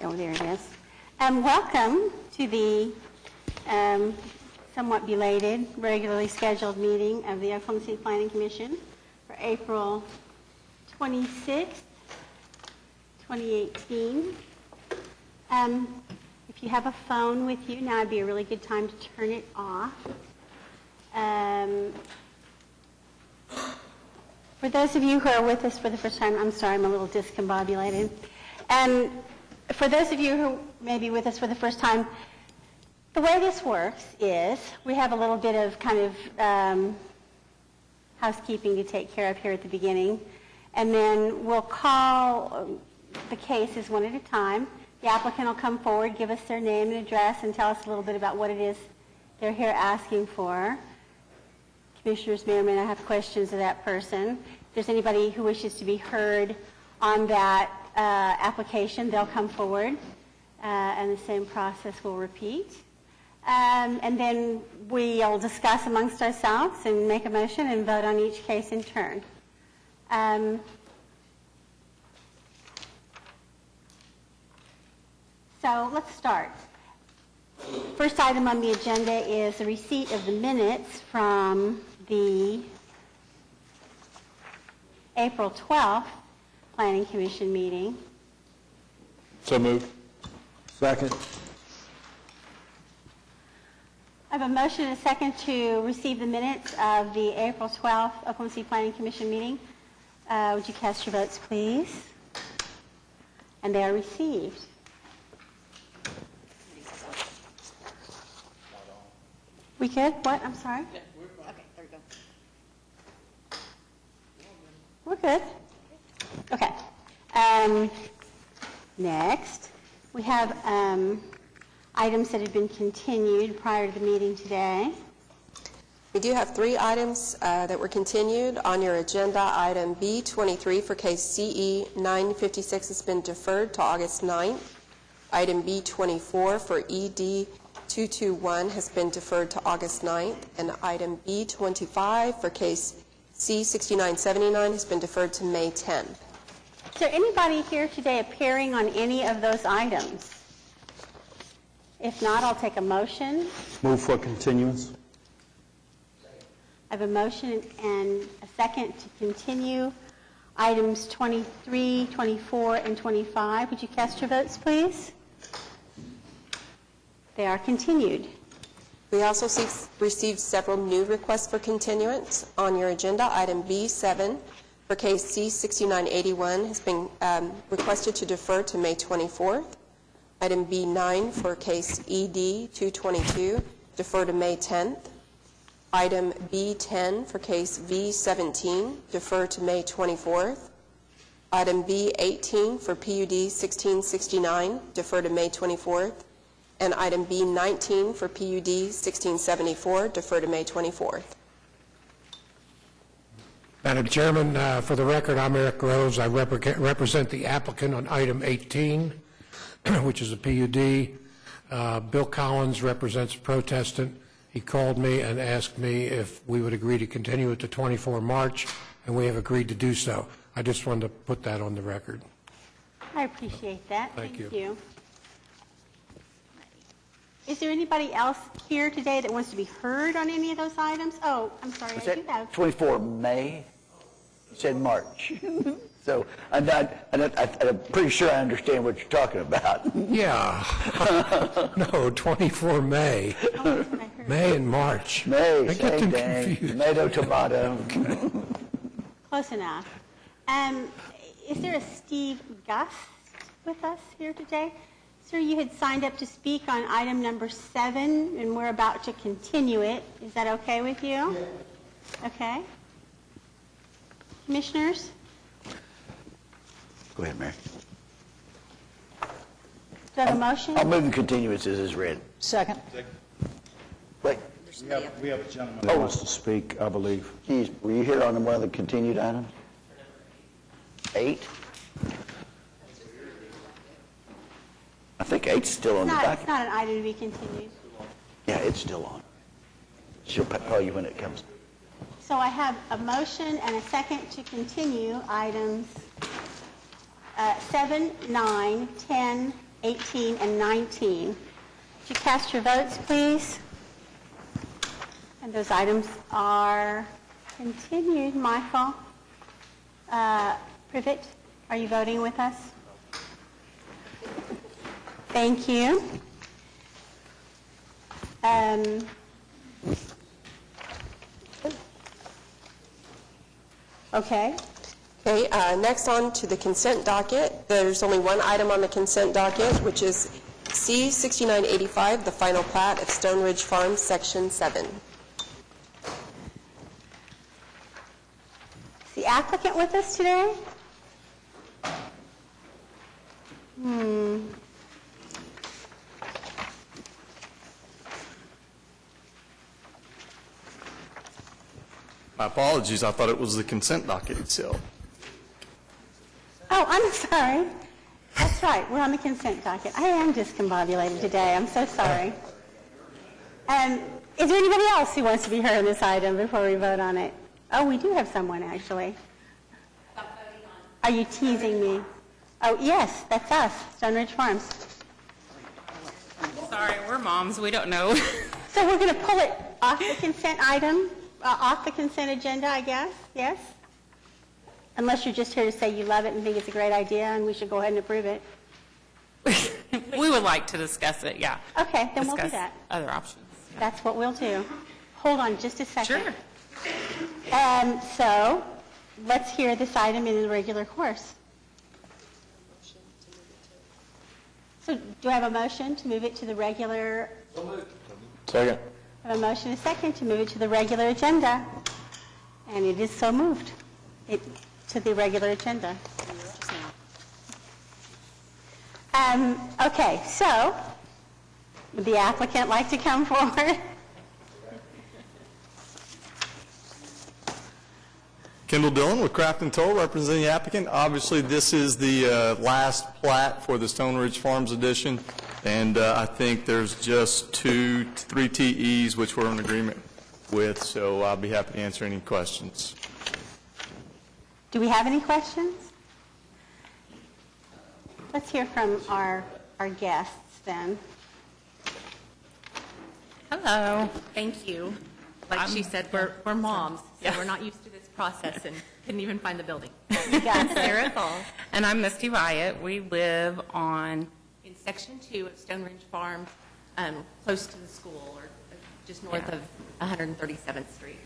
Oh, there it is. Welcome to the somewhat belated, regularly scheduled meeting of the Oklahoma City Planning Commission for April 26th, 2018. If you have a phone with you, now would be a really good time to turn it off. For those of you who are with us for the first time, I'm sorry, I'm a little discombobulated. For those of you who may be with us for the first time, the way this works is we have a little bit of kind of housekeeping to take care of here at the beginning, and then we'll call the cases one at a time. The applicant will come forward, give us their name and address, and tell us a little bit about what it is they're here asking for. Commissioners may or may not have questions of that person. If there's anybody who wishes to be heard on that application, they'll come forward, and the same process will repeat. And then we'll discuss amongst ourselves and make a motion and vote on each case in turn. So let's start. First item on the agenda is the receipt of the minutes from the April 12th Planning Commission meeting. So moved. Second. I have a motion and a second to receive the minutes of the April 12th Oklahoma City Planning Commission meeting. Would you cast your votes, please? And they are received. We good? What? I'm sorry? Okay, there we go. We're good. Okay. Next, we have items that have been continued prior to the meeting today. We do have 3 items that were continued on your agenda. Item B23 for case CE 956 has been deferred to August 9th. Item B24 for ED 221 has been deferred to August 9th. And item B25 for case C6979 has been deferred to May 10th. Is there anybody here today appearing on any of those items? If not, I'll take a motion. Move for continuance. I have a motion and a second to continue items 23, 24, and 25. Would you cast your votes, please? They are continued. We also received several new requests for continuance on your agenda. Item B7 for case C6981 has been requested to defer to May 24th. Item B9 for case ED 222, defer to May 10th. Item B10 for case V17, defer to May 24th. Item B18 for PUD 1669, defer to May 24th. And item B19 for PUD 1674, defer to May 24th. Madam Chairman, for the record, I'm Eric Groves. I represent the applicant on item 18, which is a PUD. Bill Collins represents a protestant. He called me and asked me if we would agree to continue it to 24 March, and we have agreed to do so. I just wanted to put that on the record. I appreciate that. Thank you. Is there anybody else here today that wants to be heard on any of those items? Oh, I'm sorry, I do have. 24 May? You said March. So I'm pretty sure I understand what you're talking about. Yeah. No, 24 May. Oh, that's what I heard. May and March. May, I get same them thing. confused. Tomato, tomato. Close enough. Is there a Steve Gust with us here today? Sir, you had signed up to speak on item number 7, and we're about to continue it. Is that okay with you? Yeah. Okay. Commissioners? Go ahead, Mary. Do I have a motion? I'll move the continuances as read. Second. Wait, We have a gentleman that wants to speak, I believe. geez, were you here on one of the continued items? 8? I think 8's still on the It's docket. not an item to be continued. Yeah, it's still on. She'll call you when it comes. So I have a motion and a second to continue items 7, 9, 10, 18, and 19. Would you cast your votes, please? And those items are continued. Michael Privet, are you voting with us? Thank you. Okay. Okay, next on to the consent docket. There's only one item on the consent docket, which is C-6985, the final plat of Stone Ridge Farms, Section 7. Is the applicant with us today? My apologies, I thought it was the consent docket itself. Oh, I'm sorry. That's right, we're on the consent docket. I am discombobulated today, I'm so sorry. Is there anybody else who wants to be heard on this item before we vote on it? Oh, we do have someone, actually. Are you teasing me? Oh, yes, that's us, Stone Ridge Farms. Sorry, we're moms, we don't know. So we're going to pull it off the consent item, off the consent agenda, I guess, yes? Unless you're just here to say you love it and think it's a great idea and we should go ahead and approve it. We would like to discuss it, yeah. Okay, then we'll do Discuss that. other options. Yeah. That's what we'll do. Hold on just a second. Sure. So let's hear this item in the regular course. So do I have a motion to move it to the regular? Second. I have a motion and a second to move it to the regular agenda. And it is so moved. To the regular agenda. Okay, so would the applicant like to come forward? Kendall Dillon with Craft and Toll, representing the applicant. Obviously, this is the last plat for the Stone Ridge Farms edition, and I think there's just 3 TEs which we're in agreement with, so I'll be happy to answer any questions. Do we have any questions? Let's hear from our guests then. Hello, thank you. Like she said, we're moms, so we're not used to this process and couldn't even find the building. Yes. Sarah Thal, And I'm Misty Wyatt. We live on, in Section 2 of Stone Ridge Farm, close to the school, or just north of 137th Street.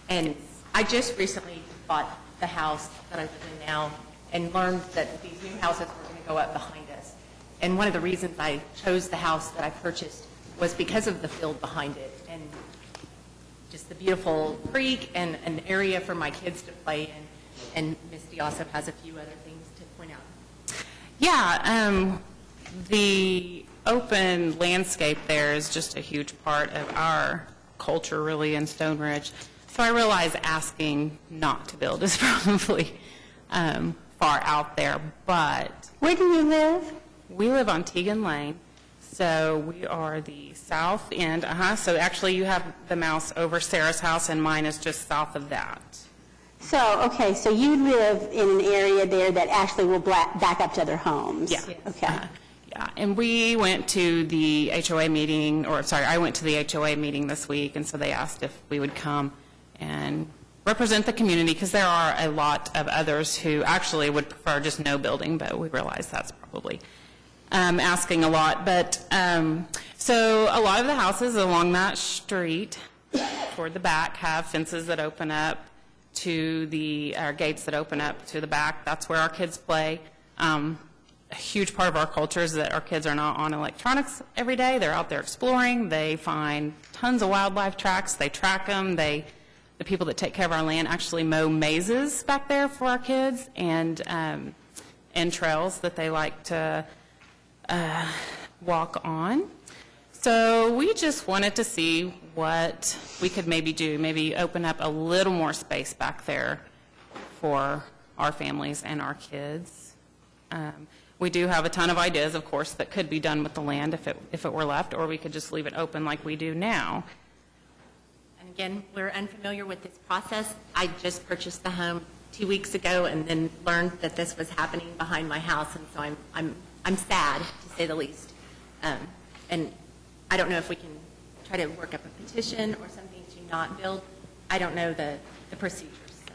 And I just recently bought the house that I live in now and learned that these new houses were going to go up behind us. And one of the reasons I chose the house that I purchased was because of the field behind it and just the beautiful creek and an area for my kids to play in. And Misty also has a few other things to point out. yeah, the open landscape there is just a huge part of our culture, really, in Stone Ridge. So I realize asking not to build is probably far out there, but Where do you live? we live on Teagan Lane, so we are the south end. So actually, you have the mouse over Sarah's house, and mine is just south of that. So, okay, so you live in an area there that actually will back up to other homes? Yeah. Okay. Yeah, and we went to the HOA meeting, I went to the HOA meeting this week, and so they asked if we would come and represent the community, because there are a lot of others who actually would prefer just no building, but we realize that's probably asking a lot. But so a lot of the houses along that street toward the back have fences that open up to gates that open up to the back. That's where our kids play. A huge part of our culture is that our kids are not on electronics every day. They're out there exploring. They find tons of wildlife tracks. They track them. The people that take care of our land actually mow mazes back there for our kids and trails that they like to walk on. So we just wanted to see what we could maybe do, maybe open up a little more space back there for our families and our kids. We do have a ton of ideas, of course, that could be done with the land if it were left, or we could just leave it open like we do now. And again, we're unfamiliar with this process. I just purchased the home 2 weeks ago and then learned that this was happening behind my house, and so I'm sad, to say the least. And I don't know if we can try to work up a petition or something to not build. I don't know the procedures, so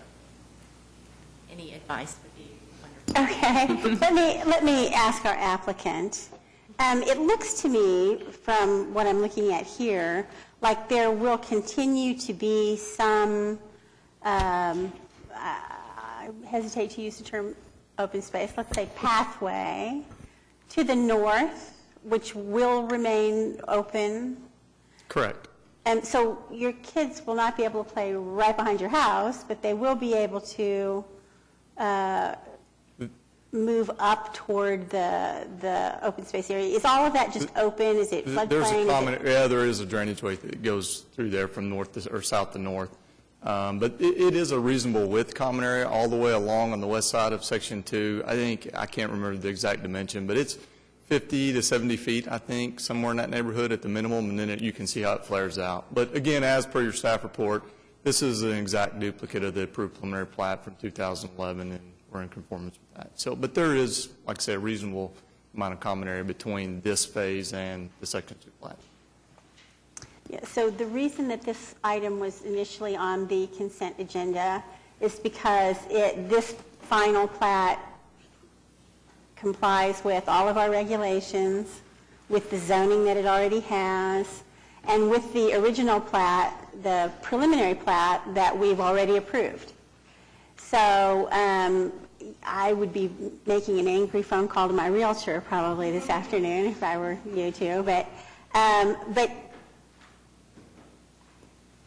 any advice would be wonderful. Okay, let me ask our applicant. It looks to me, from what I'm looking at here, like there will continue to be some, I hesitate to use the term open space, let's say pathway to the north, which will remain open. Correct. And so your kids will not be able to play right behind your house, but they will be able to move up toward the open space area. Is all of that just open? Is it floodplain? There's a common, yeah, there is a drainage way that goes through there from north to, or south to north. But it is a reasonable width common area all the way along on the west side of Section 2. I can't remember the exact dimension, but it's 50 to 70 feet, I think, somewhere in that neighborhood at the minimum, and then you can see how it flares out. But again, as per your staff report, this is an exact duplicate of the approved preliminary plat from 2011, and we're in conformance with that. So, but there is, like I say, a reasonable amount of common area between this phase and the Section 2 plat. Yeah, so the reason that this item was initially on the consent agenda is because this final plat complies with all of our regulations, with the zoning that it already has, and with the original plat, the preliminary plat that we've already approved. So I would be making an angry phone call to my realtor probably this afternoon if I were you two. But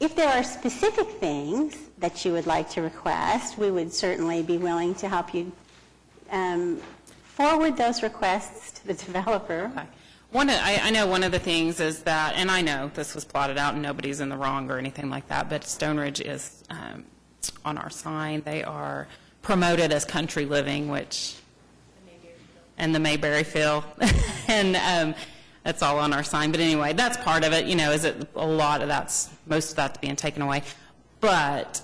if there are specific things that you would like to request, we would certainly be willing to help you forward those requests to the developer. Okay. I know one of the things is that, and I know this was plotted out and nobody's in the wrong or anything like that, but Stone Ridge is on our sign. They are promoted as country living, which, and the Mayberry Field, and that's all on our sign. But anyway, that's part of it, is it a lot of most of that's being taken away. But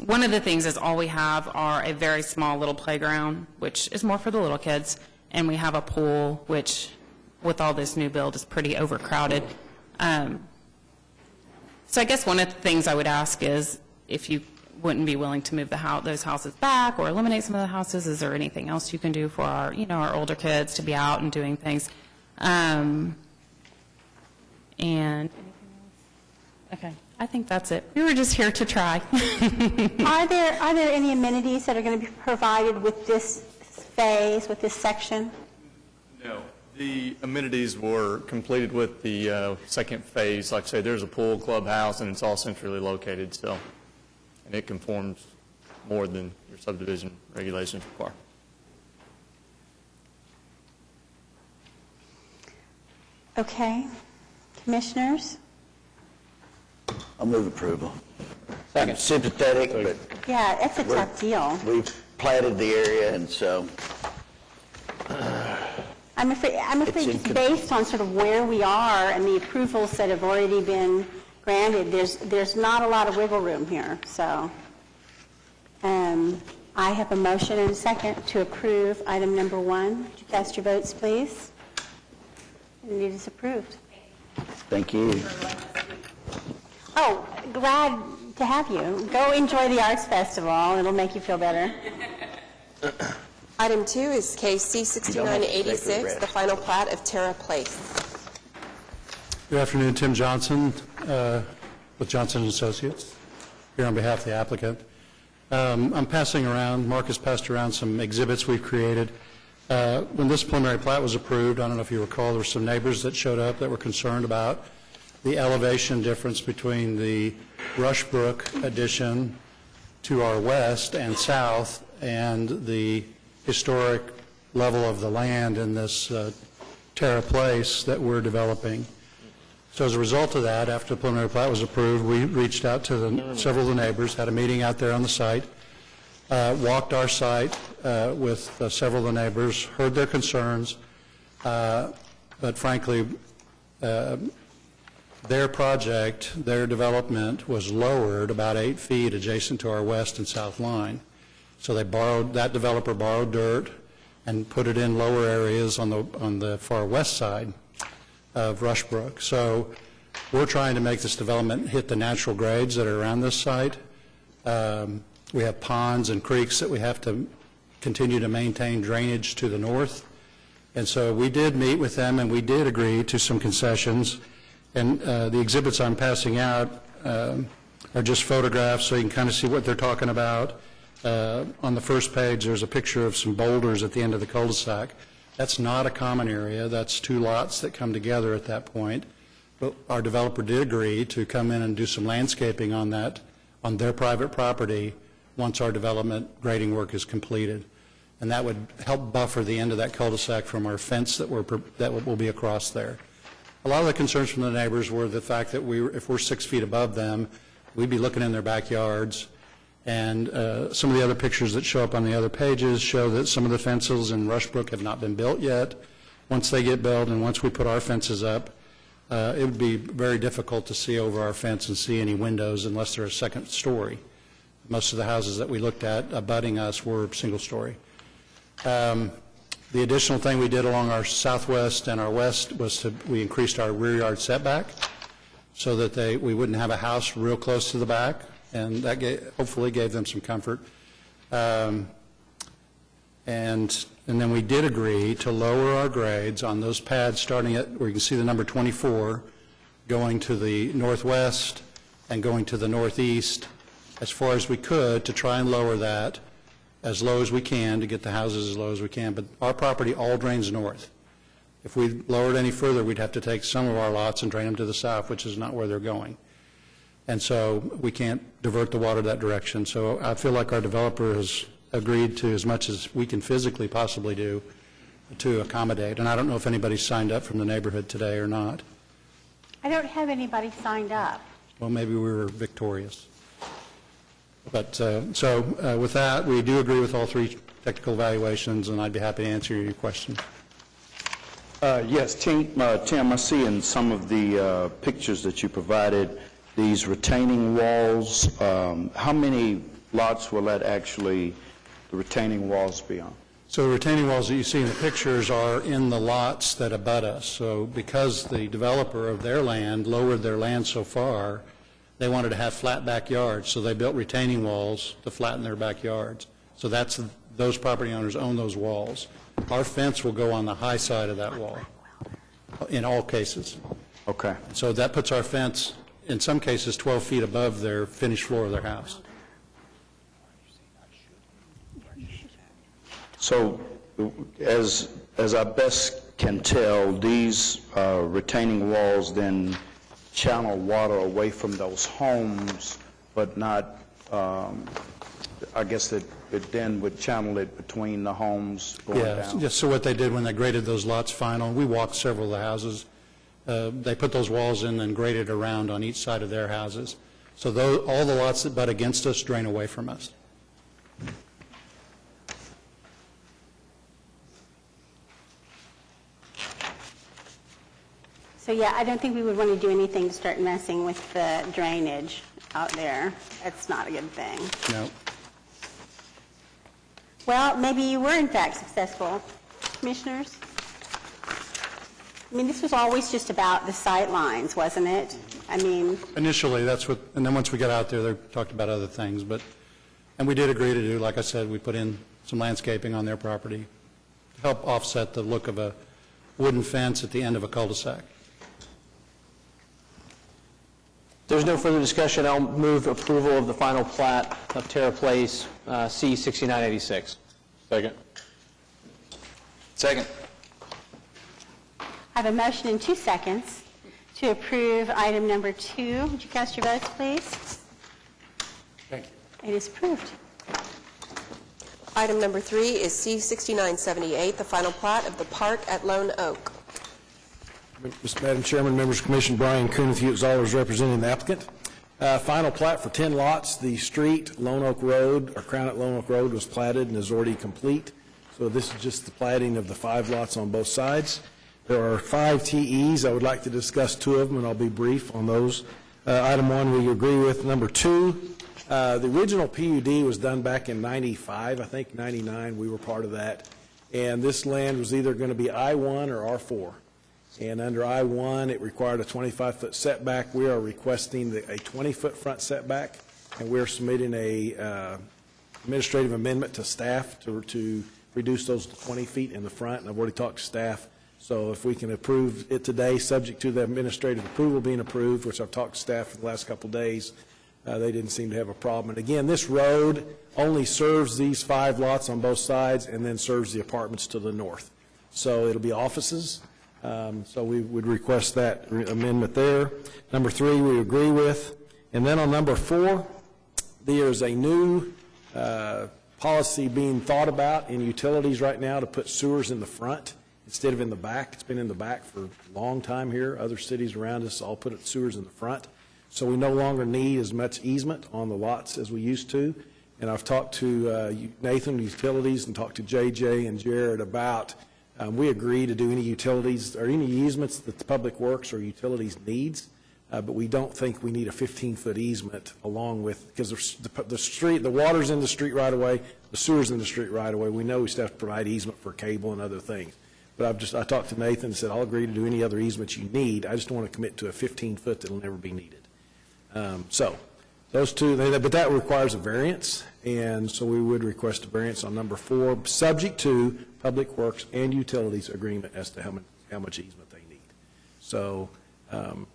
one of the things is all we have are a very small little playground, which is more for the little kids, and we have a pool, which with all this new build is pretty overcrowded. So I guess one of the things I would ask is if you wouldn't be willing to move those houses back or eliminate some of the houses, is there anything else you can do for our, our older kids to be out and doing things? And anything else? Okay, I think that's it. We were just here to try. Are there any amenities that are going to be provided with this phase, with this section? No. The amenities were completed with the second phase. Like I say, there's a pool, clubhouse, and it's all centrally located, so, and it conforms more than your subdivision regulations require. Okay. Commissioners? I'll move approval. I'm sympathetic, but Yeah, it's a tough deal. we've platted the area, and so I'm afraid just based on sort of where we are and the approvals that have already been granted, there's not a lot of wiggle room here. So I have a motion and a second to approve item number 1. Would you cast your votes, please? And it is approved. thank you. Oh, glad to have you. Go enjoy the Arts Festival. It'll make you feel better. Item 2 is case C-6986, rest. the final plat of Terra Place. Good afternoon, Tim Johnson with Johnson & Associates, here on behalf of the applicant. I'm passing around, Mark has passed around some exhibits we've created. When this preliminary plat was approved, I don't know if you recall, there were some neighbors that showed up that were concerned about the elevation difference between the Rushbrook addition to our west and south and the historic level of the land in this Terra Place that we're developing. So as a result of that, after the preliminary plat was approved, we reached out to several of the neighbors, had a meeting out there on the site, walked our site with several of the neighbors, heard their concerns, but frankly, their project, their development was lowered about 8 feet adjacent to our west and south line. So that developer borrowed dirt and put it in lower areas on the far west side of Rushbrook. So we're trying to make this development hit the natural grades that are around this site. We have ponds and creeks that we have to continue to maintain drainage to the north. And so we did meet with them, and we did agree to some concessions. And the exhibits I'm passing out are just photographs, so you can kind of see what they're talking about. On the first page, there's a picture of some boulders at the end of the cul-de-sac. That's not a common area. That's two lots that come together at that point. But our developer did agree to come in and do some landscaping on that, on their private property, once our development grading work is completed. And that would help buffer the end of that cul-de-sac from our fence that will be across there. A lot of the concerns from the neighbors were the fact that if we're 6 feet above them, we'd be looking in their backyards. And some of the other pictures that show up on the other pages show that some of the fences in Rushbrook have not been built yet. Once they get built and once we put our fences up, it would be very difficult to see over our fence and see any windows unless they're a second story. Most of the houses that we looked at abutting us were single story. The additional thing we did along our southwest and our west was we increased our rear yard setback so that we wouldn't have a house real close to the back, and that hopefully gave them some comfort. And then we did agree to lower our grades on those pads starting at where you can see the number 24, going to the northwest and going to the northeast as far as we could to try and lower that as low as we can to get the houses as low as we can. But our property all drains north. If we lowered any further, we'd have to take some of our lots and drain them to the south, which is not where they're going. And so we can't divert the water that direction. So I feel like our developer has agreed to as much as we can physically possibly do to accommodate. And I don't know if anybody's signed up from the neighborhood today or not. I don't have anybody signed up. Well, maybe we were victorious. But with that, we do agree with all three technical evaluations, and I'd be happy to answer your question. Yes, Tim, I see in some of the pictures that you provided, these retaining walls, how many lots will that actually, the retaining walls be on? So the retaining walls that you see in the pictures are in the lots that abut us. So because the developer of their land lowered their land so far, they wanted to have flat backyards, so they built retaining walls to flatten their backyards. So those property owners own those walls. Our fence will go on the high side of that wall in all cases. Okay. So that puts our fence, in some cases, 12 feet above their finished floor of their house. So as I best can tell, these retaining walls then channel water away from those homes, but not, I guess that it then would channel it between the homes going down. Yeah, so what they did when they graded those lots final, we walked several of the houses. They put those walls in and graded around on each side of their houses. So all the lots that butt against us drain away from us. So yeah, I don't think we would want to do anything to start messing with the drainage out there. That's not a good thing. No. Well, maybe you were in fact successful. Commissioners? I mean, this was always just about the sight lines, wasn't it? I mean... Initially, that's what, and then once we got out there, they talked about other things, and we did agree to do, like I said, we put in some landscaping on their property to help offset the look of a wooden fence at the end of a cul-de-sac. There's no further discussion. I'll move approval of the final plat of Terra Place, C6986. Second. Second. I have a motion in 2 seconds to approve item number 2. Would you cast your votes, please? Thank you. It is approved. Item number 3 is C6978, the final plat of the park at Lone Oak. Madam Chairman, members of the Commission, Brian Kuhn with you as always representing the applicant. Final plat for 10 lots. The street, Lone Oak Road, or Crown at Lone Oak Road, was platted and is already complete. So this is just the platting of the 5 lots on both sides. There are 5 TEs. I would like to discuss 2 of them, and I'll be brief on those. Item 1 we agree with. Number 2, the original PUD was done back in 95, I think 99. We were part of that. And this land was either going to be I-1 or R4. And under I-1, it required a 25-foot setback. We are requesting a 20-foot front setback, and we're submitting a administrative amendment to staff to reduce those to 20 feet in the front, and I've already talked to staff. So if we can approve it today, subject to the administrative approval being approved, which I've talked to staff for the last couple of days, they didn't seem to have a problem. And again, this road only serves these 5 lots on both sides and then serves the apartments to the north. So it'll be offices. So we would request that amendment there. Number 3, we agree with. And then on number 4, there's a new policy being thought about in utilities right now to put sewers in the front instead of in the back. It's been in the back for a long time here. Other cities around us all put sewers in the front. So we no longer need as much easement on the lots as we used to. And I've talked to Nathan Utilities and talked to JJ and Jared about we agree to do any utilities or any easements that the Public Works or utilities needs, but we don't think we need a 15-foot easement along with, because the water's in the street right away, the sewer's in the street right away. We know we still have to provide easement for cable and other things. But I talked to Nathan and said, I'll agree to do any other easements you need. I just don't want to commit to a 15-foot that'll never be needed. So those two, but that requires a variance, and so we would request a variance on number 4, subject to Public Works and Utilities agreement as to how much easement they need. So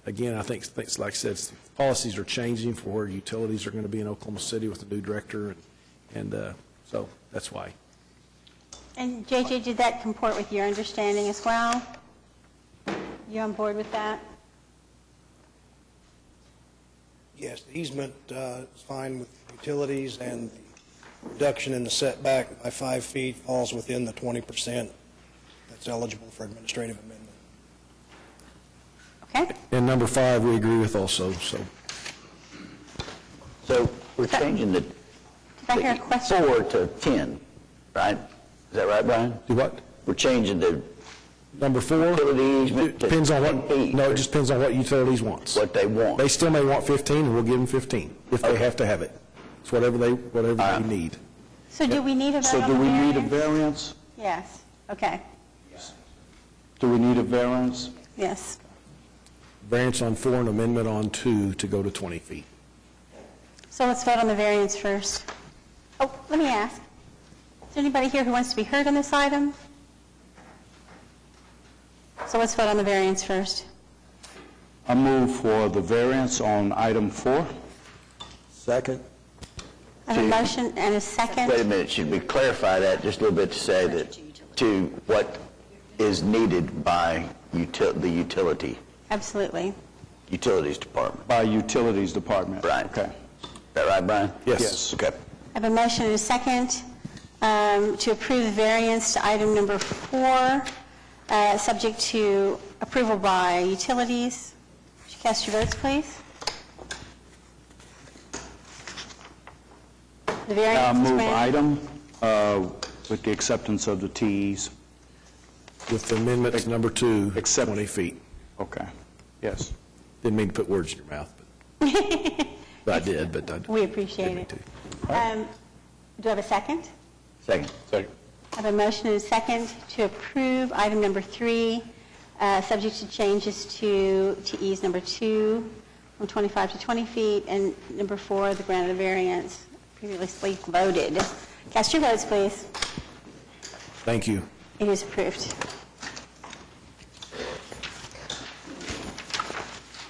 again, I think like I said, policies are changing for where utilities are going to be in Oklahoma City with the new director, and so that's why. And JJ, did that comport with your understanding as well? You on board with that? Yes, the easement is fine with utilities, and the reduction in the setback by 5 feet falls within the 20% that's eligible for administrative amendment. Okay. And number 5, we agree with also, So we're changing the Did I hear a question? 4 to 10, right? Is that right, Brian? Do what? We're changing the Number 4, utility easement to depends on 10 feet. no, it just depends on what utilities wants. What they want. They still may want 15, and we'll give them 15 if they have to have it. It's whatever they need. So do we need a vote So on do the we need a variance? variance? Yes. Okay. Do we need a variance? Yes. Variance on 4 and amendment on 2 to go to 20 feet. So let's vote on the variance first. Oh, let me ask. Is there anybody here who wants to be heard on this item? So let's vote on the variance first. I move for the variance on item 4. Second. I have a motion and a second. Wait a minute, should we clarify that just a little bit to say that to what is needed by the utilities department? By Utilities Department. Right. Okay. Is that right, Brian? Yes. Okay. I have a motion and a second to approve the variance to item number 4, subject to approval by utilities. Would you cast your votes, please? The variance I is move granted. item with the acceptance of the TEs. With the amendment to number 2, Accept. 20 feet. Okay. Yes. Didn't mean to put words in your mouth, but I did, but I We appreciate didn't mean it. to. Do I have a second? Second. I have a motion and a second to approve item number 3, subject to changes to TEs number 2 from 25 to 20 feet, and number 4, the grant of the variance previously voted. Cast your votes, please. Thank you. It is approved.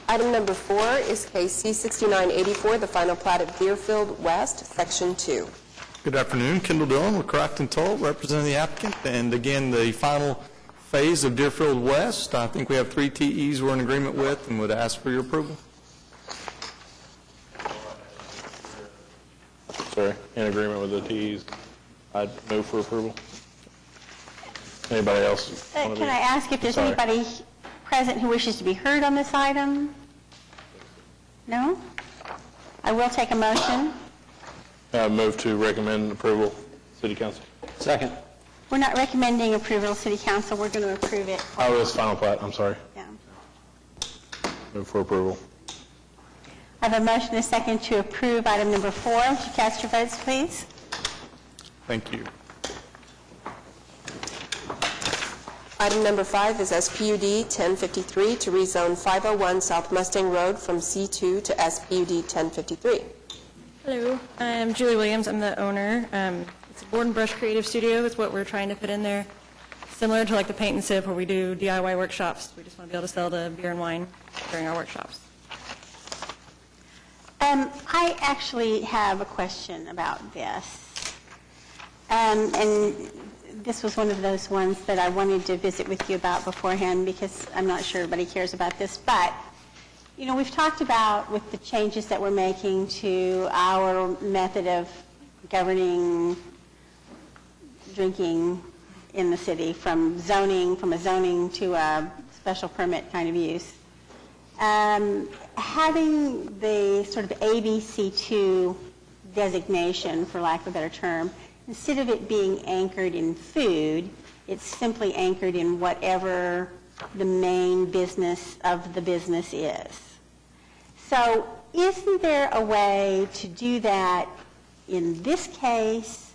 Item number 4 is case C-6984, the final plat of Deerfield West, Section 2. Good afternoon, Kendall Dillon with Crafton Toll, representing the applicant. And again, the final phase of Deerfield West, I think we have 3 TEs we're in agreement with and would ask for your approval. Sorry, in agreement with the TEs. I'd move for approval. Anybody else? wanna Can be- I ask if there's Sorry. anybody present who wishes to be heard on this item? No? I will take a motion. Move to recommend approval, City Council. Second. We're not recommending approval, City Council. We're going to approve it. Oh, it's final plat, I'm sorry. Yeah. Move for approval. I have a motion and a second to approve item number 4. Would you cast your votes, please? Thank you. Item number 5 is SPUD 1053 to rezone 501 South Mustang Road from C2 to SPUD 1053. Hello, I'm Julie Williams. I'm the owner. It's a board and brush creative studio is what we're trying to put in there. Similar to like the paint and sip where we do DIY workshops. We just want to be able to sell the beer and wine during our workshops. I actually have a question about this. And this was one of those ones that I wanted to visit with you about beforehand because I'm not sure everybody cares about this. But, you know, we've talked about with the changes that we're making to our method of governing drinking in the city from a zoning to a special permit kind of use. Having the sort of ABC2 designation, for lack of a better term, instead of it being anchored in food, it's simply anchored in whatever the main business of the business is. So isn't there a way to do that in this case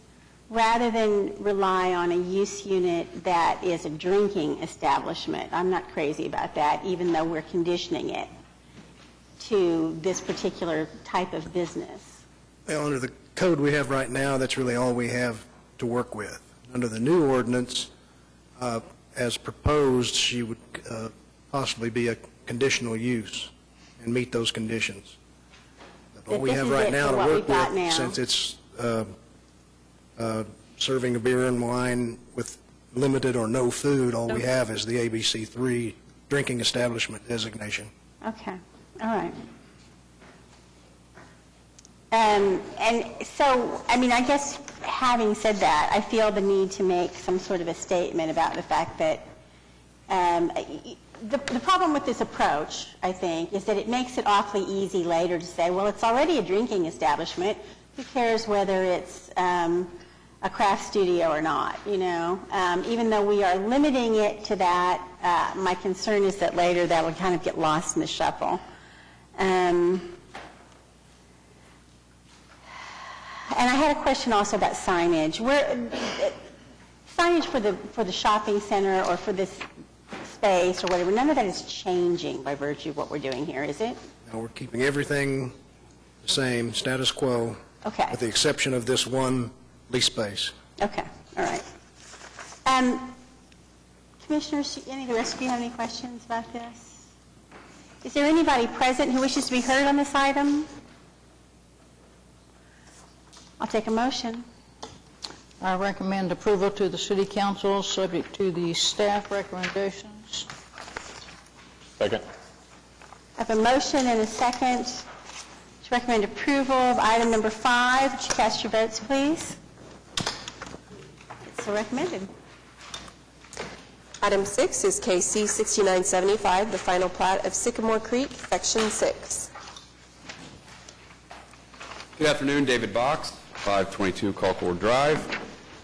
rather than rely on a use unit that is a drinking establishment? I'm not crazy about that, even though we're conditioning it to this particular type of business. Well, under the code we have right now, that's really all we have to work with. Under the new ordinance, as proposed, she would possibly be a conditional use and meet those conditions. But what we have right now to work with, since it's serving a beer and wine with limited or no food, all we have is the ABC3 drinking establishment designation. Okay, all right. And so, I mean, I guess having said that, I feel the need to make some sort of a statement about the fact that the problem with this approach, I think, is that it makes it awfully easy later to say, well, it's already a drinking establishment. Who cares whether it's a craft studio or not, you know? Even though we are limiting it to that, my concern is that later that will kind of get lost in the shuffle. And I had a question also about signage. Signage for the shopping center or for this space or whatever, none of that is changing by virtue of what we're doing here, is it? No, we're keeping everything the same, status quo, Okay. with the exception of this one lease space. Okay, all right. Commissioners, any of the rest of you have any questions about this? Is there anybody present who wishes to be heard on this item? I'll take a motion. I recommend approval to the City Council, subject to the staff recommendations. Second. I have a motion and a second to recommend approval of item number 5. Would you cast your votes, please? It's so recommended. Item 6 is KC 6975, the final plat of Sycamore Creek, Section 6. Good afternoon, David Box, 522 Colcord Drive.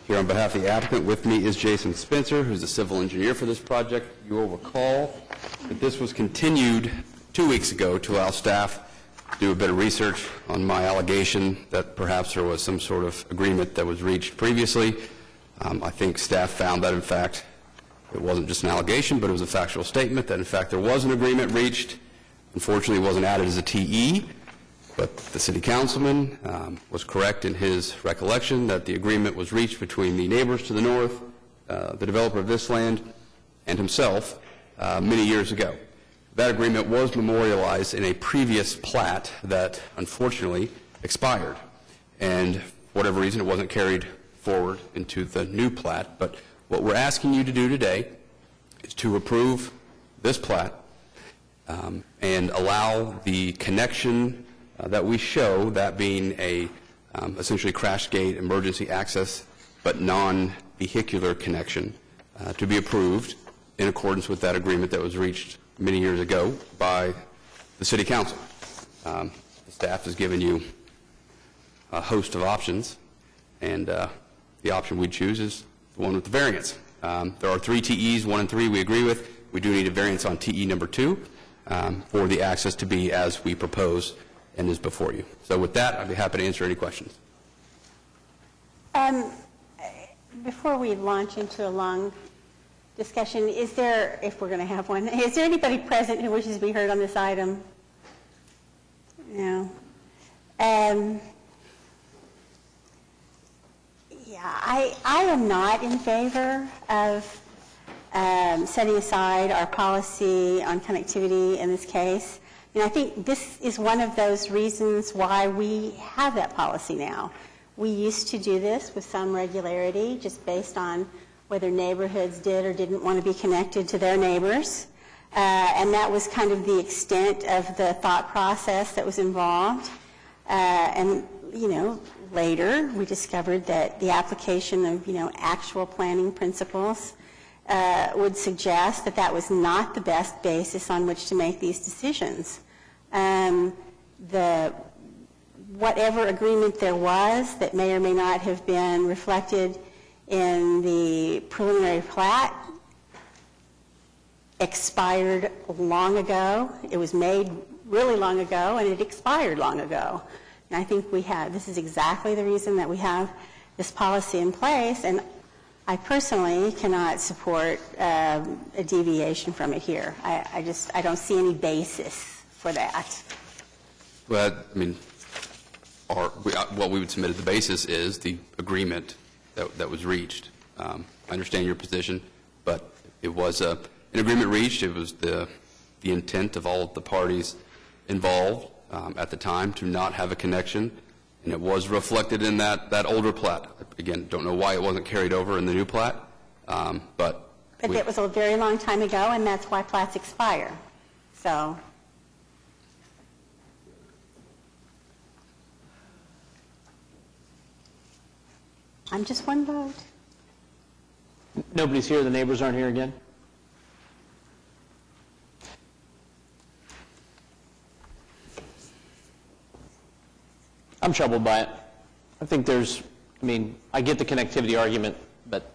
Here on behalf of the applicant, with me is Jason Spencer, who's the civil engineer for this project. You will recall that this was continued 2 weeks ago to allow staff to do a bit of research on my allegation that perhaps there was some sort of agreement that was reached previously. I think staff found that, in fact, it wasn't just an allegation, but it was a factual statement that, in fact, there was an agreement reached. Unfortunately, it wasn't added as a TE. But the city councilman was correct in his recollection that the agreement was reached between the neighbors to the north, the developer of this land, and himself many years ago. That agreement was memorialized in a previous plat that unfortunately expired. And for whatever reason, it wasn't carried forward into the new plat. But what we're asking you to do today is to approve this plat and allow the connection that we show, that being a essentially crash gate emergency access but non-vehicular connection, to be approved in accordance with that agreement that was reached many years ago by the City Council. The staff has given you a host of options, and the option we choose is the one with the variance. There are 3 TEs, 1 and 3 we agree with. We do need a variance on TE number 2 for the access to be as we propose and is before you. So with that, I'd be happy to answer any questions. Before we launch into a long discussion. Is there, if we're going to have one, is there anybody present who wishes to be heard on this item? No. Yeah, I am not in favor of setting aside our policy on connectivity in this case. And I think this is one of those reasons why we have that policy now. We used to do this with some regularity, just based on whether neighborhoods did or didn't want to be connected to their neighbors. And that was kind of the extent of the thought process that was involved. And, you know, later we discovered that the application of, you know, actual planning principles would suggest that that was not the best basis on which to make these decisions. Whatever agreement there was that may or may not have been reflected in the preliminary plat expired long ago. It was made really long ago, and it expired long ago. And I think this is exactly the reason that we have this policy in place, and I personally cannot support a deviation from it here. I don't see any basis for that. Well, I mean, what we would submit as the basis is the agreement that was reached. I understand your position, but it was an agreement reached. It was the intent of all of the parties involved at the time to not have a connection, and it was reflected in that older plat. Again, don't know why it wasn't carried over in the new plat, but it was a very long time ago, and that's why plats expire. So. I'm just one vote. Nobody's here, the neighbors aren't here again? I'm troubled by it. I think I get the connectivity argument, but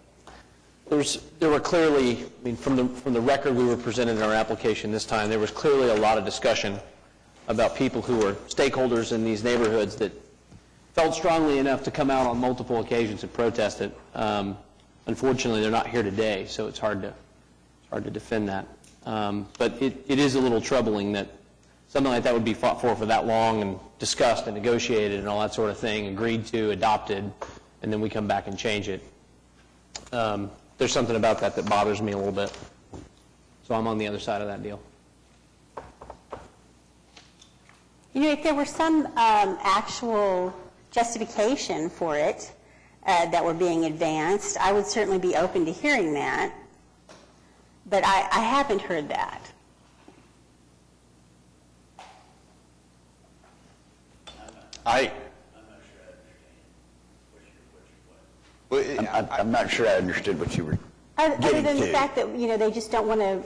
there were clearly, from the record we were presented in our application this time, there was clearly a lot of discussion about people who were stakeholders in these neighborhoods that felt strongly enough to come out on multiple occasions and protest it. Unfortunately, they're not here today, so it's hard to defend that. But it is a little troubling that something like that would be fought for that long and discussed and negotiated and all that sort of thing, agreed to, adopted, and then we come back and change it. There's something about that bothers me a little bit. So I'm on the other side of that deal. You know, if there were some actual justification for it that were being advanced, I would certainly be open to hearing that. But I haven't heard that. I'm not sure I understood what you were Other getting than the to. fact that, you know, they just don't want to,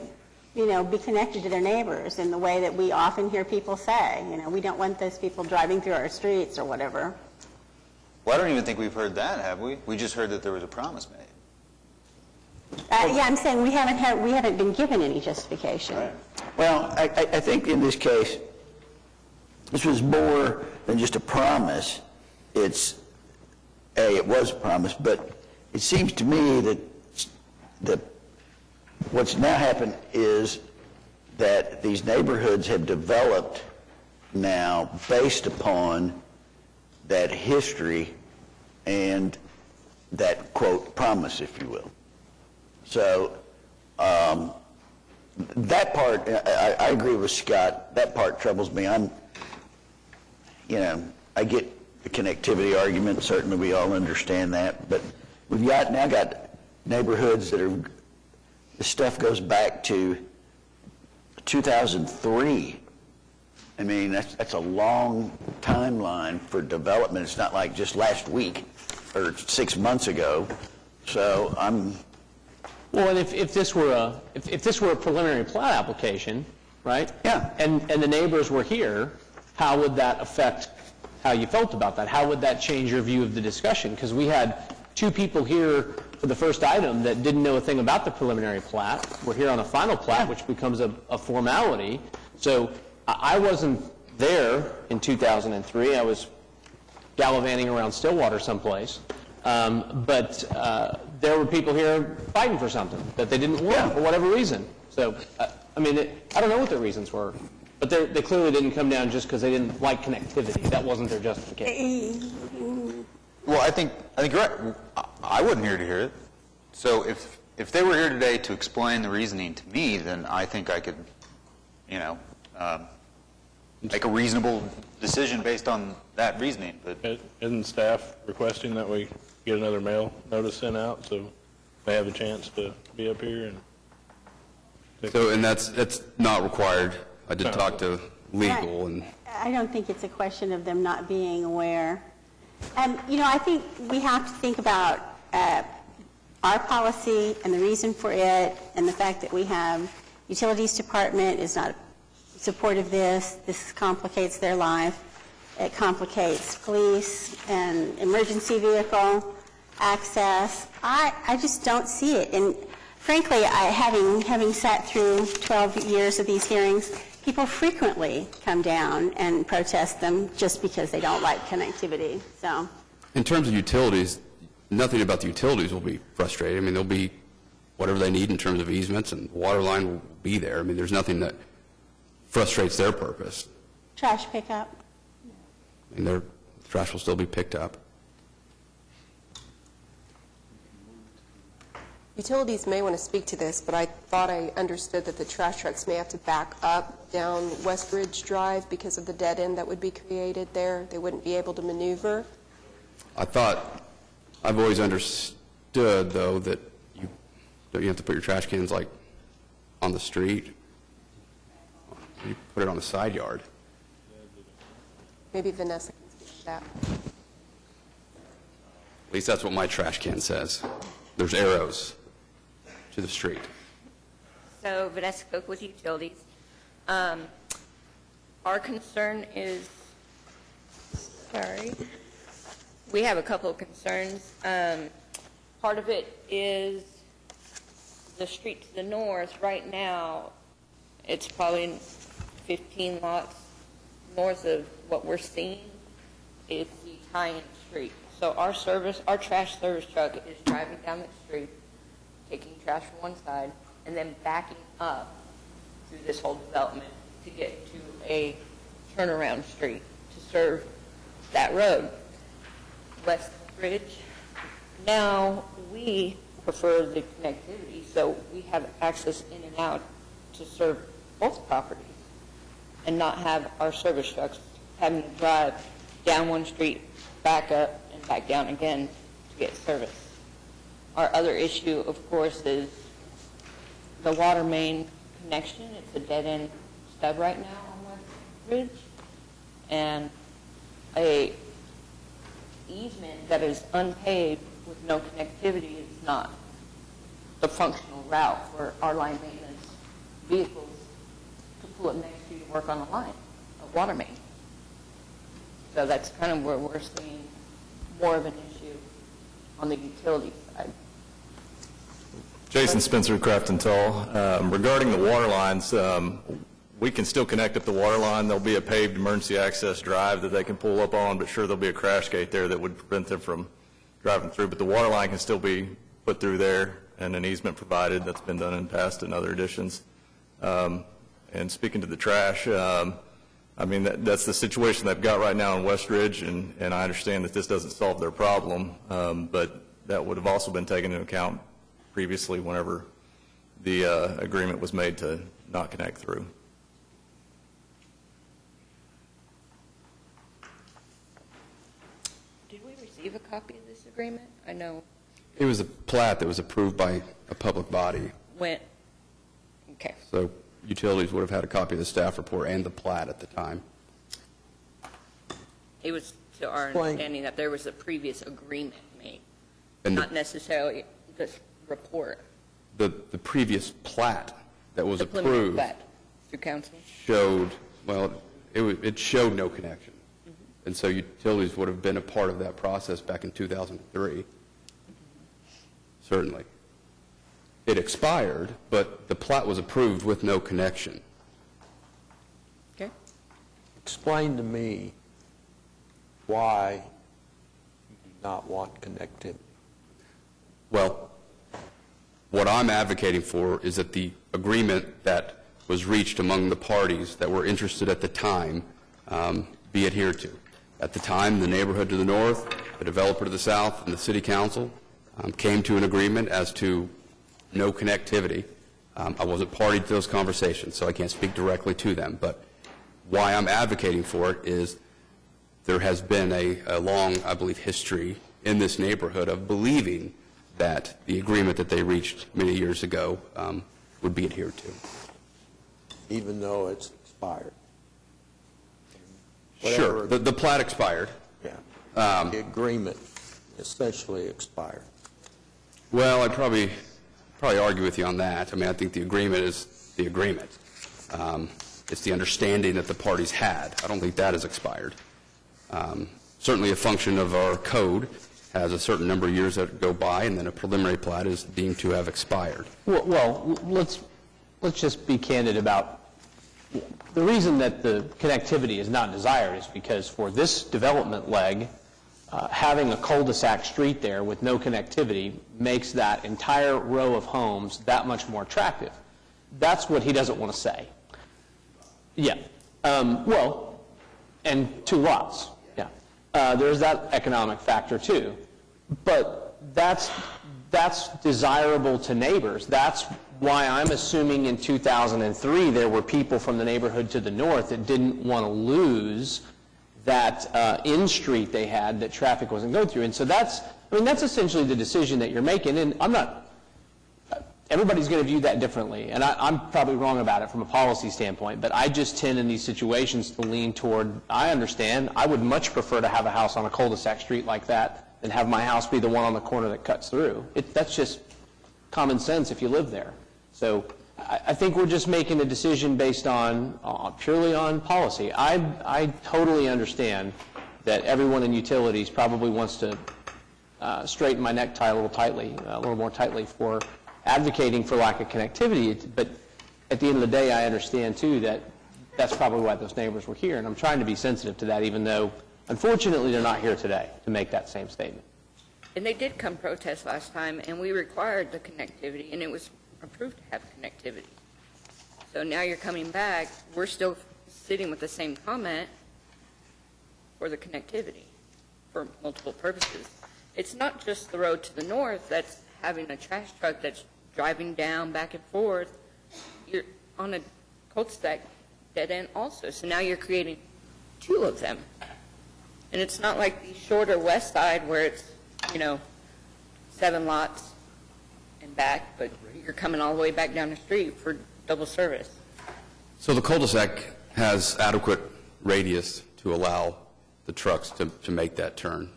you know, be connected to their neighbors in the way that we often hear people say. You know, we don't want those people driving through our streets or whatever. Well, I don't even think we've heard that, have we? We just heard that there was a promise made. Yeah, I'm saying we haven't been given any justification. Right. Well, I think in this case, this was more than just a promise. It was a promise, but it seems to me that what's now happened is that these neighborhoods have developed now based upon that history and that, quote, promise, if you will. So that part, I agree with Scott, that part troubles me. I get the connectivity argument, certainly we all understand that, but we've now got neighborhoods the stuff goes back to 2003. I mean, that's a long timeline for development. It's not like just last week or 6 months ago. So Well, and if this were a preliminary plat application, right? Yeah. And the neighbors were here, how would that affect how you felt about that? How would that change your view of the discussion? Because we had two people here for the first item that didn't know a thing about the preliminary plat. We're here on a final plat, which becomes a formality. So I wasn't there in 2003. I was gallivanting around Stillwater someplace. But there were people here fighting for something that they didn't want for whatever reason. So, I mean, I don't know what their reasons were, but they clearly didn't come down just because they didn't like connectivity. That wasn't their justification. Well, I think you're right. I wasn't here to hear it. So if they were here today to explain the reasoning to me, then I think I could, make a reasonable decision based on that reasoning. But Isn't staff requesting that we get another mail notice sent out so they have a chance to be up here? And that's not required. I did talk to legal, and I don't think it's a question of them not being aware. I think we have to think about our policy and the reason for it, and the fact that we have Utilities Department is not supportive of this. This complicates their life. It complicates police and emergency vehicle access. I just don't see it. And frankly, having sat through 12 years of these hearings, people frequently come down and protest them just because they don't like connectivity. So, in terms of utilities, nothing about the utilities will be frustrating. I mean, there'll be whatever they need in terms of easements, and the water line will be there. I mean, there's nothing that frustrates their purpose. trash pickup. And their trash will still be picked up. Utilities may want to speak to this, but I thought I understood that the trash trucks may have to back up down West Ridge Drive because of the dead end that would be created there. They wouldn't be able to maneuver. I've always understood, though, that you have to put your trash cans, like, on the street. You put it on the side yard. Maybe Vanessa can speak to that. At least that's what my trash can says. There's arrows to the street. So Vanessa Cook with Utilities. Our concern is, we have a couple of concerns. Part of it is the street to the north. Right now, it's probably 15 lots north of what we're seeing is the tie-in street. So our trash service truck is driving down the street, taking trash from one side, and then backing up through this whole development to get to a turnaround street to serve that road. West Ridge. Now, we prefer the connectivity, so we have access in and out to serve both properties and not have our service trucks having to drive down one street, back up, and back down again to get service. Our other issue, of course, is the water main connection. It's a dead-end stub right now on West Ridge, and a easement that is unpaved with no connectivity is not the functional route for our line maintenance vehicles to pull up next to you to work on a line, a water main. So that's kind of where we're seeing more of an issue on the utility side. Jason Spencer, Craft and Toll. Regarding the water lines, we can still connect up the water line. There'll be a paved emergency access drive that they can pull up on, but sure, there'll be a crash gate there that would prevent them from driving through. But the water line can still be put through there and an easement provided. That's been done in the past in other editions. And speaking to the trash, I mean, that's the situation they've got right now in West Ridge, and I understand that this doesn't solve their problem, but that would have also been taken into account previously whenever the agreement was made to not connect through. Did we receive a copy of this agreement? I know. It was a plat that was approved by a public body. Okay. So utilities would have had a copy of the staff report and the plat at the time. It was to our understanding that there was a previous agreement made, And not necessarily this report. the previous plat that was The preliminary approved plat through council. showed, well, it showed no connection. And so utilities would have been a part of that process back in 2003. Certainly. It expired, but the plat was approved with no connection. Okay. Explain to me why you do not want connectivity. Well, What I'm advocating for is that the agreement that was reached among the parties that were interested at the time be adhered to. At the time, the neighborhood to the north, the developer to the south, and the city council came to an agreement as to no connectivity. I wasn't party to those conversations, so I can't speak directly to them. But why I'm advocating for it is there has been a long, I believe, history in this neighborhood of believing that the agreement that they reached many years ago would be adhered to. Even though it's expired? Sure. The plat expired. Yeah. The agreement essentially expired. Well, I'd probably argue with you on that. I mean, I think the agreement is the agreement. It's the understanding that the parties had. I don't think that has expired. Certainly a function of our code has a certain number of years that go by, and then a preliminary plat is deemed to have expired. Well, let's just be candid about the reason that the connectivity is not desired is because for this development leg, having a cul-de-sac street there with no connectivity makes that entire row of homes that much more attractive. That's what he doesn't want to say. Yeah. Well, and 2 lots. Yeah. There's that economic factor too. But that's desirable to neighbors. That's why I'm assuming in 2003 there were people from the neighborhood to the north that didn't want to lose that in-street they had that traffic wasn't going through. And so that's essentially the decision that you're making. And everybody's going to view that differently. And I'm probably wrong about it from a policy standpoint, but I just tend in these situations to lean toward, I understand, I would much prefer to have a house on a cul-de-sac street like that than have my house be the one on the corner that cuts through. That's just common sense if you live there. So I think we're just making a decision based on purely on policy. I totally understand that everyone in utilities probably wants to straighten my necktie a little more tightly for advocating for lack of connectivity. But at the end of the day, I understand too that that's probably why those neighbors were here, and I'm trying to be sensitive to that, even though unfortunately they're not here today to make that same statement. And they did come protest last time, and we required the connectivity, and it was approved to have connectivity. So now you're coming back, we're still sitting with the same comment for the connectivity for multiple purposes. It's not just the road to the north that's having a trash truck that's driving down back and forth. You're on a cul-de-sac dead end also. So now you're creating 2 of them. And it's not like the shorter west side where it's, 7 lots and back, but you're coming all the way back down the street for double service. So the cul-de-sac has adequate radius to allow the trucks to make that turn.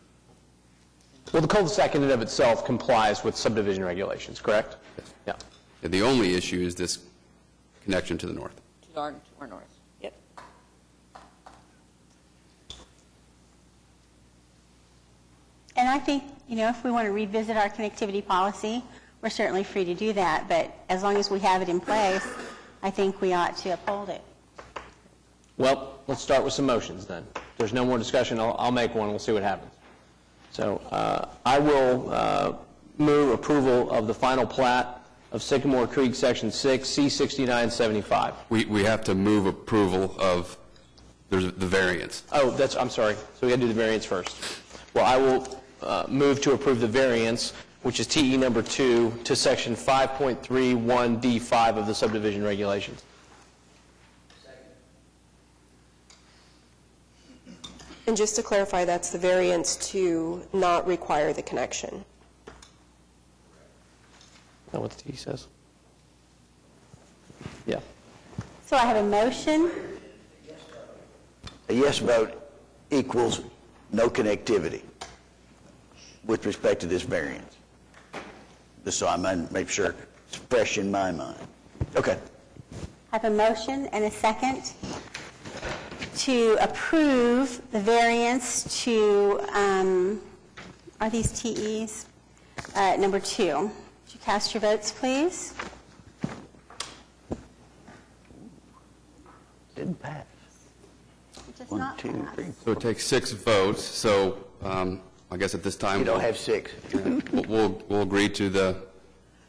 Well, the cul-de-sac in and of itself complies with subdivision regulations, correct? Yes. Yeah. And the only issue is this connection to the north. To our north. Yep. And I think, if we want to revisit our connectivity policy, we're certainly free to do that. But as long as we have it in place, I think we ought to uphold it. Well, let's start with some motions then. If there's no more discussion, I'll make one. We'll see what happens. So I will move approval of the final plat of Sycamore Creek Section 6, C6975. We have to move approval of the variance. Oh, I'm sorry. So we got to do the variance first. Well, I will move to approve the variance, which is TE number 2, to Section 5.31D5 of the subdivision regulations. And just to clarify, that's the variance to not require the connection. Is that what the T says? Yeah. So I have a motion. A yes vote equals no connectivity with respect to this variance. Just so I might make sure it's fresh in my mind. Okay. I have a motion and a second to approve the variance to, are these TEs? Number 2. Would you cast your votes, please? Didn't pass. It does 1, not 2, pass. 3. So it takes 6 votes. So I guess at this time You don't have 6. we'll agree to the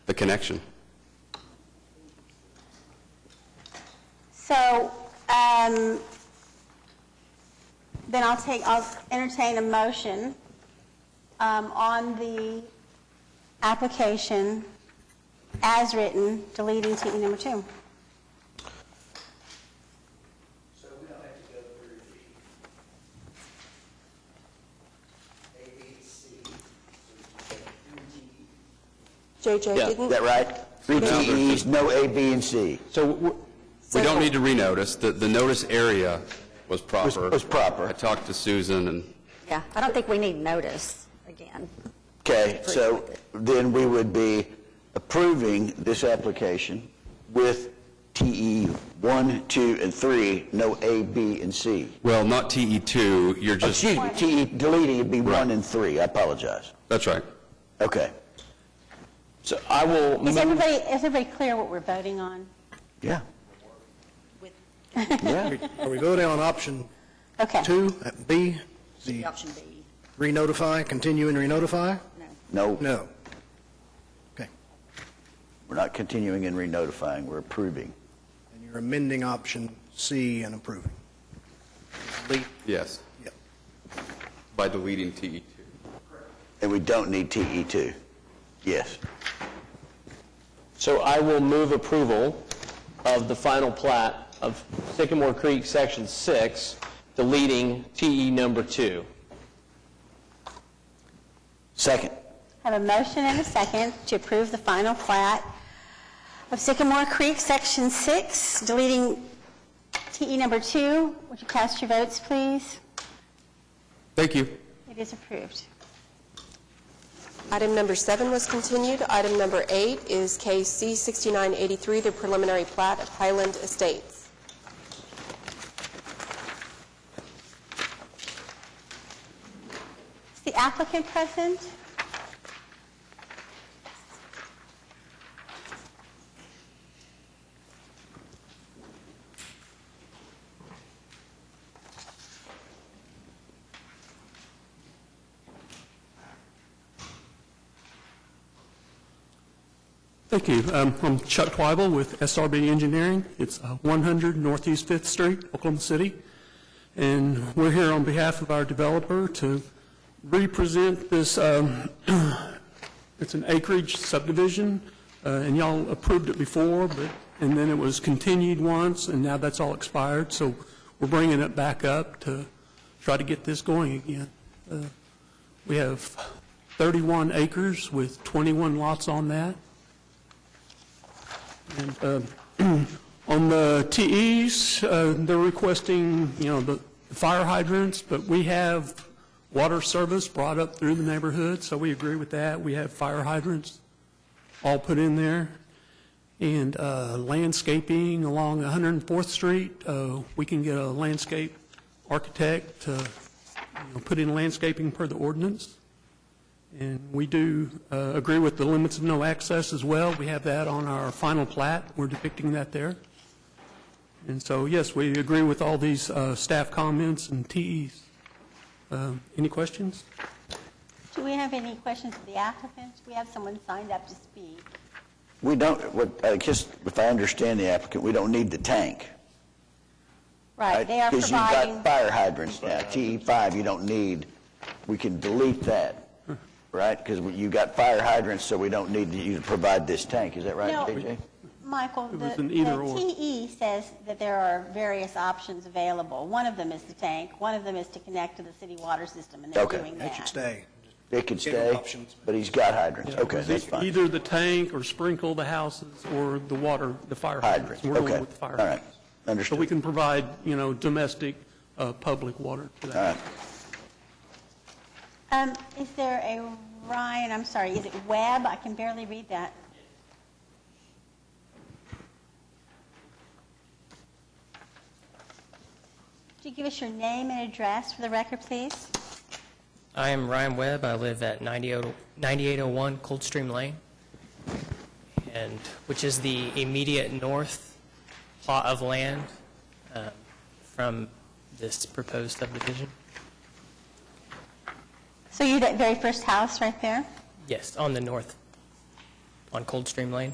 the connection. So, then I'll entertain a motion on the application as written, deleting TE number 2. So we don't have to go through A, B, C. JJ Yeah. didn't... Is that right? 3 TEs, no A, B, and C. So we don't need to renotice. The notice area was proper. Was proper. I talked to Susan, and Yeah, I don't think we need notice again. Okay, so then we would be approving this application with TE 1, 2, and 3, no A, B, and C. well, not TE2, you're just... Excuse me, TE deleting would be 1 and 3, I apologize. That's right. Okay, So I will Is everybody clear what we're voting on? yeah. Are we voting on option Okay. 2, B, The the option B. re-notify, continue and re-notify? No, No. we're not continuing and re-notifying, we're approving. And you're amending option C and approving. Delete. Yes. Yep. By deleting TE2. And we don't need TE 2. Yes. So I will move approval of the final plat of Sycamore Creek Section 6, deleting TE number 2. Second. I have a motion and a second to approve the final plat of Sycamore Creek, Section 6, deleting TE number 2. Would you cast your votes, please? Thank you. It is approved. Item number 7 was continued. Item number 8 is case C-6983, the preliminary plat of Highland Estates. Is the applicant present? Thank you. I'm Chuck Twyble with SRB Engineering. It's 100 Northeast 5th Street, Oklahoma City. And we're here on behalf of our developer to represent this. It's an acreage subdivision, and y'all approved it before, and then it was continued once, and now that's all expired. So we're bringing it back up to try to get this going again. We have 31 acres with 21 lots on that. And on the TEs, they're requesting, the fire hydrants, but we have water service brought up through the neighborhood, so we agree with that. We have fire hydrants all put in there. And landscaping along 104th Street, we can get a landscape architect to put in landscaping per the ordinance. And we do agree with the limits of no access as well. We have that on our final plat. We're depicting that there. And so, yes, we agree with all these staff comments and TEs. Any questions? Do we have any questions of the applicant? We have someone signed up to speak. We don't, just if I understand the applicant, we don't need the tank. Right, they are Because you've providing, got fire hydrants now. TE 5 you don't need, we can delete that, right? Because you got fire hydrants, so we don't need you to provide this tank. Is that right, No. JJ? Michael, It was the an either or. TE says that there are various options available. One of them is the tank, one of them is to connect to the city water system, and they're Okay. doing That should that. stay. It could Give them stay, options. but he's got hydrants. Okay, that's fine. Either the tank or sprinkle the houses or the water, the fire hydrants. Hydrants, We're going okay. with the fire All right, hydrants. So understood. we can provide, domestic, public water to All that. right. Is there a Ryan, I'm sorry, is it Webb? I can barely read that. Could you give us your name and address for the record, please? I am Ryan Webb. I live at 9801 Coldstream Lane, and which is the immediate north plot of land from this proposed subdivision. So you're that very first house right there? Yes, on the north. on Coldstream Lane.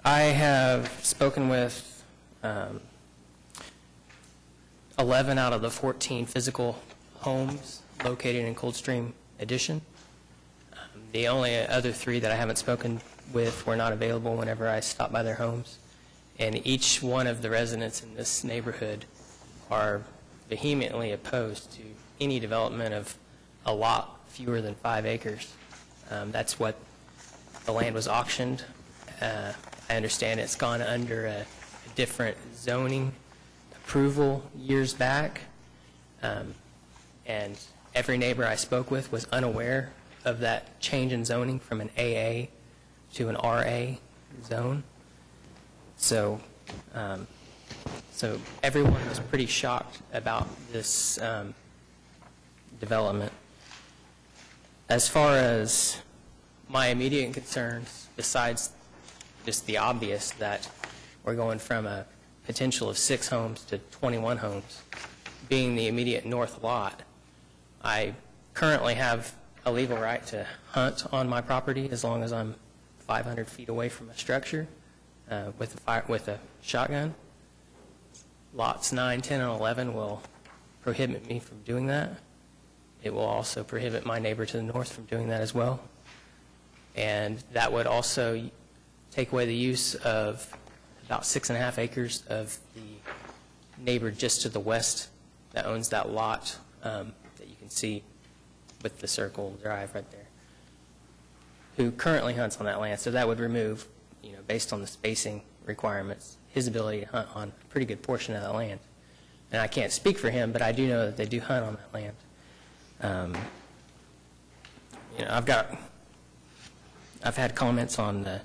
I have spoken with 11 out of the 14 physical homes located in Coldstream Addition. The only other 3 that I haven't spoken with were not available whenever I stopped by their homes. And each one of the residents in this neighborhood are vehemently opposed to any development of a lot fewer than 5 acres. That's what the land was auctioned. I understand it's gone under a different zoning approval years back. And every neighbor I spoke with was unaware of that change in zoning from an AA to an RA zone. So everyone was pretty shocked about this development. As far as my immediate concerns, besides just the obvious that we're going from a potential of 6 homes to 21 homes, being the immediate north lot, I currently have a legal right to hunt on my property as long as I'm 500 feet away from a structure with a shotgun. Lots 9, 10, and 11 will prohibit me from doing that. It will also prohibit my neighbor to the north from doing that as well. And that would also take away the use of about 6.5 acres of the neighbor just to the west that owns that lot that you can see with the circle drive right there, who currently hunts on that land. So that would remove, based on the spacing requirements, his ability to hunt on a pretty good portion of that land. And I can't speak for him, but I do know that they do hunt on that land. I've had comments on the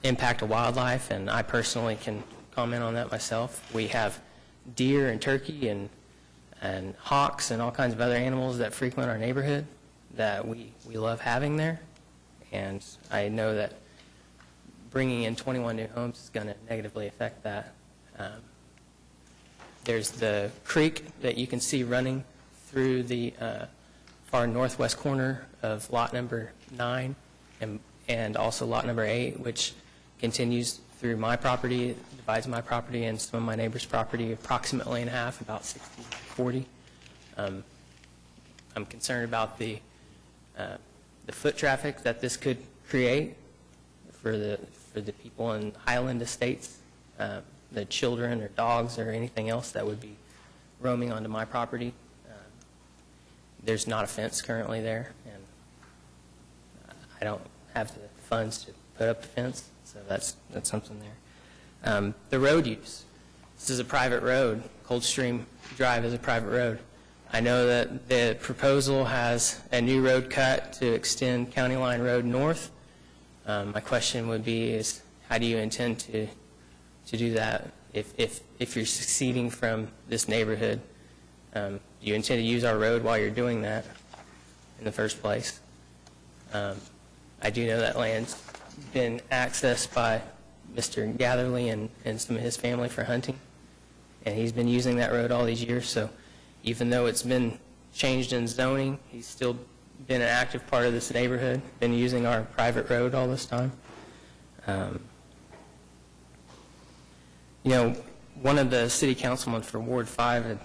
impact of wildlife, and I personally can comment on that myself. We have deer and turkey and hawks and all kinds of other animals that frequent our neighborhood that we love having there. And I know that bringing in 21 new homes is going to negatively affect that. There's the creek that you can see running through the far northwest corner of lot number 9 and also lot number 8, which continues through my property, divides my property and some of my neighbor's property approximately in half, about 60-40. I'm concerned about the foot traffic that this could create for the people in Highland Estates, the children or dogs or anything else that would be roaming onto my property. There's not a fence currently there, and I don't have the funds to put up the fence, so that's something there. The road use. This is a private road. Coldstream Drive is a private road. I know that the proposal has a new road cut to extend County Line Road north. My question would be is how do you intend to do that if you're succeeding from this neighborhood? Do you intend to use our road while you're doing that in the first place? I do know that land's been accessed by Mr. Gatherly and some of his family for hunting, and he's been using that road all these years. So even though it's been changed in zoning, he's still been an active part of this neighborhood, been using our private road all this time. One of the city councilmen for Ward 5,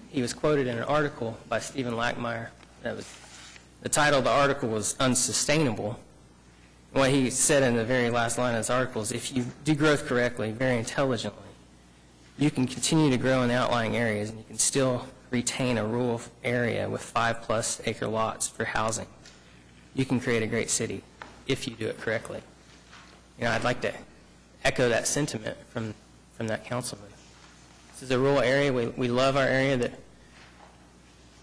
he was quoted in an article by Stephen Lackmeyer. The title of the article was Unsustainable. What he said in the very last line of his article is, if you do growth correctly, very intelligently, you can continue to grow in the outlying areas and you can still retain a rural area with 5+ acre lots for housing. You can create a great city if you do it correctly. I'd like to echo that sentiment from that councilman. This is a rural area. We love our area.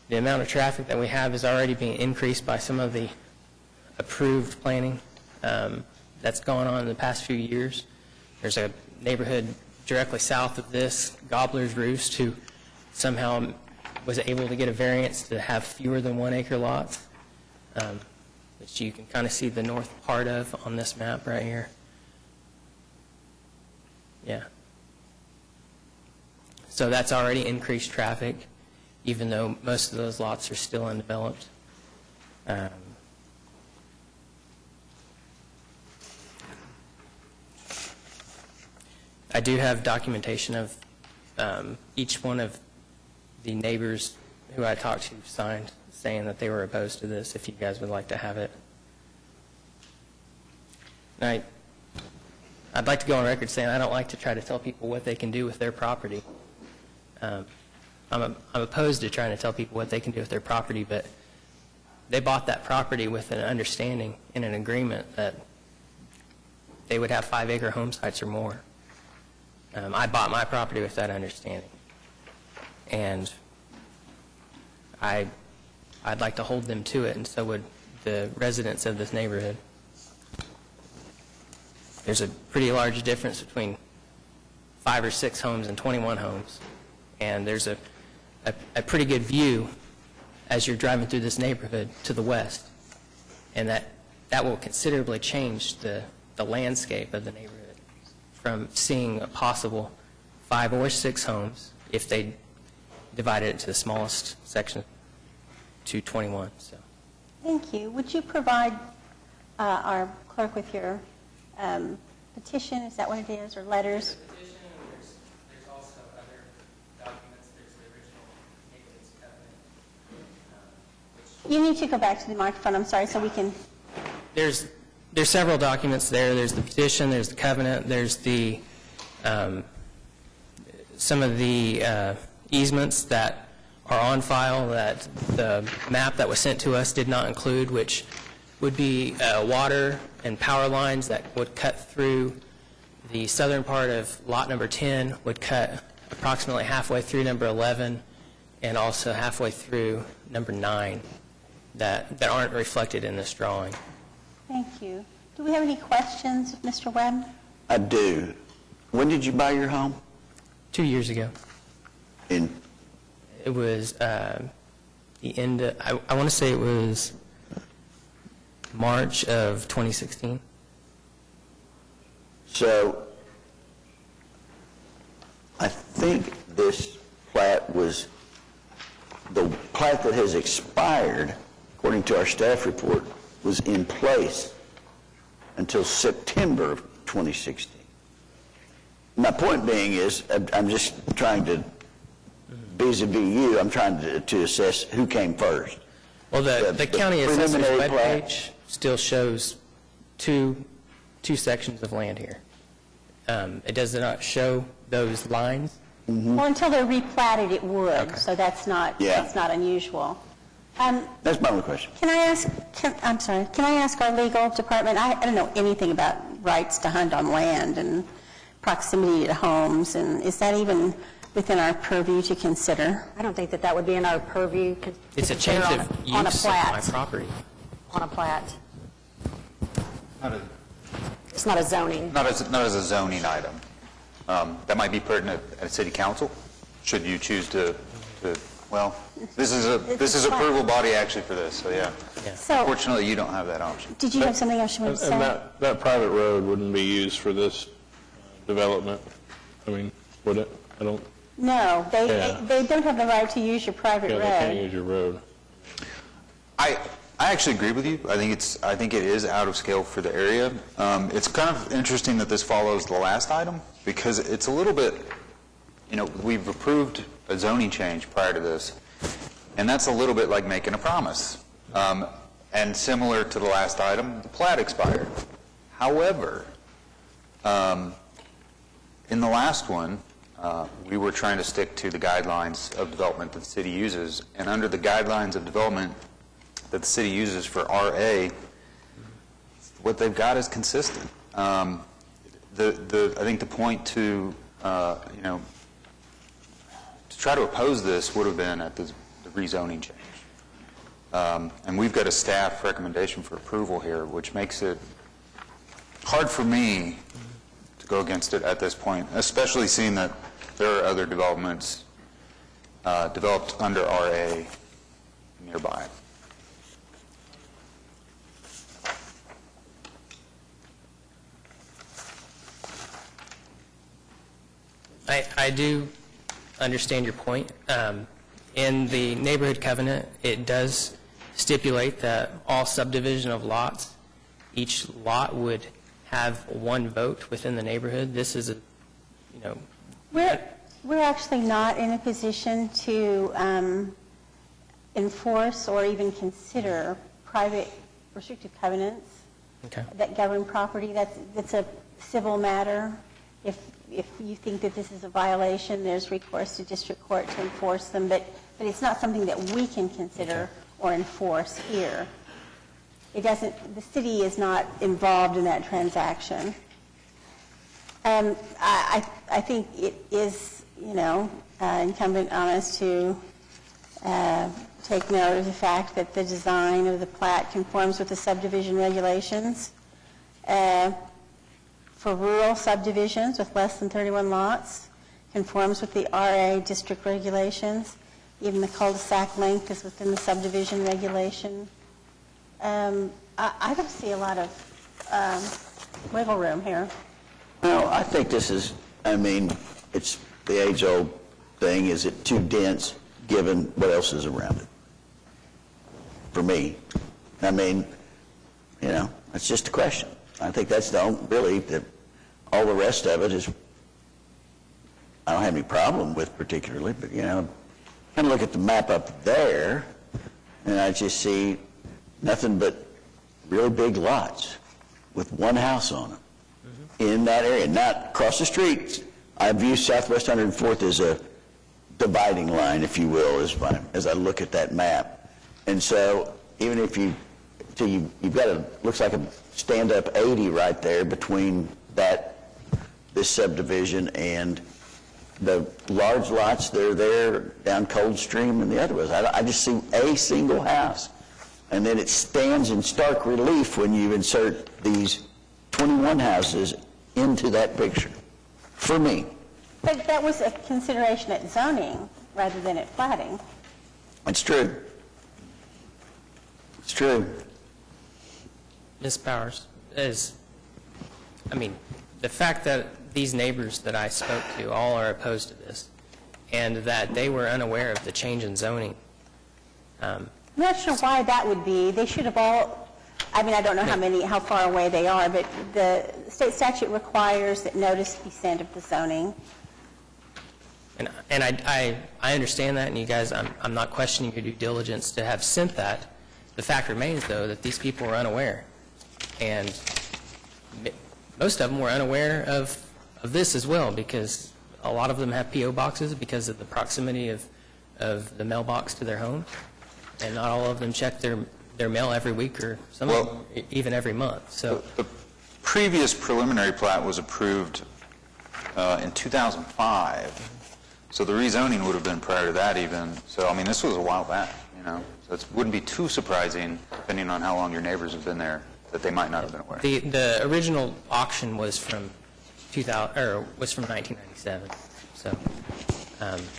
The amount of traffic that we have is already being increased by some of the approved planning that's gone on in the past few years. There's a neighborhood directly south of this, Gobbler's Roost, who somehow was able to get a variance to have fewer than 1 acre lots, which you can kind of see the north part of on this map right here. Yeah. So that's already increased traffic, even though most of those lots are still undeveloped. I do have documentation of each one of the neighbors who I talked to signed saying that they were opposed to this, if you guys would like to have it. And I'd like to go on record saying I don't like to try to tell people what they can do with their property. I'm opposed to trying to tell people what they can do with their property, but they bought that property with an understanding and an agreement that they would have 5-acre home sites or more. I bought my property with that understanding. And I'd like to hold them to it, and so would the residents of this neighborhood. There's a pretty large difference between 5 or 6 homes and 21 homes. And there's a pretty good view as you're driving through this neighborhood to the west. And that will considerably change the landscape of the neighborhood from seeing a possible 5 or 6 homes if they divided it to the smallest section to 21. So. Thank you. Would you provide our clerk with your petition? Is that what it is, or letters? There's also other documents. There's the original neighborhood's covenant. You need to go back to the microphone, I'm sorry, so we can... There's several documents there. There's the petition, there's the covenant, there's the some of the easements that are on file that the map that was sent to us did not include, which would be water and power lines that would cut through the southern part of lot number 10, would cut approximately halfway through number 11, and also halfway through number 9 that aren't reflected in this drawing. Thank you. Do we have any questions of Mr. Webb? I do. When did you buy your home? 2 years ago. In? It was the end of, I want to say it was March of 2016. So I think this plat was, the plat that has expired, according to our staff report, was in place until September of 2016. My point being is, I'm just trying to, vis-a-vis you, I'm trying to assess who came first. Well, the county assessor's preliminary plat. webpage still shows two sections of land here. It does not show those lines. Mm-hmm. Well, until they're replatted, it would, so that's not unusual. That's my only question. Can I ask, I'm sorry, can I ask our legal department, I don't know anything about rights to hunt on land and proximity to homes, and is that even within our purview to consider? I don't think that would be in our purview. It's a change of on a use of plat. my property. On a plat. Not a- It's not a zoning. Not as a zoning item. That might be pertinent at city council, should you choose to well, this is approval body actually for this, so yeah. So- Unfortunately, you don't have that option. Did you have something else you wanted to say? And that private road wouldn't be used for this development? I mean, would it? I don't, No, they don't have the right to use your private yeah, they can't road. use your road. I actually agree with you. I think it is out of scale for the area. It's kind of interesting that this follows the last item, because it's a little bit, we've approved a zoning change prior to this, and that's a little bit like making a promise. And similar to the last item, the plat expired. However, in the last one, we were trying to stick to the guidelines of development that the city uses, and under the guidelines of development that the city uses for RA, what they've got is consistent. I think the point to try to oppose this would have been at the rezoning change. And we've got a staff recommendation for approval here, which makes it hard for me to go against it at this point, especially seeing that there are other developments developed under RA nearby. I do understand your point. In the neighborhood covenant, it does stipulate that all subdivision of lots, each lot would have one vote within the neighborhood. This is We're actually not in a position to enforce or even consider private restrictive covenants that govern property. That's a civil matter. If you think that this is a violation, there's recourse to district court to enforce them, but it's not something that we can consider or enforce here. It doesn't. The city is not involved in that transaction. I think it is, incumbent on us to take note of the fact that the design of the plat conforms with the subdivision regulations. For rural subdivisions with less than 31 lots, conforms with the RA district regulations. Even the cul-de-sac length is within the subdivision regulation. I don't see a lot of wiggle room here. Well, I think this is, it's the age-old thing, is it too dense given what else is around it? For me. It's just a question. I think that's all the rest of it is, I don't have any problem with particularly, but, kind of look at the map up there, and I just see nothing but really big lots with one house on them in that area. Not across the street. I view Southwest 104th as a dividing line, if you will, as I look at that map. And so even if you've got looks like a stand-up 80 right there between this subdivision and the large lots that are there down Coldstream and the other ones. I just see a single house. And then it stands in stark relief when you insert these 21 houses into that picture, for me. But that was a consideration at zoning rather than at platting. It's true. It's true. Ms. Powers, the fact that these neighbors that I spoke to all are opposed to this, and that they were unaware of the change in zoning. I'm not sure why that would be. They should have all, I don't know how far away they are, but the state statute requires that notice be sent of the zoning. And I understand that, and you guys, I'm not questioning your due diligence to have sent that. The fact remains, though, that these people were unaware. And most of them were unaware of this as well, because a lot of them have P.O. boxes because of the proximity of the mailbox to their home. And not all of them check their mail every week, or some of them even every month. So the previous preliminary plat was approved in 2005. So the rezoning would have been prior to that even. So, this was a while back, So it wouldn't be too surprising, depending on how long your neighbors have been there, that they might not have been aware. the original auction was from 1997. So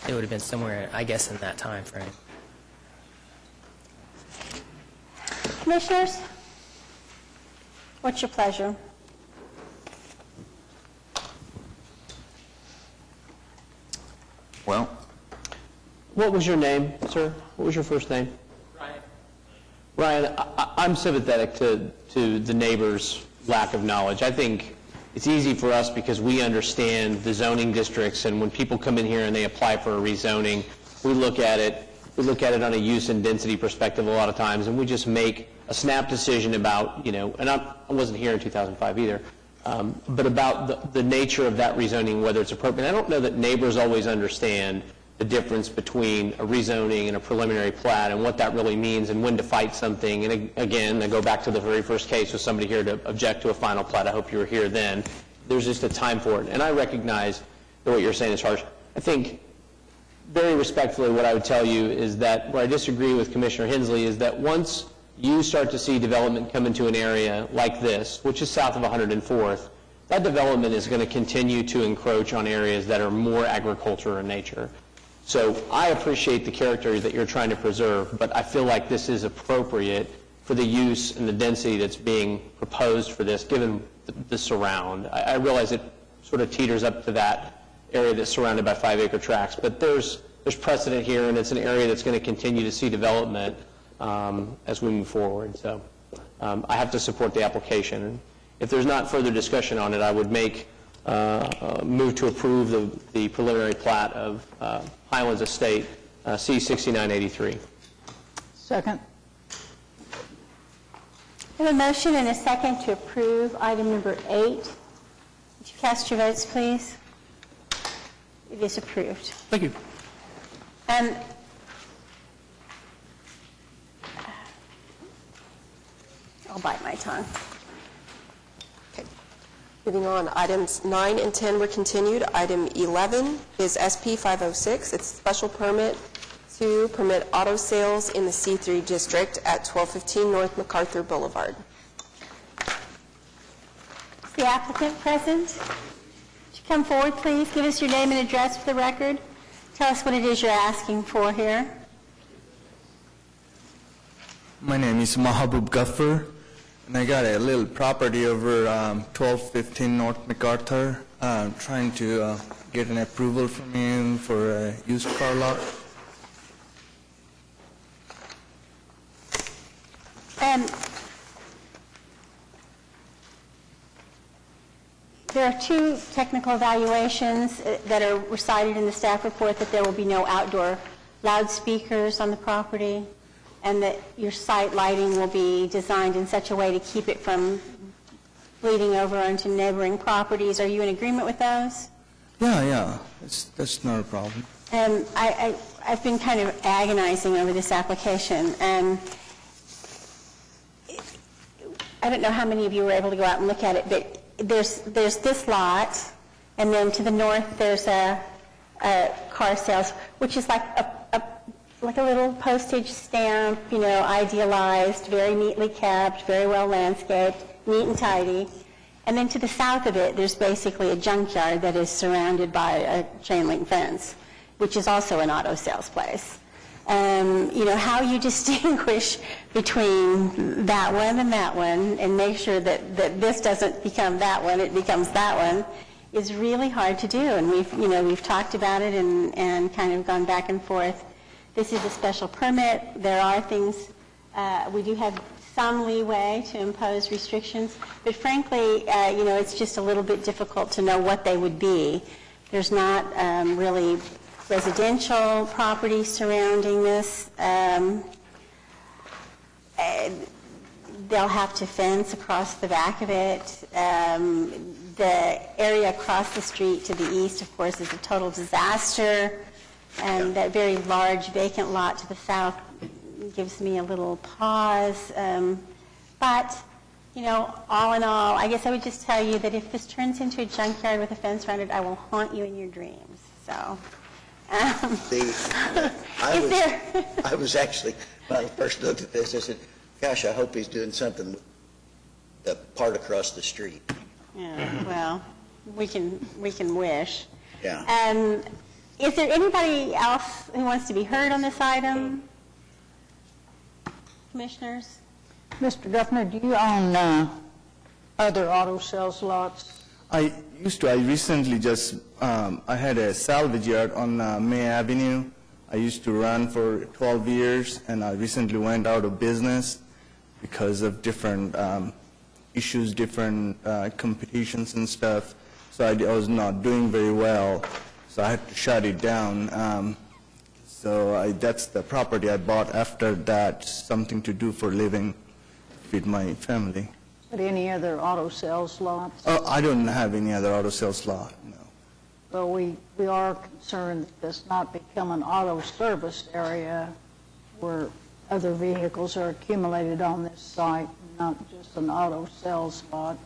it would have been somewhere, I guess, in that time frame. Commissioners, what's your pleasure? Well, What was your name, sir? What was your first name? Ryan, I'm sympathetic to the neighbors' lack of knowledge. I think it's easy for us because we understand the zoning districts, and when people come in here and they apply for a rezoning, we look at it on a use and density perspective a lot of times, and we just make a snap decision about, and I wasn't here in 2005 either, but about the nature of that rezoning, whether it's appropriate. I don't know that neighbors always understand the difference between a rezoning and a preliminary plat and what that really means and when to fight something. And again, I go back to the very first case with somebody here to object to a final plat. I hope you were here then. There's just a time for it. And I recognize that what you're saying is harsh. I think, very respectfully, what I would tell you is that where I disagree with Commissioner Hensley is that once you start to see development come into an area like this, which is south of 104th, that development is going to continue to encroach on areas that are more agriculture in nature. So I appreciate the character that you're trying to preserve, but I feel like this is appropriate for the use and the density that's being proposed for this, given the surround. I realize it sort of teeters up to that area that's surrounded by 5-acre tracts, but there's precedent here, and it's an area that's going to continue to see development as we move forward. So I have to support the application. If there's not further discussion on it, I would make move to approve the preliminary plat of Highlands Estate, C-6983. Second. I have a motion and a second to approve item number 8. Would you cast your votes, please? It is approved. Thank you. And I'll bite my tongue. Moving on, items 9 and 10 were continued. Item 11 is SP 506. It's a special permit to permit auto sales in the C3 district at 1215 North MacArthur Boulevard. Is the applicant present? Would you come forward, please? Give us your name and address for the record. Tell us what it is you're asking for here. My name is Mahabub Ghaffar, and I got a little property over 1215 North MacArthur. Trying to get an approval from you for a used car lot. There are 2 technical evaluations that are recited in the staff report, that there will be no outdoor loudspeakers on the property, and that your site lighting will be designed in such a way to keep it from bleeding over onto neighboring properties. Are you in agreement with those? Yeah, that's not a problem. I've been kind of agonizing over this application, and I don't know how many of you were able to go out and look at it, but there's this lot, and then to the north there's a car sales, which is like a little postage stamp, idealized, very neatly kept, very well landscaped, neat and tidy. And then to the south of it, there's basically a junkyard that is surrounded by a chain link fence, which is also an auto sales place. How you distinguish between that one and make sure that this doesn't become that one, it becomes that one, is really hard to do. And we've talked about it and kind of gone back and forth. This is a special permit. There are things, we do have some leeway to impose restrictions, but frankly, it's just a little bit difficult to know what they would be. There's not really residential property surrounding this. They'll have to fence across the back of it. The area across the street to the east, of course, is a total disaster. And that very large vacant lot to the south gives me a little pause. But, all in all, I guess I would just tell you that if this turns into a junkyard with a fence around it, I will haunt you in your dreams. So. I was actually, when I first looked at this, I said, gosh, I hope he's doing something with the part across the street. Yeah, well, we can wish. Yeah. Is there anybody else who wants to be heard on this item? Commissioners? Mr. Duffner, do you own other auto sales lots? I recently I had a salvage yard on May Avenue. I used to run for 12 years, and I recently went out of business because of different issues, different competitions and stuff. So I was not doing very well, so I had to shut it down. That's the property I bought after that, something to do for living, feed my family. But any other auto sales lots? Oh, I don't have any other auto sales lot, no. Well, we are concerned that this not become an auto service area where other vehicles are accumulated on this site, not just an auto sales lot.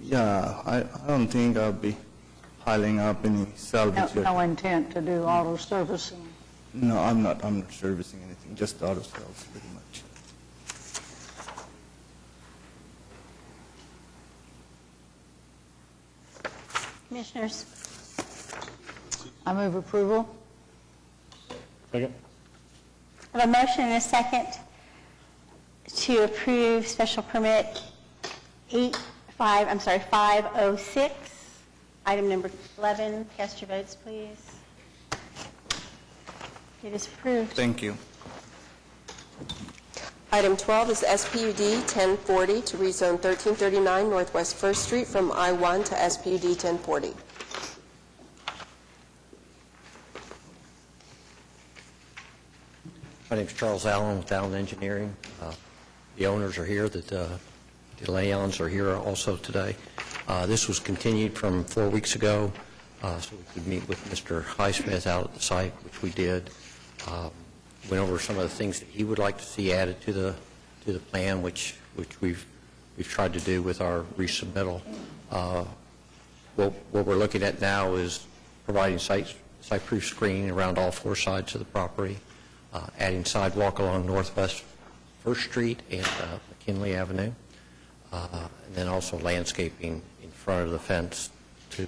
Yeah, I don't think I'll be piling up any salvage. No intent to do auto servicing. No, I'm not servicing anything, just auto sales, pretty much. Commissioners? I move approval. Second. I have a motion and a second to approve special permit 506, item number 11. Cast your votes, please. It is approved. Thank you. Item 12 is SPUD 1040 to rezone 1339 Northwest First Street from I-1 to SPUD 1040. My name's Charles Allen with Allen Engineering. The owners are here, the Leons are here also today. This was continued from 4 weeks ago, so we could meet with Mr. Highsmith out at the site, which we did. Went over some of the things that he would like to see added to the plan, which we've tried to do with our resubmittal. What we're looking at now is providing site-proof screening around all 4 sides of the property, adding sidewalk along Northwest First Street and McKinley Avenue, and then also landscaping in front of the fence to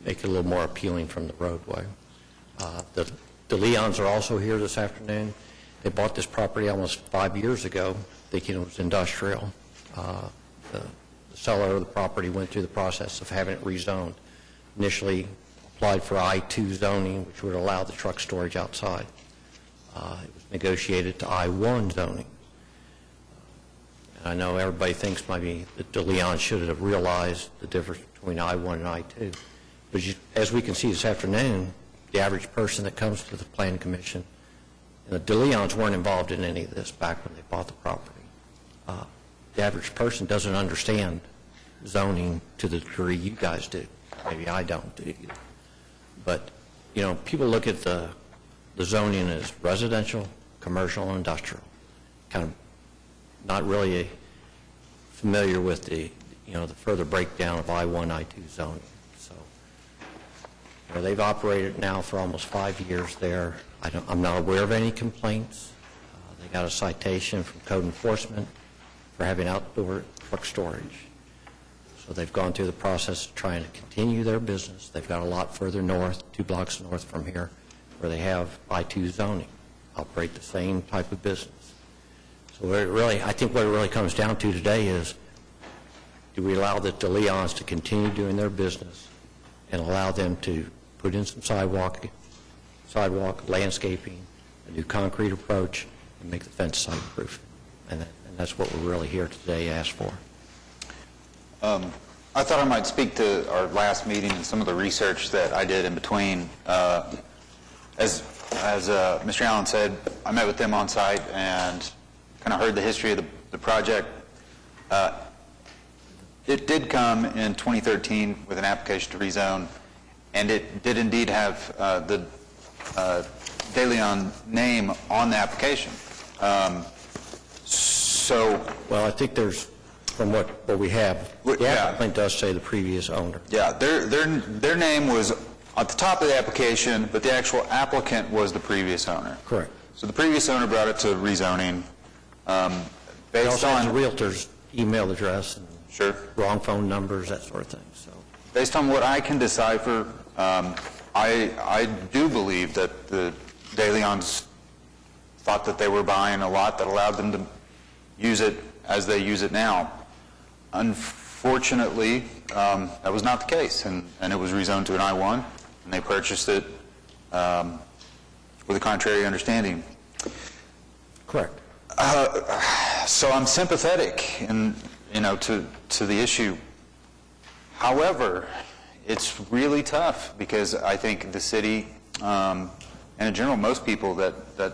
make it a little more appealing from the roadway. The Leons are also here this afternoon. They bought this property almost 5 years ago, thinking it was industrial. The seller of the property went through the process of having it rezoned. Initially applied for I-2 zoning, which would allow the truck storage outside. It was negotiated to I-1 zoning. And I know everybody thinks maybe that the Leons should have realized the difference between I-1 and I-2. But as we can see this afternoon, the average person that comes to the Planning Commission, the De Leons weren't involved in any of this back when they bought the property. The average person doesn't understand zoning to the degree you guys do. Maybe I don't do either. But, you know, people look at the zoning as residential, commercial, and industrial. Kind of not really familiar with the further breakdown of I-1, I-2 zoning. So, you know, they've operated now for almost 5 years there. I'm not aware of any complaints. They got a citation from code enforcement for having outdoor truck storage. So they've gone through the process of trying to continue their business. They've got a lot further north, 2 blocks north from here, where they have I-2 zoning, operate the same type of business. So I think what it really comes down to today is, do we allow the De Leons to continue doing their business and allow them to put in some sidewalk, landscaping, a new concrete approach, and make the fence site-proof? And that's what we're really here today to ask for. I thought I might speak to our last meeting and some of the research that I did in between. As Mr. Allen said, I met with them on site and kind of heard the history of the project. It did come in 2013 with an application to rezone, and it did indeed have the De Leon name on the application. Well, I think there's, from what we have, the applicant does say the previous owner. Yeah, their name was at the top of the application, but the actual applicant was the previous owner. Correct. So the previous owner brought it to rezoning. They also have the realtor's email address and wrong phone numbers, that sort of thing. So, based on what I can decipher, I do believe that the De Leons thought that they were buying a lot that allowed them to use it as they use it now. Unfortunately, that was not the case, and it was rezoned to an I-1, and they purchased it with a contrary understanding. Correct. So I'm sympathetic, to the issue. However, it's really tough because I think the city, and in general, most people that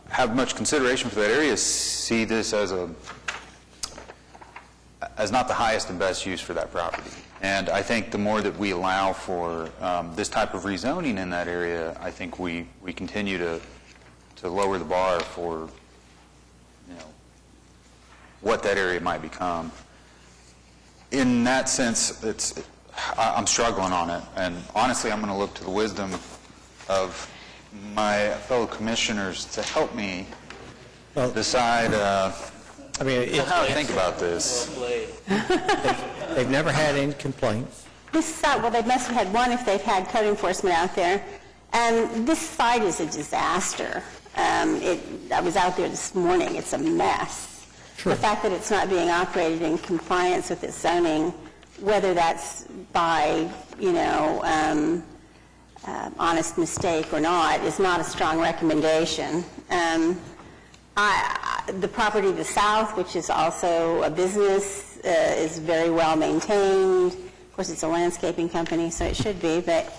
have much consideration for that area see this as not the highest and best use for that property. And I think the more that we allow for this type of rezoning in that area, I think we continue to lower the bar for what that area might become. In that sense, I'm struggling on it, and honestly, I'm going to look to the wisdom of my fellow commissioners to help me decide how to think about this. They've never had any complaints. This site, well, they must have had one if they've had code enforcement out there. And this site is a disaster. I was out there this morning. It's a mess. The fact that it's not being operated in compliance with its zoning, whether that's by, honest mistake or not, is not a strong recommendation. The property to the south, which is also a business, is very well maintained. Of course, it's a landscaping company, so it should be, but...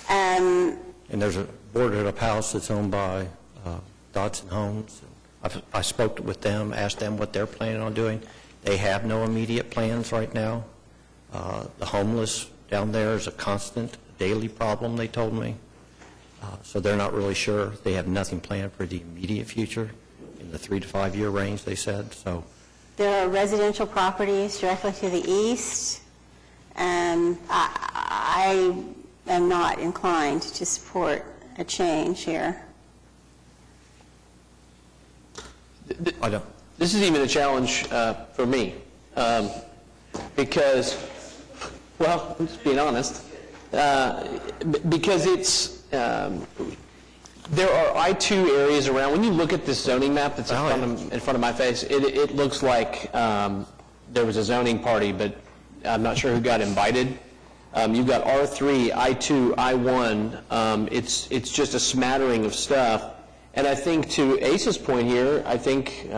And there's a boarded-up house that's owned by Dodson Homes. I spoke with them, asked them what they're planning on doing. They have no immediate plans right now. The homeless down there is a constant daily problem, they told me. So they're not really sure. They have nothing planned for the immediate future in the 3 to 5 year range, they said. So there are residential properties directly to the east, and I am not inclined to support a change here. This is even a challenge for me, because, well, I'm just being honest, because it's, there are I-2 areas around. When you look at this zoning map that's in front of my face, it looks like there was a zoning party, but I'm not sure who got invited. You've got R3, I2, I1. It's just a smattering of stuff. And I think to Ace's point here, I think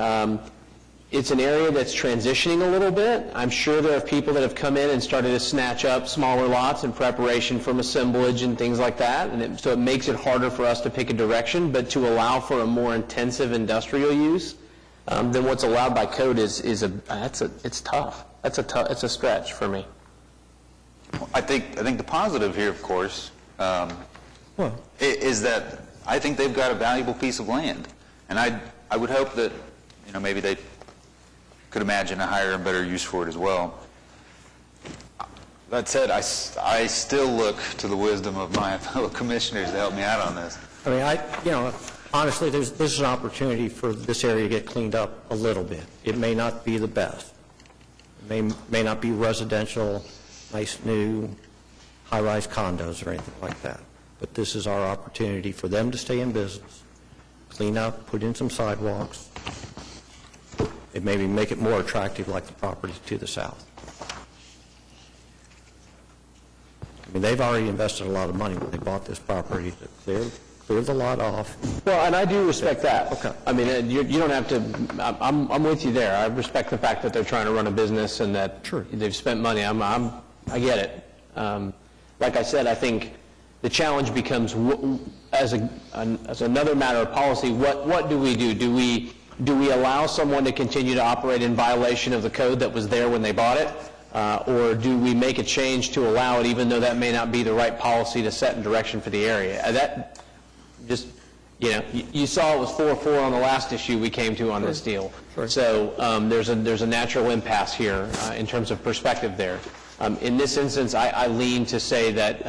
it's an area that's transitioning a little bit. I'm sure there are people that have come in and started to snatch up smaller lots in preparation from assemblage and things like that. And so it makes it harder for us to pick a direction, but to allow for a more intensive industrial use than what's allowed by code it's tough. It's a stretch for me. I think the positive here, of course, is that I think they've got a valuable piece of land, and I would hope that maybe they could imagine a higher and better use for it as well. That said, I still look to the wisdom of my fellow commissioners to help me out on this. I mean, honestly, this is an opportunity for this area to get cleaned up a little bit. It may not be the best. It may not be residential, nice new high-rise condos or anything like that. But this is our opportunity for them to stay in business, clean up, put in some sidewalks, and maybe make it more attractive like the properties to the south. I mean, they've already invested a lot of money when they bought this property to clear the lot off. Well, and I do respect that. Okay. I mean, you don't have to, I'm with you there. I respect the fact that they're trying to run a business and that they've spent money. I get it. Like I said, I think the challenge becomes, as another matter of policy, what do we do? Do we allow someone to continue to operate in violation of the code that was there when they bought it? Or do we make a change to allow it, even though that may not be the right policy to set in direction for the area? You saw it was 4-4 on the last issue we came to on this deal. So there's a natural impasse here in terms of perspective there. In this instance, I lean to say that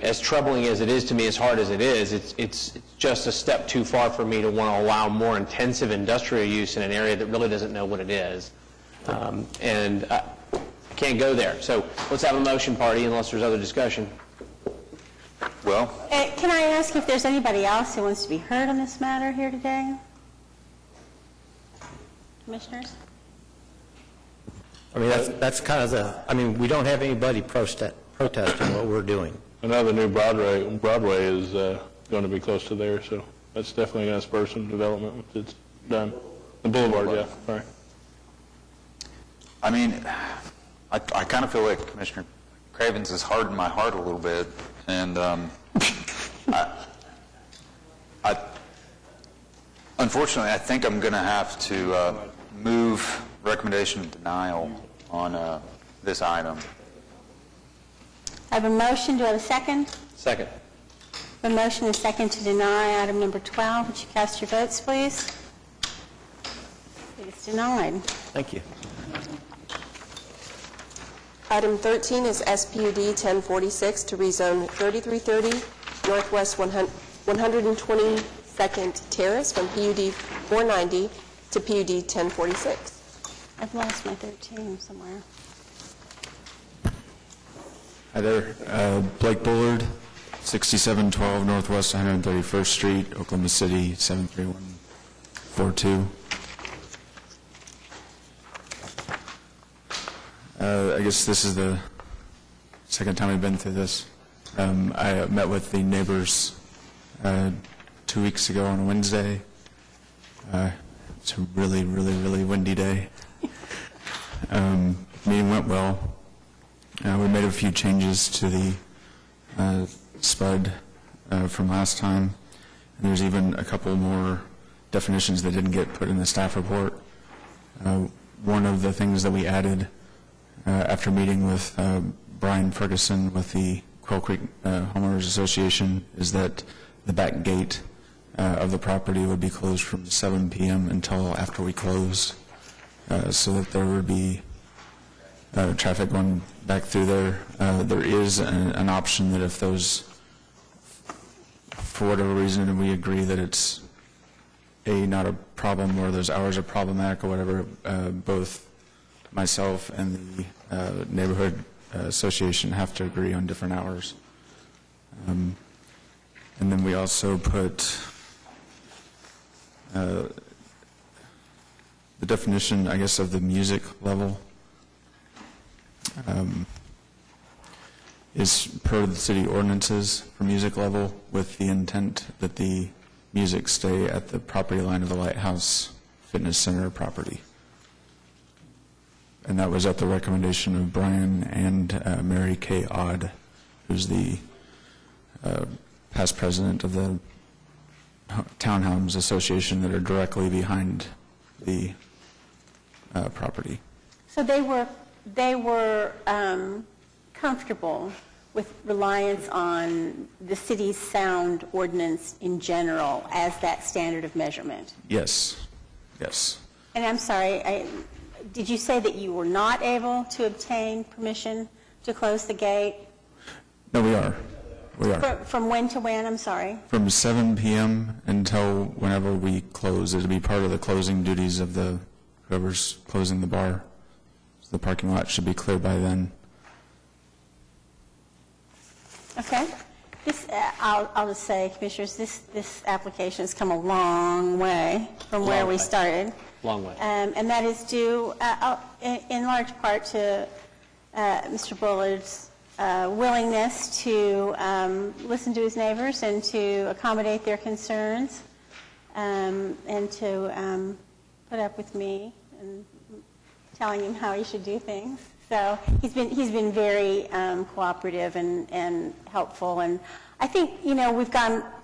as troubling as it is to me, as hard as it is, it's just a step too far for me to want to allow more intensive industrial use in an area that really doesn't know what it is. And I can't go there. So let's have a motion party unless there's other discussion. Well, can I ask if there's anybody else who wants to be heard on this matter here today? Commissioners? I mean, that's kind of we don't have anybody protesting what we're doing. I know the new Broadway is going to be close to there, so that's definitely going to spur some development once it's done. The boulevard, yeah, sorry. I mean, I kind of feel like Commissioner Cravens has hardened my heart a little bit, and unfortunately, I think I'm going to have to move recommendation of denial on this item. I have a motion. Do I have a second? Second. A motion and a second to deny item number 12. Would you cast your votes, please? It is denied. Thank you. Item 13 is SPUD 1046 to rezone 3330 Northwest 122nd Terrace from PUD 490 to PUD 1046. I've lost my 13 somewhere. Hi there, Blake Bullard, 6712 Northwest 131st Street, Oklahoma City, 73142. I guess this is the second time I've been through this. I met with the neighbors 2 weeks ago on a Wednesday. It's a really, really, really windy day. Meeting went well. We made a few changes to the SPUD from last time. And there's even a couple more definitions that didn't get put in the staff report. One of the things that we added after meeting with Brian Ferguson with the Quail Creek Homeowners Association is that the back gate of the property would be closed from 7 p.m. until after we close, so that there would be traffic going back through there. There is an option that if those, for whatever reason, we agree that it's not a problem or those hours are problematic or whatever, both myself and the neighborhood association have to agree on different hours. And then we also put the definition, I guess, of the music level is per the city ordinances for music level, with the intent that the music stay at the property line of the Lighthouse Fitness Center property. And that was at the recommendation of Brian and Mary Kay Odd, who's the past president of the Townhomes Association that are directly behind the property. So they were comfortable with reliance on the city's sound ordinance in general as that standard of measurement? Yes, yes. And I'm sorry, did you say that you were not able to obtain permission to close the gate? No, we are. We are. From when to when, I'm sorry? From 7 p.m. until whenever we close. It'll be part of the closing duties of whoever's closing the bar. So the parking lot should be clear by then. Okay. I'll just say, Commissioners, this application has come a long way from where we started. Long way. And that is due in large part to Mr. Bullard's willingness to listen to his neighbors and to accommodate their concerns, and to put up with me and telling him how he should do things. So he's been very cooperative and helpful. And I think,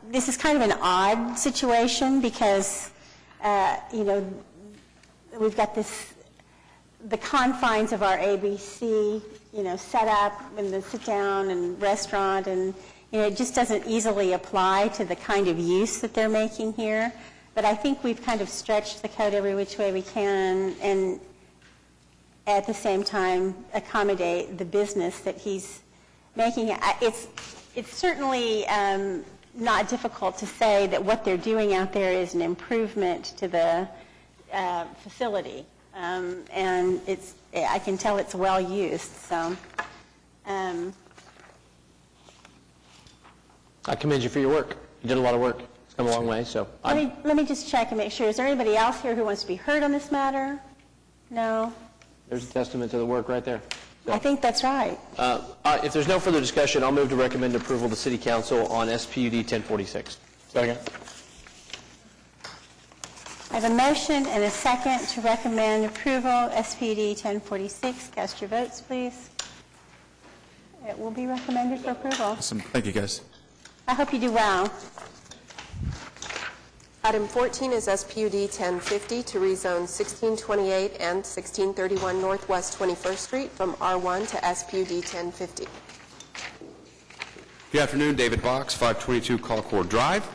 this is kind of an odd situation because, we've got the confines of our ABC, set up in the sit-down and restaurant, and, it just doesn't easily apply to the kind of use that they're making here. But I think we've kind of stretched the code every which way we can, and at the same time accommodate the business that he's making. It's certainly not difficult to say that what they're doing out there is an improvement to the facility, and I can tell it's well used. So, I commend you for your work. You did a lot of work. It's come a long way. So let me just check and make sure. Is there anybody else here who wants to be heard on this matter? No. There's a testament to the work right there. So, I think that's right. If there's no further discussion, I'll move to recommend approval to City Council on SPUD 1046. Second. I have a motion and a second to recommend approval, SPUD 1046. Cast your votes, please. It will be recommended for approval. Awesome. Thank you, guys. I hope you do well. Item 14 is SPUD 1050 to rezone 1628 and 1631 Northwest 21st Street from R1 to SPUD 1050. Good afternoon, David Box, 522 Colcord Drive.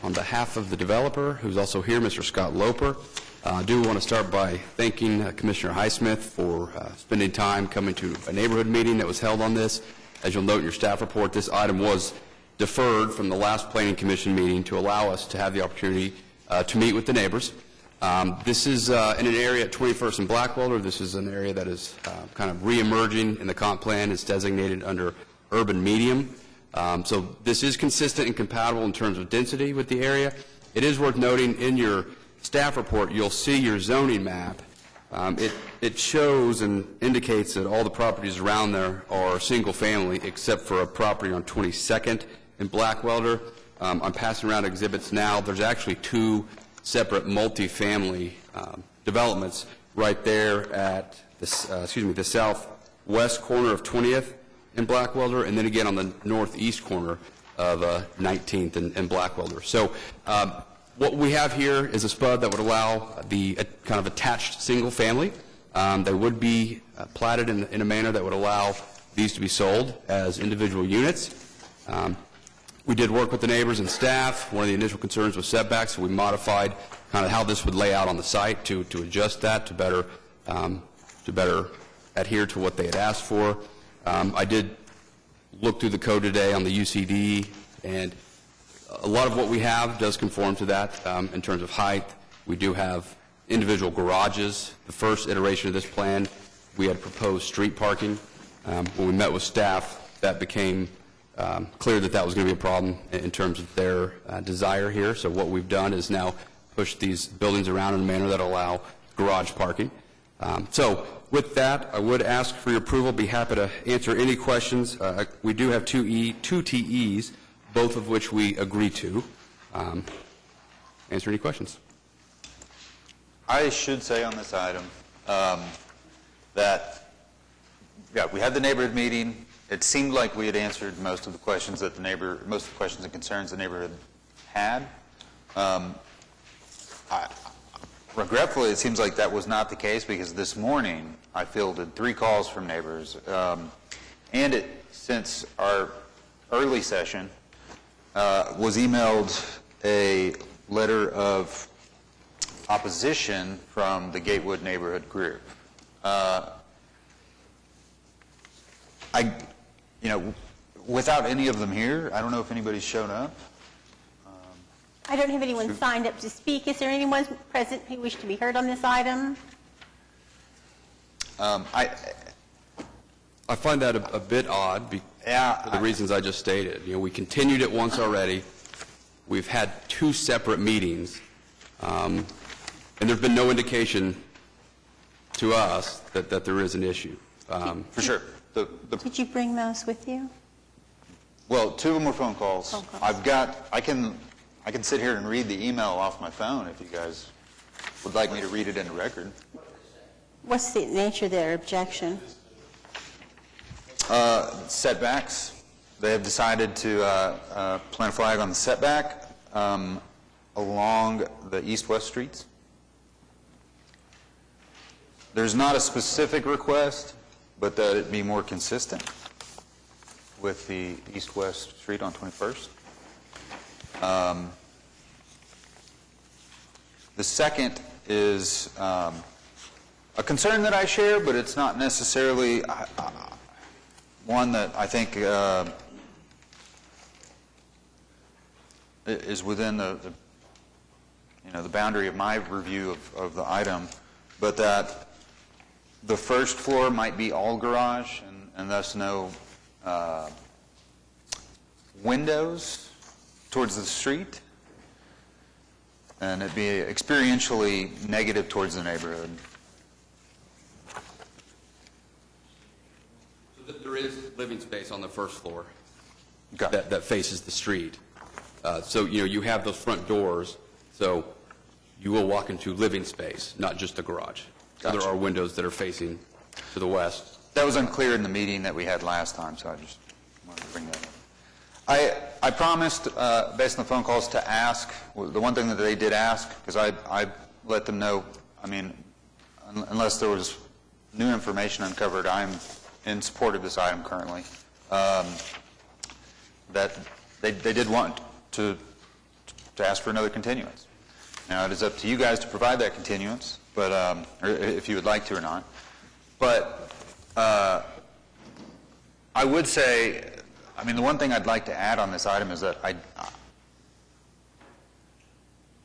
On behalf of the developer, who's also here, Mr. Scott Loper, I do want to start by thanking Commissioner Highsmith for spending time coming to a neighborhood meeting that was held on this. As you'll note in your staff report, this item was deferred from the last Planning Commission meeting to allow us to have the opportunity to meet with the neighbors. This is in an area at 21st and Blackwelder. This is an area that is kind of re-emerging in the comp plan. It's designated under urban medium. So this is consistent and compatible in terms of density with the area. It is worth noting in your staff report, you'll see your zoning map. It shows and indicates that all the properties around there are single family except for a property on 22nd in Blackwelder. I'm passing around exhibits now. There's actually two separate multifamily developments right there at the southwest corner of 20th and Blackwelder, and then again on the northeast corner of 19th and Blackwelder. So what we have here is a SPUD that would allow the kind of attached single family. They would be platted in a manner that would allow these to be sold as individual units. We did work with the neighbors and staff. One of the initial concerns was setbacks, so we modified kind of how this would lay out on the site to adjust that to better adhere to what they had asked for. I did look through the code today on the UCD, and a lot of what we have does conform to that in terms of height. We do have individual garages. The first iteration of this plan, we had proposed street parking. When we met with staff, that became clear that that was going to be a problem in terms of their desire here. So what we've done is now push these buildings around in a manner that will allow garage parking. So with that, I would ask for your approval. Be happy to answer any questions. We do have two TEs, both of which we agree to. Answer any questions. I should say on this item that, yeah, we had the neighborhood meeting. It seemed like we had answered most of the questions that most of the questions and concerns the neighborhood had. Regretfully, it seems like that was not the case, because this morning I fielded 3 calls from neighbors, and since our early session was emailed a letter of opposition from the Gatewood neighborhood group. Without any of them here, I don't know if anybody's shown up. I don't have anyone signed up to speak. Is there anyone present who wishes to be heard on this item? I find that a bit odd for the reasons I just stated. We continued it once already. We've had 2 separate meetings, and there's been no indication to us that there is an issue. For sure. Did you bring those with you? Well, 2 of them were phone calls. I can sit here and read the email off my phone if you guys would like me to read it into record. What's the nature of their objection? Setbacks. They have decided to plant a flag on the setback along the east-west streets. There's not a specific request, but that it be more consistent with the east-west street on 21st. The second is a concern that I share, but it's not necessarily one that I think is within the boundary of my review of the item, but that the first floor might be all garage and thus no windows towards the street, and it'd be experientially negative towards the neighborhood. So there is living space on the first floor that faces the street. So you have those front doors, so you will walk into living space, not just a garage. So there are windows that are facing to the west. That was unclear in the meeting that we had last time, so I just wanted to bring that up. I promised, based on the phone calls, to ask, the one thing that they did ask, because I let them know, unless there was new information uncovered, I'm in support of this item currently, that they did want to ask for another continuance. Now, it is up to you guys to provide that continuance, but or if you would like to or not. But I would say, the one thing I'd like to add on this item is that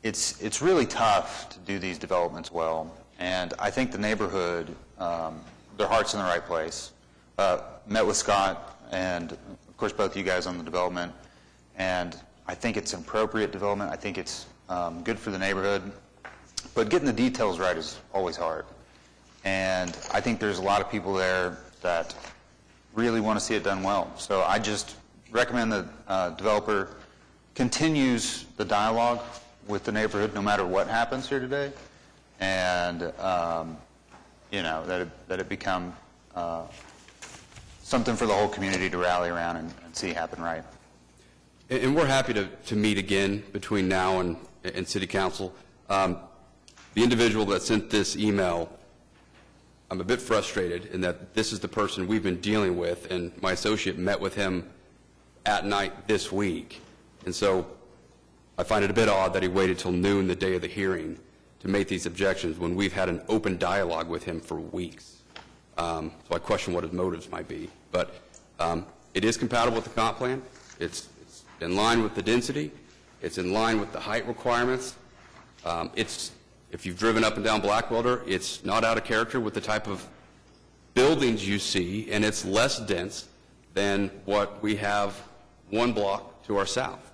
it's really tough to do these developments well, and I think the neighborhood, their heart's in the right place. Met with Scott and, of course, both you guys on the development, and I think it's an appropriate development. I think it's good for the neighborhood, but getting the details right is always hard. And I think there's a lot of people there that really want to see it done well. So I just recommend the developer continues the dialogue with the neighborhood no matter what happens here today, and that it become something for the whole community to rally around and see happen right. And we're happy to meet again between now and City Council. The individual that sent this email, I'm a bit frustrated in that this is the person we've been dealing with, and my associate met with him at night this week. And so I find it a bit odd that he waited till noon the day of the hearing to make these objections when we've had an open dialogue with him for weeks. So I question what his motives might be. But it is compatible with the comp plan. It's in line with the density. It's in line with the height requirements. If you've driven up and down Blackwelder, it's not out of character with the type of buildings you see, and it's less dense than what we have one block to our south.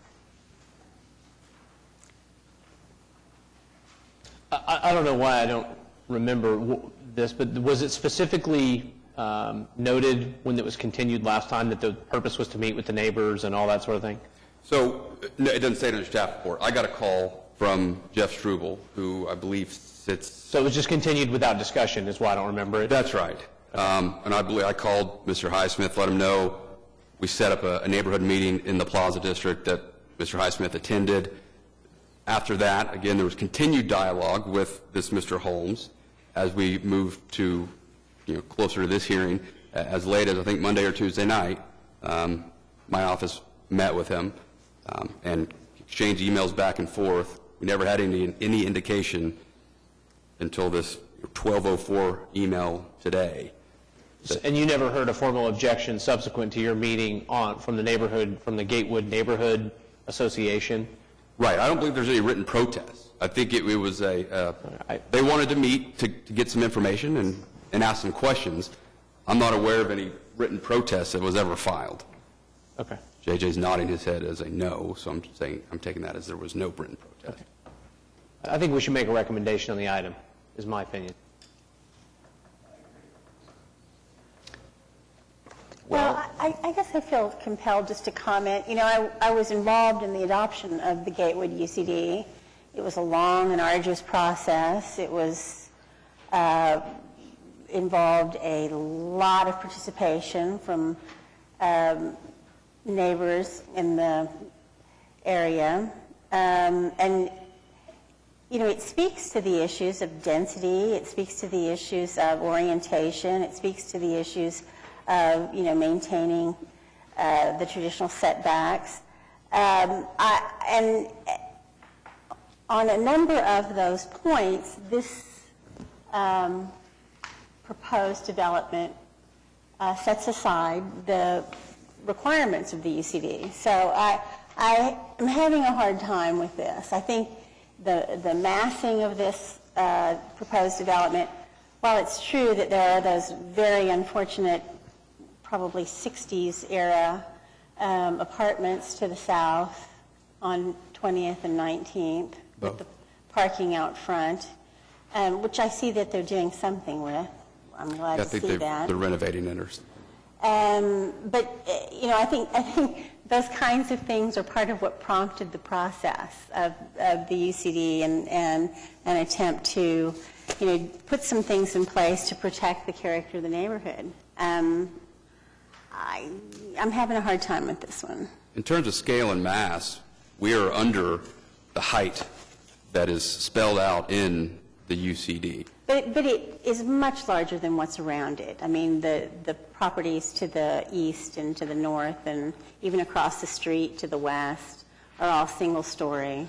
I don't know why I don't remember this, but was it specifically noted when it was continued last time that the purpose was to meet with the neighbors and all that sort of thing? So no, it doesn't say it in the staff report. I got a call from Jeff Struble, who I believe sits... So it was just continued without discussion is why I don't remember it? That's right. And I believe I called Mr. Highsmith, let him know. We set up a neighborhood meeting in the Plaza District that Mr. Highsmith attended. After that, again, there was continued dialogue with this Mr. Holmes as we moved to, closer to this hearing. As late as, I think, Monday or Tuesday night, my office met with him and exchanged emails back and forth. We never had any indication until this 12:04 email today. And you never heard a formal objection subsequent to your meeting from the Gatewood Neighborhood Association? Right. I don't believe there's any written protest. I think it was they wanted to meet to get some information and ask some questions. I'm not aware of any written protest that was ever filed. Okay. JJ's nodding his head as a no, so I'm taking that as there was no written protest. Okay. I think we should make a recommendation on the item, is my opinion. Well, I guess I feel compelled just to comment. I was involved in the adoption of the Gatewood UCD. It was a long and arduous process. It was involved a lot of participation from neighbors in the area. And it speaks to the issues of density. It speaks to the issues of orientation. It speaks to the issues of maintaining the traditional setbacks. And on a number of those points, this proposed development sets aside the requirements of the UCD. So I am having a hard time with this. I think the massing of this proposed development, while it's true that there are those very unfortunate probably 60s era apartments to the south on 20th and 19th with the parking out front, which I see that they're doing something with. I'm glad to see that. They're renovating it or something. But I think those kinds of things are part of what prompted the process of the UCD and an attempt to put some things in place to protect the character of the neighborhood. I'm having a hard time with this one. In terms of scale and mass, we are under the height that is spelled out in the UCD. But it is much larger than what's around it. I mean, the properties to the east and to the north and even across the street to the west are all single-story.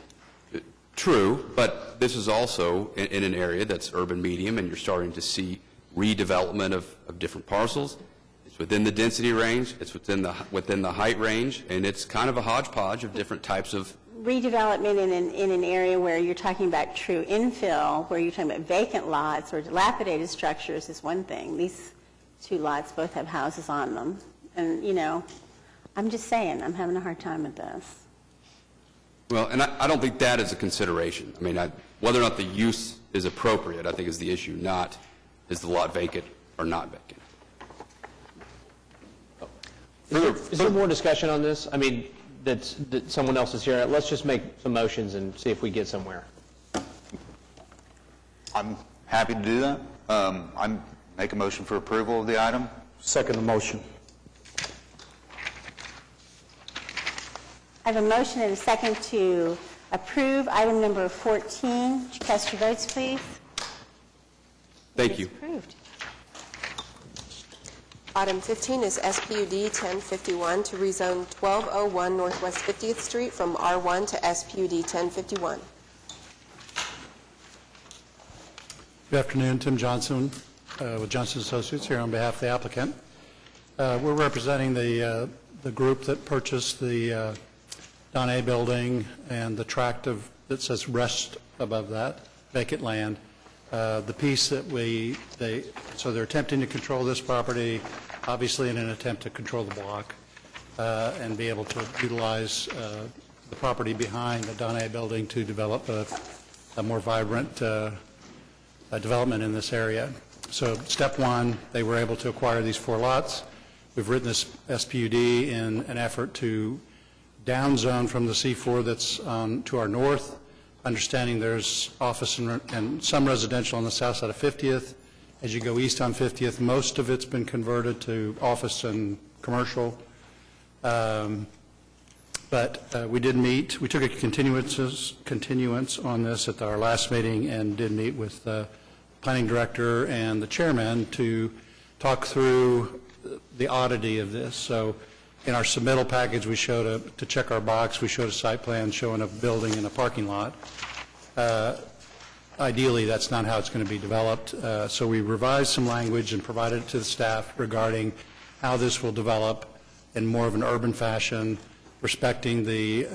True, but this is also in an area that's urban medium, and you're starting to see redevelopment of different parcels. It's within the density range, it's within the height range, and it's kind of a hodgepodge of different types of Redevelopment in an area where you're talking about true infill, where you're talking about vacant lots or dilapidated structures is one thing. These two lots both have houses on them. And, I'm just saying, I'm having a hard time with this. Well, and I don't think that is a consideration. I mean, whether or not the use is appropriate, I think is the issue, not is the lot vacant or not vacant. Is there more discussion on this? I mean, that someone else is here. Let's just make some motions and see if we get somewhere. I'm happy to do that. I make a motion for approval of the item. Second the motion. I have a motion and a second to approve item number 14. Would you cast your votes, please? Thank you. Approved. Item 15 is SPUD 1051 to rezone 1201 Northwest 50th Street from R1 to SPUD 1051. Good afternoon, Tim Johnson with Johnson Associates here on behalf of the applicant. We're representing the group that purchased the Don A building and the tract that says rest above that, vacant land. The piece that so they're attempting to control this property, obviously in an attempt to control the block and be able to utilize the property behind the Don A building to develop a more vibrant development in this area. So step one, they were able to acquire these 4 lots. We've written this SPUD in an effort to downzone from the C4 that's to our north, understanding there's office and some residential on the south side of 50th. As you go east on 50th, most of it's been converted to office and commercial. But we did meet. We took a continuance on this at our last meeting and did meet with the planning director and the chairman to talk through the oddity of this. So in our submittal package, we showed to check our box, we showed a site plan showing a building and a parking lot. Ideally, that's not how it's going to be developed. So we revised some language and provided it to the staff regarding how this will develop in more of an urban fashion, respecting the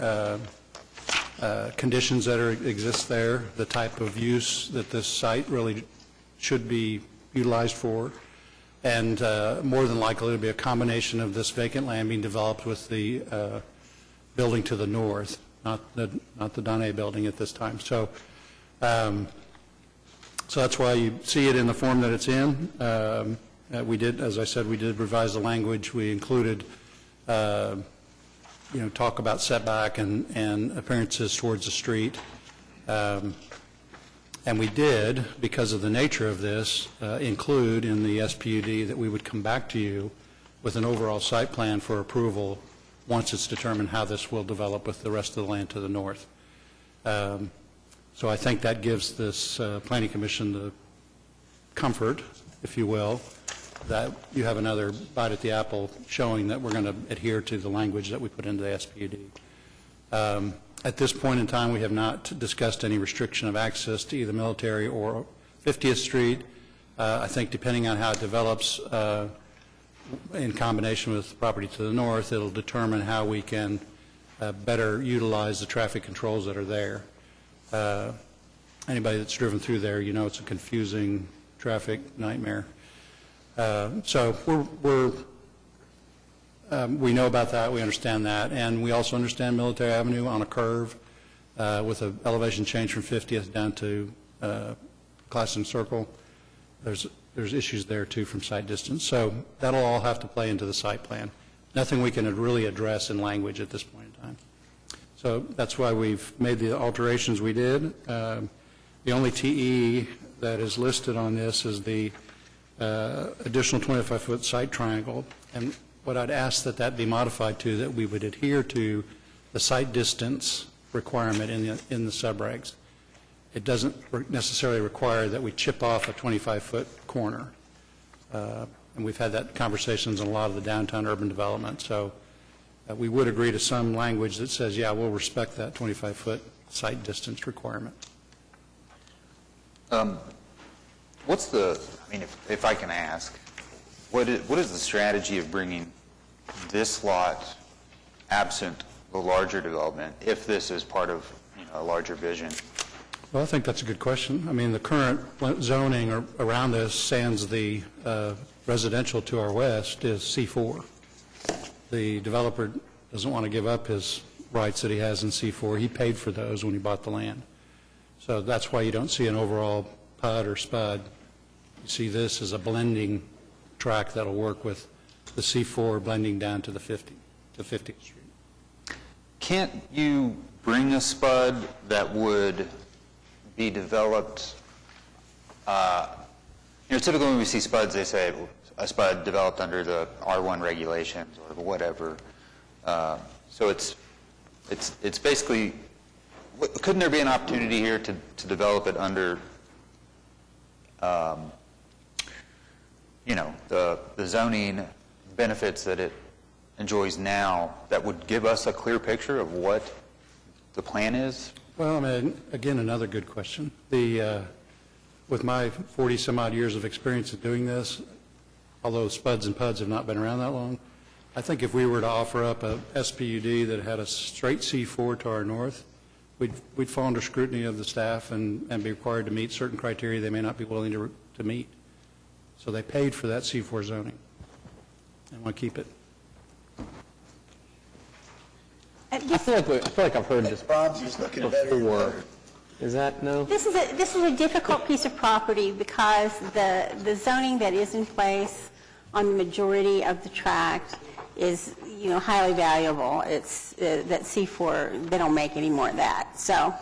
conditions that exist there, the type of use that this site really should be utilized for, and more than likely it'll be a combination of this vacant land being developed with the building to the north, not the Don A building at this time. So that's why you see it in the form that it's in. We did, as I said, we did revise the language. We included talk about setback and appearances towards the street. And we did, because of the nature of this, include in the SPUD that we would come back to you with an overall site plan for approval once it's determined how this will develop with the rest of the land to the north. So I think that gives this Planning Commission the comfort, if you will, that you have another bite at the apple showing that we're going to adhere to the language that we put into the SPUD. At this point in time, we have not discussed any restriction of access to either Military or 50th Street. I think depending on how it develops in combination with the property to the north, it'll determine how we can better utilize the traffic controls that are there. Anybody that's driven through there, you know it's a confusing traffic nightmare. So we know about that, we understand that, and we also understand Military Avenue on a curve with an elevation change from 50th down to Classen Circle. There's issues there too from site distance. So that'll all have to play into the site plan. Nothing we can really address in language at this point in time. So that's why we've made the alterations we did. The only TE that is listed on this is the additional 25-foot site triangle. And what I'd ask that be modified to, that we would adhere to the site distance requirement in the subregs. It doesn't necessarily require that we chip off a 25-foot corner. And we've had that conversations in a lot of the downtown urban development. So we would agree to some language that says, yeah, we'll respect that 25-foot site distance requirement. What's if I can ask, what is the strategy of bringing this lot absent the larger development if this is part of a larger vision? Well, I think that's a good question. I mean, the current zoning around this, sans the residential to our west, is C4. The developer doesn't want to give up his rights that he has in C4. He paid for those when he bought the land. So that's why you don't see an overall PUD or SPUD. You see this as a blending track that'll work with the C4 blending down to the 50th Street. can't you bring a spud that would be developed, typically when we see spuds, they say a spud developed under the R1 regulations or whatever. So it's basically, couldn't there be an opportunity here to develop it under, the zoning benefits that it enjoys now that would give us a clear picture of what the plan is? Well, I mean, again, another good question. With my 40-some-odd years of experience of doing this, although spuds and puds have not been around that long, I think if we were to offer up a SPUD that had a straight C4 to our north, we'd fall under scrutiny of the staff and be required to meet certain criteria they may not be willing to meet. So they paid for that C4 zoning and want to keep it. I feel like I've heard this before. Is that no? This is a difficult piece of property because the zoning that is in place on the majority of the tract is, highly valuable. It's that C4, they don't make any more of that. So,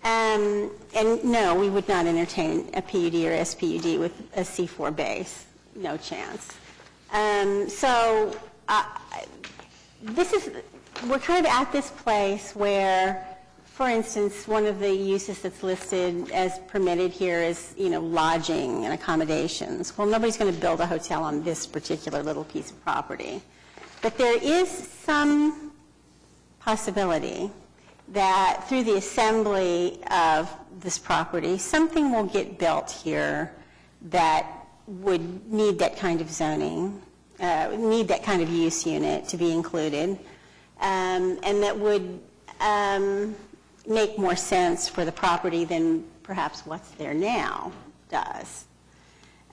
and no, we would not entertain a PUD or SPUD with a C4 base. No chance. We're kind of at this place where, for instance, one of the uses that's listed as permitted here is, lodging and accommodations. Well, nobody's going to build a hotel on this particular little piece of property. But there is some possibility that through the assembly of this property, something will get built here that would need that kind of zoning, need that kind of use unit to be included, and that would make more sense for the property than perhaps what's there now does.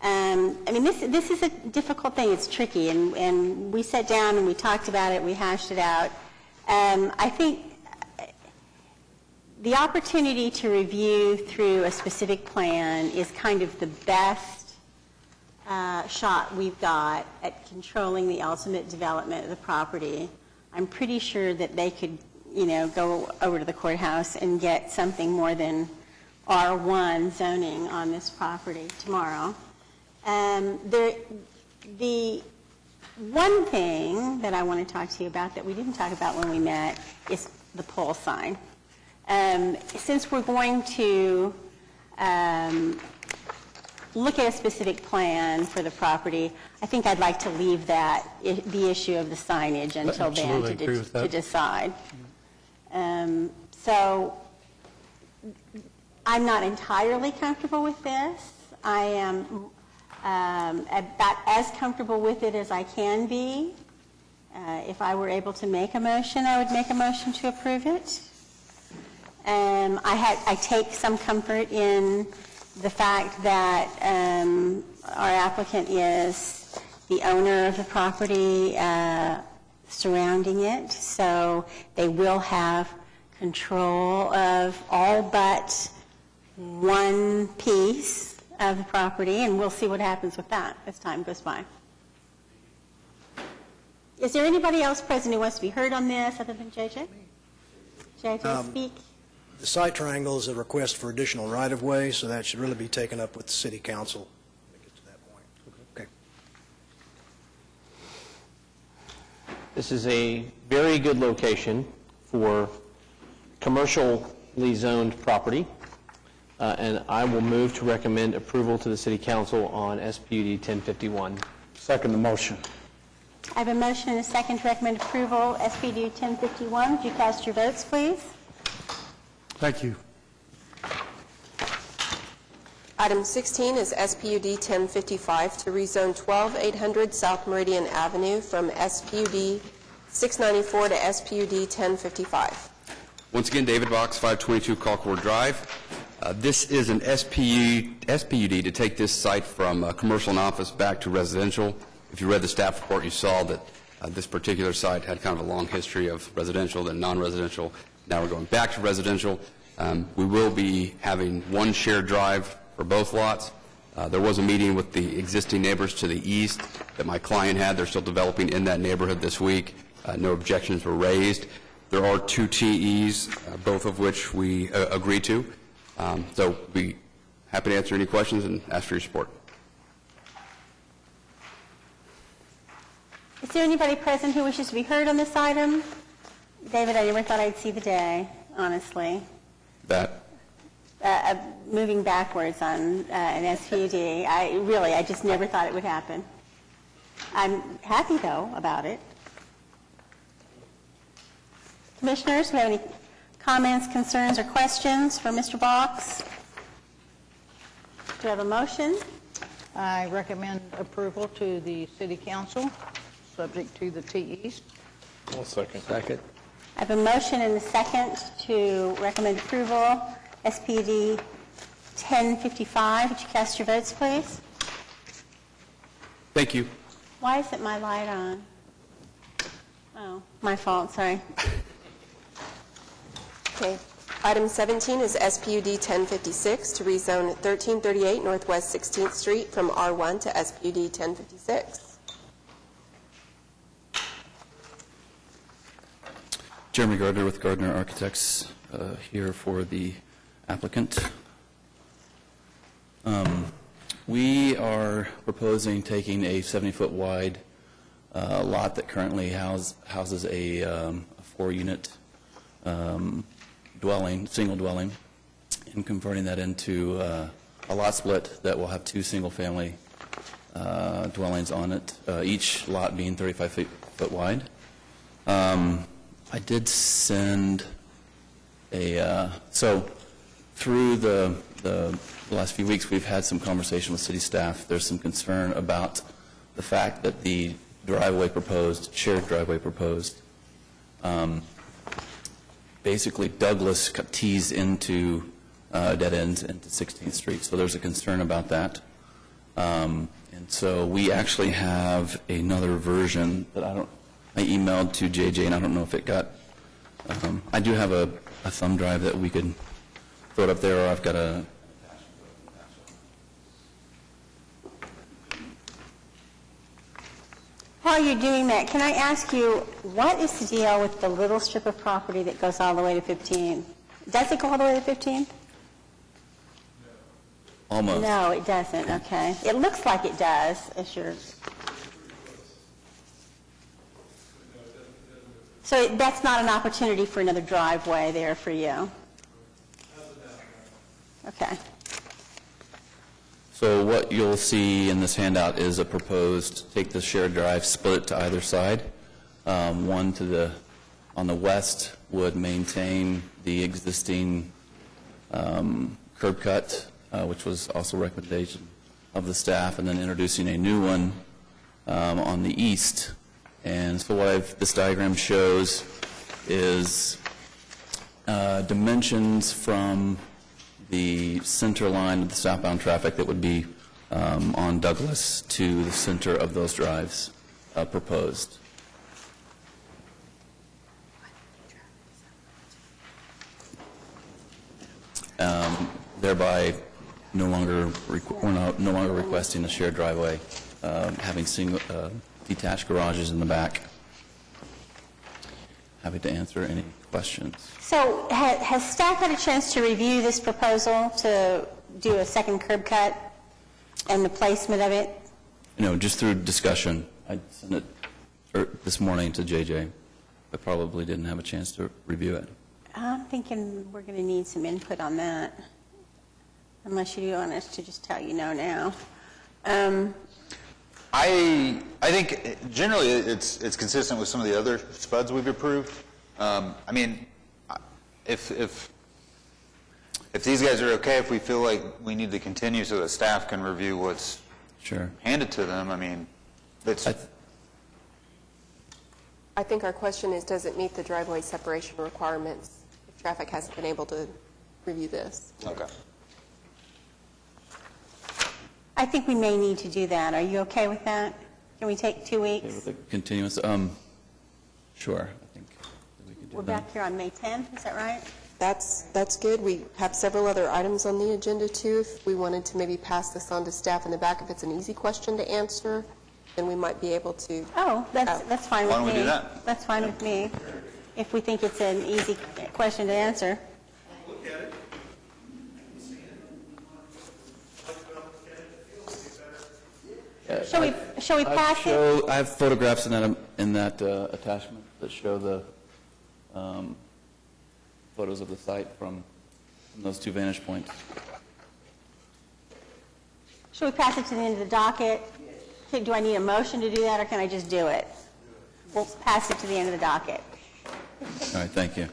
This is a difficult thing. It's tricky, and we sat down and we talked about it, we hashed it out. I think the opportunity to review through a specific plan is kind of the best shot we've got at controlling the ultimate development of the property. I'm pretty sure that they could, go over to the courthouse and get something more than R1 zoning on this property tomorrow. The one thing that I want to talk to you about that we didn't talk about when we met is the pole sign. Since we're going to look at a specific plan for the property, I think I'd like to leave the issue of the signage until then to decide. So I'm not entirely comfortable with this. I am about as comfortable with it as I can be. If I were able to make a motion, I would make a motion to approve it. I take some comfort in the fact that our applicant is the owner of the property surrounding it, so they will have control of all but one piece of the property, and we'll see what happens with that as time goes by. Is there anybody else present who wants to be heard on this other than JJ? JJ, speak. The site triangle is a request for additional right-of-way, so that should really be taken up with the city council when it gets to that point. Okay. This is a very good location for commercially zoned property, and I will move to recommend approval to the City Council on SPUD 1051. Second the motion. I have a motion and a second to recommend approval, SPUD 1051. Would you cast your votes, please? Thank you. Item 16 is SPUD 1055 to rezone 12800 South Meridian Avenue from SPUD 694 to SPUD 1055. Once again, David Box, 522 Colcord Drive. This is an SPUD to take this site from commercial and office back to residential. If you read the staff report, you saw that this particular site had kind of a long history of residential, then non-residential. Now we're going back to residential. We will be having one shared drive for both lots. There was a meeting with the existing neighbors to the east that my client had. They're still developing in that neighborhood this week. No objections were raised. There are 2 TEs, both of which we agree to. So be happy to answer any questions and ask for your support. Is there anybody present who wishes to be heard on this item? David, I never thought I'd see the day, honestly. That Moving backwards on an SPUD. I just never thought it would happen. I'm happy, though, about it. Commissioners, do you have any comments, concerns, or questions for Mr. Box? Do you have a motion? I recommend approval to the city council, subject to the TEs. I'll second. Second. I have a motion and a second to recommend approval, SPD 1055. Would you cast your votes, please? Thank you. Why isn't my light on? Oh, my fault, sorry. Okay. Item 17 is SPUD 1056 to rezone 1338 Northwest 16th Street from R1 to SPUD 1056. Jeremy Gardner with Gardner Architects, here for the applicant. We are proposing taking a 70-foot wide lot that currently houses a 4-unit dwelling, single dwelling, and converting that into a lot split that will have 2 single-family dwellings on it, each lot being 35 foot wide. I did send so through the last few weeks, we've had some conversation with city staff. There's some concern about the fact that the driveway proposed, shared driveway proposed, basically Douglas tees into dead ends into 16th Street. So there's a concern about that. And so we actually have another version that I emailed to JJ, and I don't know if it got, I do have a thumb drive that we could throw it up there, or I've got a, While you're doing that, can I ask you, what is the deal with the little strip of property that goes all the way to 15? Does it go all the way to 15? almost. No, it doesn't, okay. It looks like it does, as you're... So that's not an opportunity for another driveway there for you? Okay. So what you'll see in this handout is a proposed, take the shared drive, split it to either side. One on the west would maintain the existing curb cut, which was also a recommendation of the staff, and then introducing a new one on the east. And so what this diagram shows is dimensions from the center line of the southbound traffic that would be on Douglas to the center of those drives proposed. Thereby, no longer requesting a shared driveway, having single detached garages in the back. Happy to answer any questions. So has staff had a chance to review this proposal to do a second curb cut and the placement of it? No, just through discussion. I sent it this morning to JJ, but probably didn't have a chance to review it. I'm thinking we're going to need some input on that, unless you want us to just tell you no now. I think generally it's consistent with some of the other spuds we've approved. I mean, if these guys are okay, if we feel like we need to continue so that staff can review what's handed to them, I mean, it's... I think our question is, does it meet the driveway separation requirements if traffic hasn't been able to review this? Okay. I think we may need to do that. Are you okay with that? Can we take 2 weeks? Okay, with the continuous, sure. I think we could do We're that. back here on May 10th, is that right? That's good. We have several other items on the agenda, too. If we wanted to maybe pass this on to staff in the back, if it's an easy question to answer, then we might be able to. Oh, that's fine with me. Why don't we do that? That's fine with me. if we think it's an easy question to answer. Shall we pass it? I have photographs in that attachment that show the photos of the site from those two vantage points. Shall we pass it to the end of the docket? Do I need a motion to do that, or can I just do it? We'll pass it to the end of the docket. All right, thank you.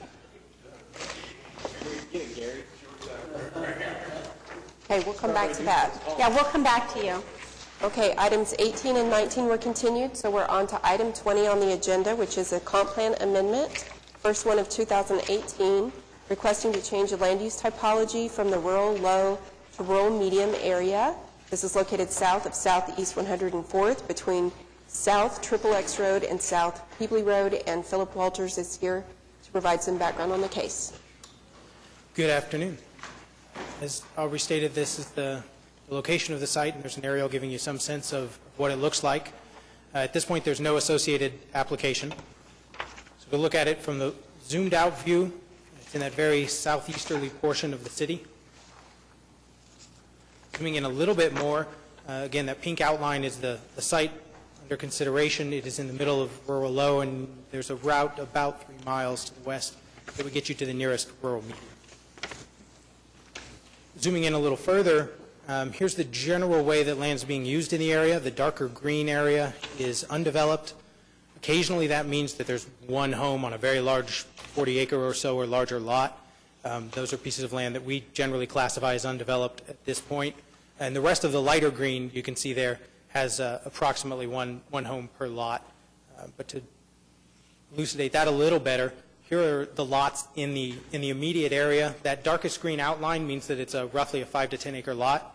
Okay, we'll come back to that. Yeah, we'll come back to you. Okay, items 18 and 19 were continued, so we're on to item 20 on the agenda, which is a comp plan amendment, first one of 2018, requesting to change the land use typology from the rural low to rural medium area. This is located south of Southeast 104th between South Triple X Road and South Peebly Road, and Philip Walters is here to provide some background on the case. Good afternoon. As already stated, this is the location of the site, and there's an aerial giving you some sense of what it looks like. At this point, there's no associated application. So we'll look at it from the zoomed out view. It's in that very southeasterly portion of the city. Zooming in a little bit more, again, that pink outline is the site under consideration. It is in the middle of rural low, and there's a route about 3 miles to the west that would get you to the nearest rural medium. Zooming in a little further, here's the general way that land's being used in the area. The darker green area is undeveloped. Occasionally that means that there's one home on a very large 40-acre or so or larger lot. Those are pieces of land that we generally classify as undeveloped at this point. And the rest of the lighter green you can see there has approximately one home per lot. But to elucidate that a little better, here are the lots in the immediate area. That darkest green outline means that it's roughly a 5 to 10 acre lot.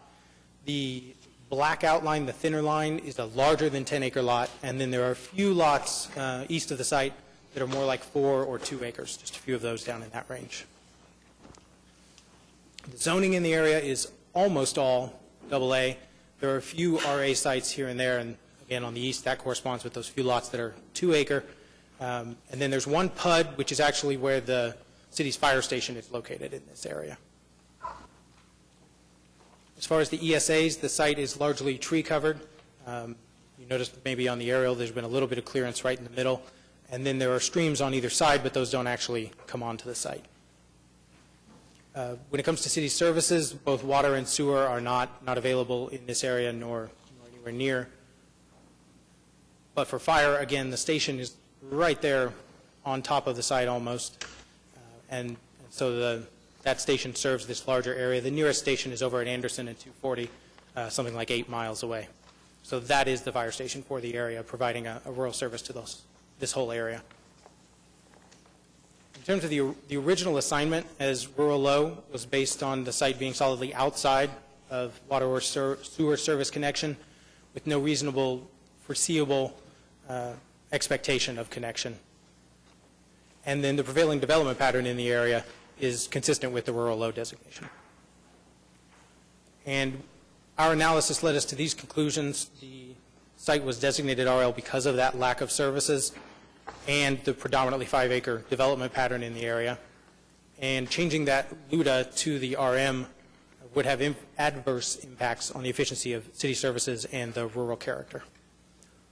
The black outline, the thinner line, is a larger than 10-acre lot, and then there are a few lots east of the site that are more like 4 or 2 acres, just a few of those down in that range. The zoning in the area is almost all AA. There are a few RA sites here and there, and again on the east that corresponds with those few lots that are 2 acre. And then there's one PUD, which is actually where the city's fire station is located in this area. As far as the ESAs, the site is largely tree covered. You notice maybe on the aerial there's been a little bit of clearance right in the middle. And then there are streams on either side, but those don't actually come onto the site. When it comes to city services, both water and sewer are not available in this area nor anywhere near. But for fire, again, the station is right there on top of the site almost. And so that station serves this larger area. The nearest station is over at Anderson and 240, something like 8 miles away. So that is the fire station for the area, providing a rural service to this whole area. In terms of the original assignment as rural low was based on the site being solidly outside of water or sewer service connection with no reasonable foreseeable expectation of connection. And then the prevailing development pattern in the area is consistent with the rural low designation. And our analysis led us to these conclusions. The site was designated RL because of that lack of services and the predominantly 5-acre development pattern in the area. And changing that LUDA to the RM would have adverse impacts on the efficiency of city services and the rural character.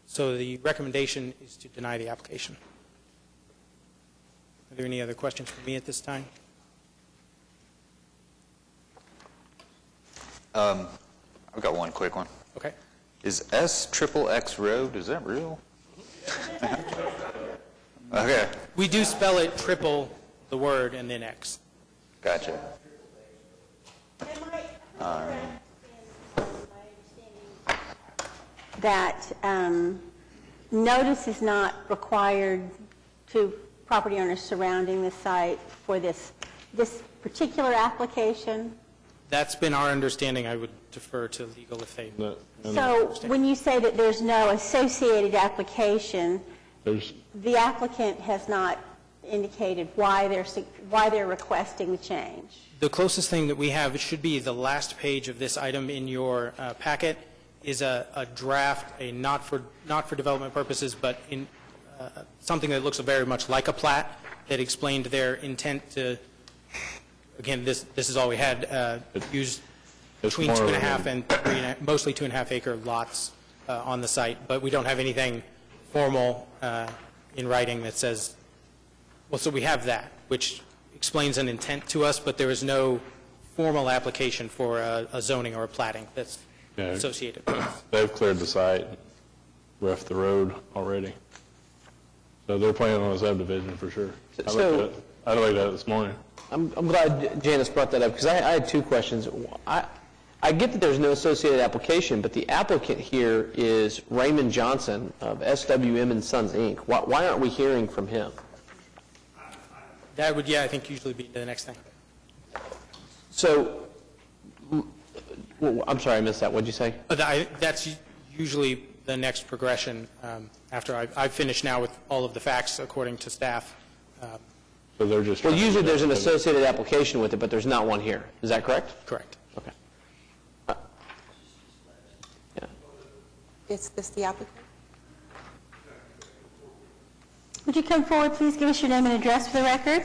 So the recommendation is to deny the application. Are there any other questions for me at this time? I've got one quick one. Okay. Is SXX Road, is that real? Okay. We do spell it triple the word and then X. Gotcha. That notice is not required to property owners surrounding the site for this particular application. That's been our understanding. I would defer to legal if they... So when you say that there's no associated application, the applicant has not indicated why they're requesting the change. The closest thing that we have, it should be the last page of this item in your packet, is a draft, not for development purposes, but something that looks very much like a plat that explained their intent to, again, this is all we had, use between more 2.5 and 3.5, mostly 2.5 acre lots on the site, but we don't have anything formal in writing that says, well, so we have that, which explains an intent to us, but there is no formal application for a zoning or a platting that's associated. They've cleared the site, roughed the road already. So they're planning on a subdivision for sure. I looked at it this morning. I'm glad Janice brought that up, because I had two questions. I get that there's no associated application, but the applicant here is Raymond Johnson of SWM and Sons, Inc. Why aren't we hearing from him? That would, I think usually be the next thing. So, I'm sorry, I missed that. What'd you say? That's usually the next progression after I've finished now with all of the facts according to staff. So they're just. Well, usually there's an associated application with it, but there's not one here. Is that correct? Correct. Okay. Is this the applicant? Would you come forward, please give us your name and address for the record?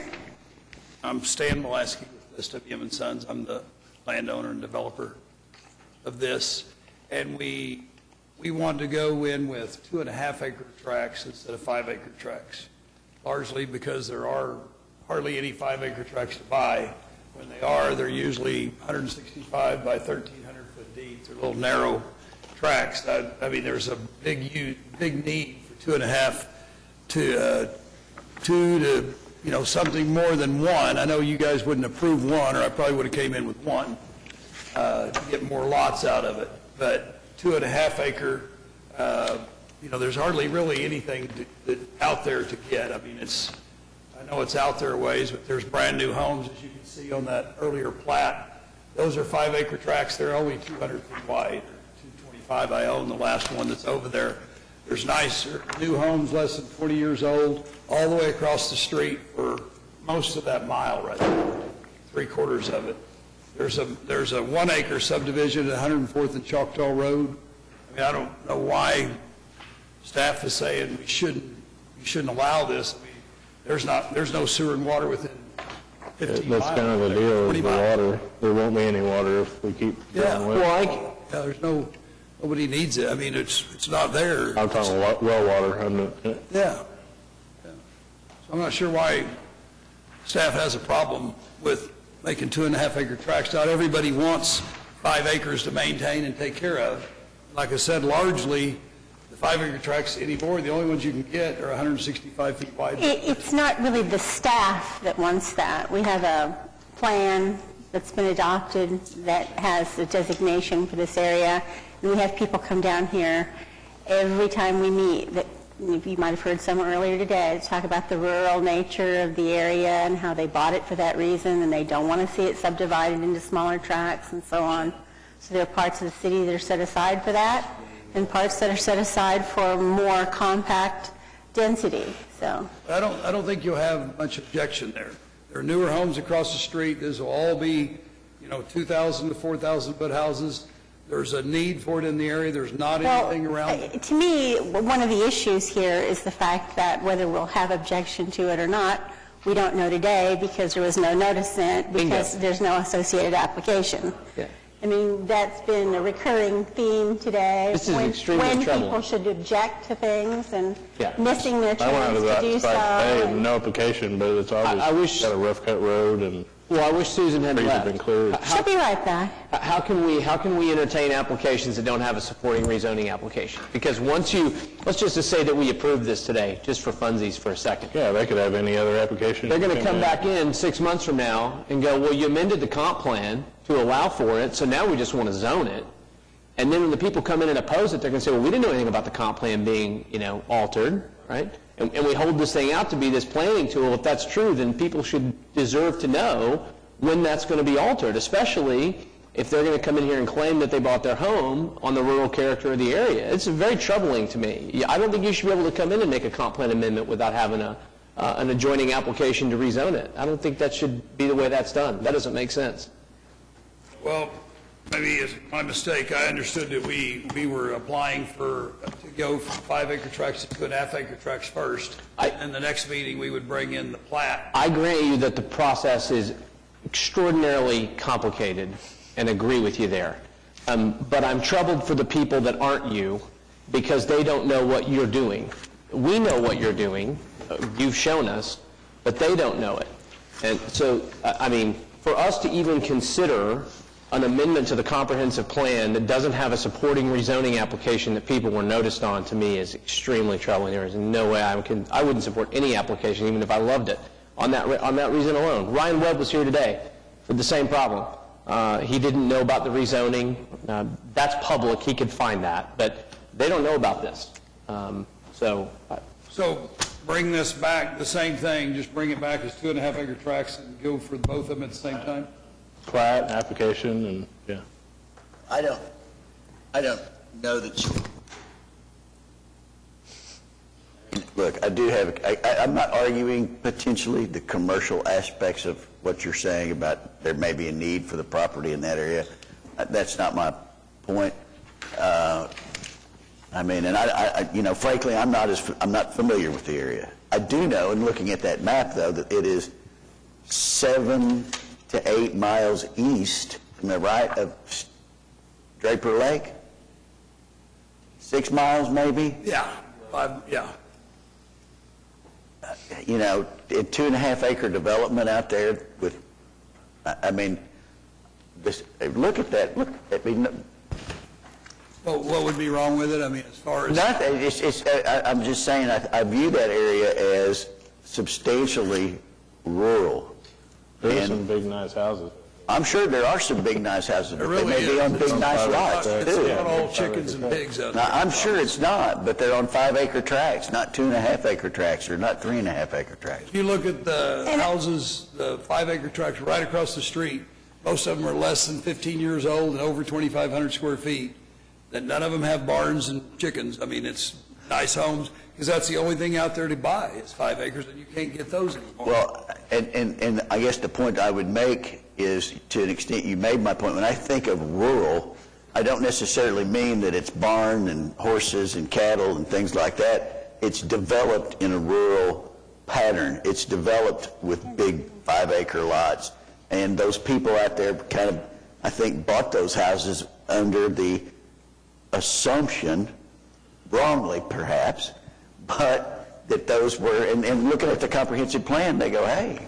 I'm Stan Molaski with SWM and Sons. I'm the landowner and developer of this. And we wanted to go in with 2.5 acre tracts instead of 5 acre tracts, largely because there are hardly any 5 acre tracts to buy. When they are, they're usually 165 by 1,300 foot deep. They're little narrow tracts. I mean, there's a big need for 2.5 to something more than one. I know you guys wouldn't approve one, or I probably would have came in with one to get more lots out of it. But 2.5 acre, there's hardly really anything out there to get. I mean, I know it's out there a ways, but there's brand new homes, as you can see on that earlier plat. Those are 5 acre tracts. They're only 200 feet wide, or 225. I own the last one that's over there. There's nicer new homes, less than 20 years old, all the way across the street for most of that mile right there, 3/4 of it. There's a 1 acre subdivision at 104th and Choctaw Road. I mean, I don't know why staff is saying we shouldn't allow this. I mean, there's no sewer and water within 15 miles. That's kind of the deal with the water. There won't be any water if we keep going with it. There's nobody needs it. I mean, it's not there. I'm talking well water. Yeah. So I'm not sure why staff has a problem with making 2.5 acre tracts. Not everybody wants 5 acres to maintain and take care of. Like I said, largely the 5 acre tracts anymore, the only ones you can get are 165 feet wide. It's not really the staff that wants that. We have a plan that's been adopted that has a designation for this area, and we have people come down here every time we meet that you might have heard some earlier today to talk about the rural nature of the area and how they bought it for that reason, and they don't want to see it subdivided into smaller tracts and so on. So there are parts of the city that are set aside for that, and parts that are set aside for more compact density. So I don't think you'll have much objection there. There are newer homes across the street. These will all be, 2,000 to 4,000 foot houses. There's a need for it in the area. There's not anything around. To me, one of the issues here is the fact that whether we'll have objection to it or not, we don't know today because there was no notice sent, because there's no associated application. Yeah. I mean, that's been a recurring theme today. This is extremely when troubling. People should object to things and Yeah. missing their I went out chance to that to do so. site today, and- no application, but it's obvious. I wish- Got a rough cut road and Well, I wish Susan had trees have left. been cleared. She'll be right back. How can we entertain applications that don't have a supporting rezoning application? Because let's just say that we approve this today, just for funsies for a second. Yeah, they could have any other application. They're going to come back in 6 months from now and go, well, you amended the comp plan to allow for it, so now we just want to zone it. And then when the people come in and oppose it, they're going to say, well, we didn't know anything about the comp plan being, altered, right? And we hold this thing out to be this planning tool. If that's true, then people should deserve to know when that's going to be altered, especially if they're going to come in here and claim that they bought their home on the rural character of the area. It's very troubling to me. I don't think you should be able to come in and make a comp plan amendment without having an adjoining application to rezone it. I don't think that should be the way that's done. That doesn't make sense. Well, maybe it's my mistake. I understood that we were applying to go from 5-acre tracts to 2.5-acre tracts first. And the next meeting, we would bring in the plat. I grant you that the process is extraordinarily complicated and agree with you there. But I'm troubled for the people that aren't you because they don't know what you're doing. We know what you're doing. You've shown us, but they don't know it. And so, I mean, for us to even consider an amendment to the comprehensive plan that doesn't have a supporting rezoning application that people were noticed on, to me, is extremely troubling. There is no way I wouldn't support any application, even if I loved it, on that reason alone. Ryan Webb was here today with the same problem. He didn't know about the rezoning. That's public. He could find that. But they don't know about this. So bring this back, the same thing, just bring it back as 2.5-acre tracts and go for both of them at the same time? Plat, application, and, yeah. I don't know that look, I do have, I'm not arguing potentially the commercial aspects of what you're saying about there may be a need for the property in that area. That's not my point. I mean, and I you know, frankly, I'm not familiar with the area. I do know, in looking at that map, though, that it is 7 to 8 miles east, am I right, of Draper Lake? 6 miles, maybe? Yeah, 5, yeah. You know, a 2.5-acre development out there with, I mean, look at that. Look, I mean, Well, what would be wrong with it? I mean, as far as... I'm just saying, I view that area as substantially rural. There are some big, nice houses. I'm sure there are some big, nice houses, but they may be on big, nice lots, It's too. not all chickens and pigs out there. Now, I'm sure it's not, but they're on 5-acre tracts, not 2.5-acre tracts, or not 3.5-acre tracts. If you look at the houses, the 5-acre tracts right across the street, most of them are less than 15 years old and over 2,500 square feet. That none of them have barns and chickens. I mean, it's nice homes, because that's the only thing out there to buy is 5 acres, and you can't get those anymore. Well, and I guess the point I would make is, to an extent you made my point, when I think of rural, I don't necessarily mean that it's barn and horses and cattle and things like that. It's developed in a rural pattern. It's developed with big 5-acre lots. And those people out there kind of, I think, bought those houses under the assumption, wrongly perhaps, but that those were, and looking at the comprehensive plan, they go, hey,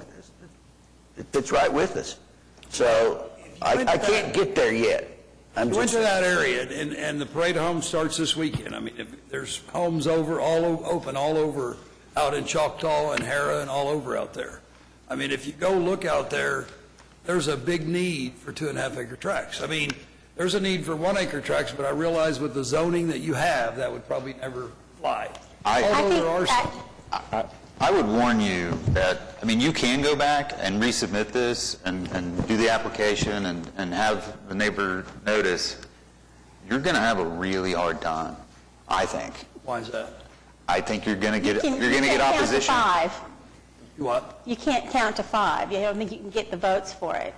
it fits right with us. So I can't get there yet. You went to that area, and the parade of homes starts this weekend. I mean, there's homes open all over, out in Choctaw and Hara and all over out there. I mean, if you go look out there, there's a big need for 2.5-acre tracts. I mean, there's a need for 1-acre tracts, but I realize with the zoning that you have, that would probably never fly. Although there are some. I would warn you that, I mean, you can go back and resubmit this and do the application and have the neighbor notice. You're going to have a really hard time, I think. Why is that? I think you're going to get opposition. Count to 5. You what? You can't count to 5. I don't think you can get the votes for it.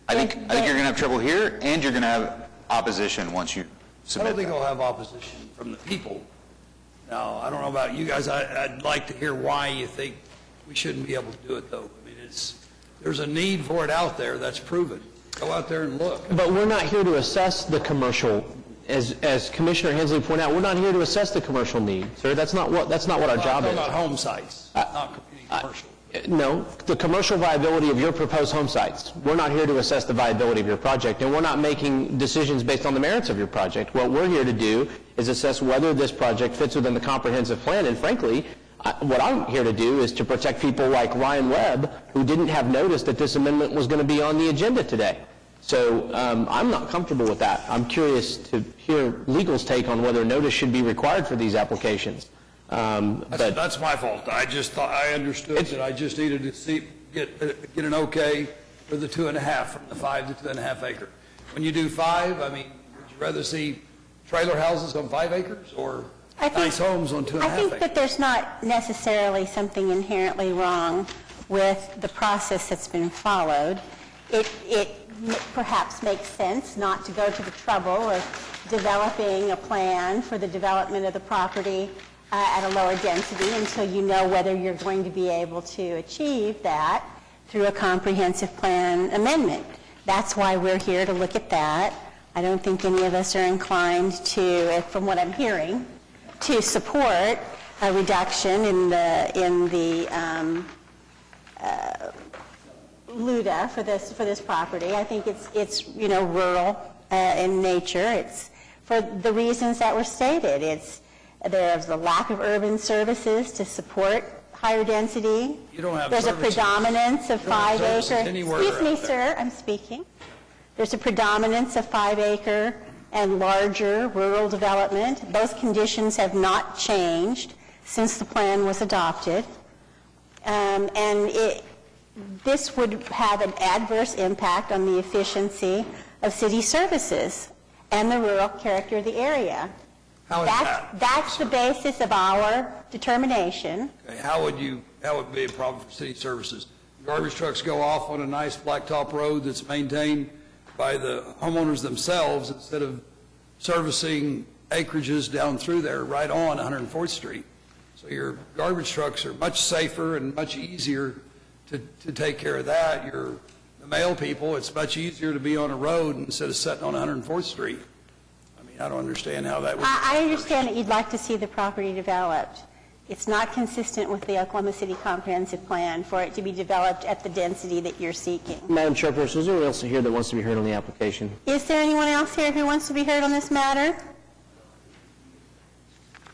I think you're going to have trouble here, and you're going to have opposition once you I submit don't think that. I'll have opposition from the people. Now, I don't know about you guys. I'd like to hear why you think we shouldn't be able to do it, though. I mean, there's a need for it out there that's proven. Go out there and look. But we're not here to assess the commercial, as Commissioner Hensley pointed out, we're not here to assess the commercial need, sir. That's not what our job is. I'm talking about home sites, not competing commercial. No, the commercial viability of your proposed home sites. We're not here to assess the viability of your project, and we're not making decisions based on the merits of your project. What we're here to do is assess whether this project fits within the comprehensive plan, and frankly, what I'm here to do is to protect people like Ryan Webb, who didn't have notice that this amendment was going to be on the agenda today. So I'm not comfortable with that. I'm curious to hear legal's take on whether notice should be required for these applications. That's my fault. I just thought, I understood that I just needed to get an okay for the 2.5, from the 5 to 2.5 acre. When you do 5, I mean, would you rather see trailer houses on 5 acres or nice homes on 2.5 acres? I think that there's not necessarily something inherently wrong with the process that's been followed. It perhaps makes sense not to go to the trouble of developing a plan for the development of the property at a lower density until you know whether you're going to be able to achieve that through a comprehensive plan amendment. That's why we're here to look at that. I don't think any of us are inclined to, from what I'm hearing, to support a reduction in the LUDA for this property. I think it's rural in nature. It's for the reasons that were stated. There's a lack of urban services to support higher density. You don't have There's services. a predominance of You don't have 5 acre. services anywhere Excuse me, out there. sir, I'm speaking. There's a predominance of 5 acre and larger rural development. Those conditions have not changed since the plan was adopted. This would have an adverse impact on the efficiency of city services and the rural character of the area. How is that? That's the basis of our determination. Okay, how would it be a problem for city services? Garbage trucks go off on a nice blacktop road that's maintained by the homeowners themselves instead of servicing acreages down through there right on 104th Street. So your garbage trucks are much safer and much easier to take care of that. The mail people, it's much easier to be on a road instead of sitting on 104th Street. I mean, I don't understand how that would... I understand that you'd like to see the property developed. It's not consistent with the Oklahoma City Comprehensive Plan for it to be developed at the density that you're seeking. Madam Chairperson, is there anyone else here that wants to be heard on the application? Is there anyone else here who wants to be heard on this matter?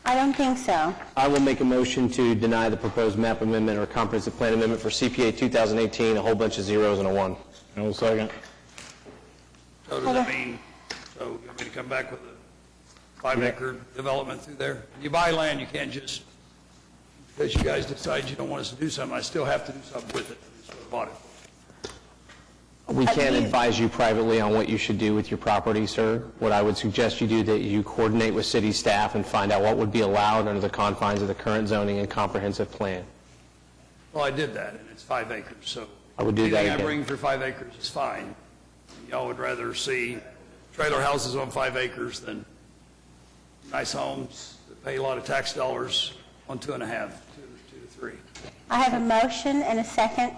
I don't think so. I will make a motion to deny the proposed map amendment or comprehensive plan amendment for CPA 2018, a whole bunch of zeros and a 1. I will second. So does that mean, so you want me to come back with a 5 acre development through there? When you buy land, you can't just, because you guys decide you don't want us to do something, I still have to do something with it. That's what I bought it for. We can't advise you privately on what you should do with your property, sir. What I would suggest you do that you coordinate with city staff and find out what would be allowed under the confines of the current zoning and comprehensive plan. Well, I did that, and it's 5 acres, so. I would do that anything I again. bring for 5 acres is fine. Y'all would rather see trailer houses on 5 acres than nice homes that pay a lot of tax dollars on 2.5, 2 to 3. I have a motion and a second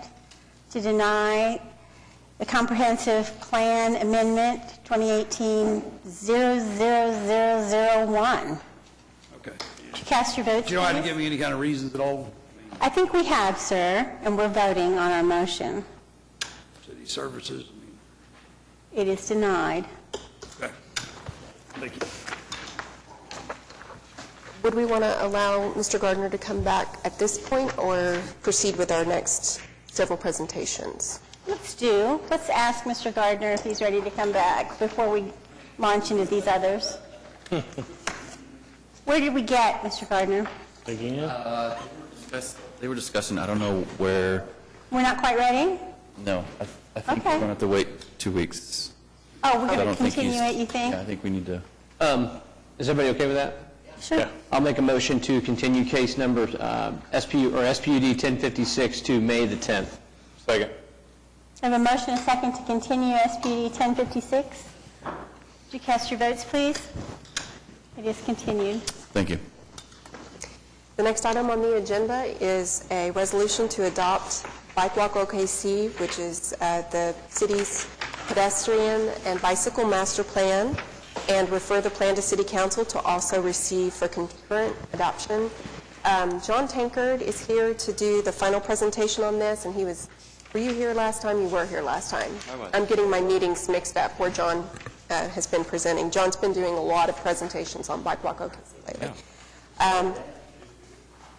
to deny the Comprehensive Plan Amendment 2018-00001. Okay. Would you cast your votes, You don't have to please? give me any kind of reasons at all. I think we have, sir, and we're voting on our motion. City services, It is denied. okay. Thank you. Would we want to allow Mr. Gardner to come back at this point or proceed with our next several presentations? Let's ask Mr. Gardner if he's ready to come back before we launch into these others. Where did we get, Mr. Gardner? They were discussing, I don't know where, We're not quite ready? no, I think Okay. we're going to have to wait 2 weeks. Oh, we're I going to don't think continue he's- it, you think? Yeah, I think we need to. Is everybody okay with that? Sure. I'll make a motion to continue case number SPUD 1056 to May the 10th. Second. I have a motion and a second to continue SPD 1056. Would you cast your votes, please? It is continued. Thank you. The next item on the agenda is a resolution to adopt Bike Walk OKC, which is the city's pedestrian and bicycle master plan, and refer the plan to City Council to also receive for concurrent adoption. John Tankard is here to do the final presentation on this, and were you here last time? You were here last time. I was. I'm getting my meetings mixed up where John has been presenting. John's been doing a lot of presentations on Bike Walk OKC lately.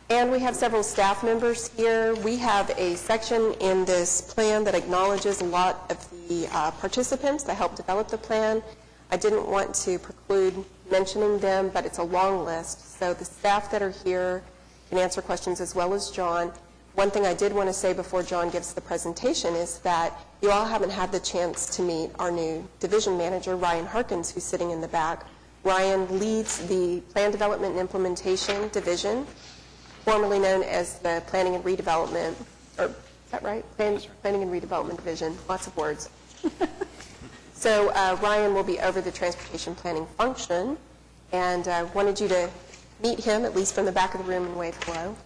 And we have several staff members here. We have a section in this plan that acknowledges a lot of the participants that helped develop the plan. I didn't want to preclude mentioning them, but it's a long list. So the staff that are here can answer questions as well as John. One thing I did want to say before John gives the presentation is that you all haven't had the chance to meet our new division manager, Ryan Harkins, who's sitting in the back. Ryan leads the Plan Development and Implementation Division, formerly known as the Planning and Redevelopment, or is that right? Planning and Redevelopment Division, lots of words. So Ryan will be over the transportation planning function, and wanted you to meet him, at least from the back of the room, and wave hello.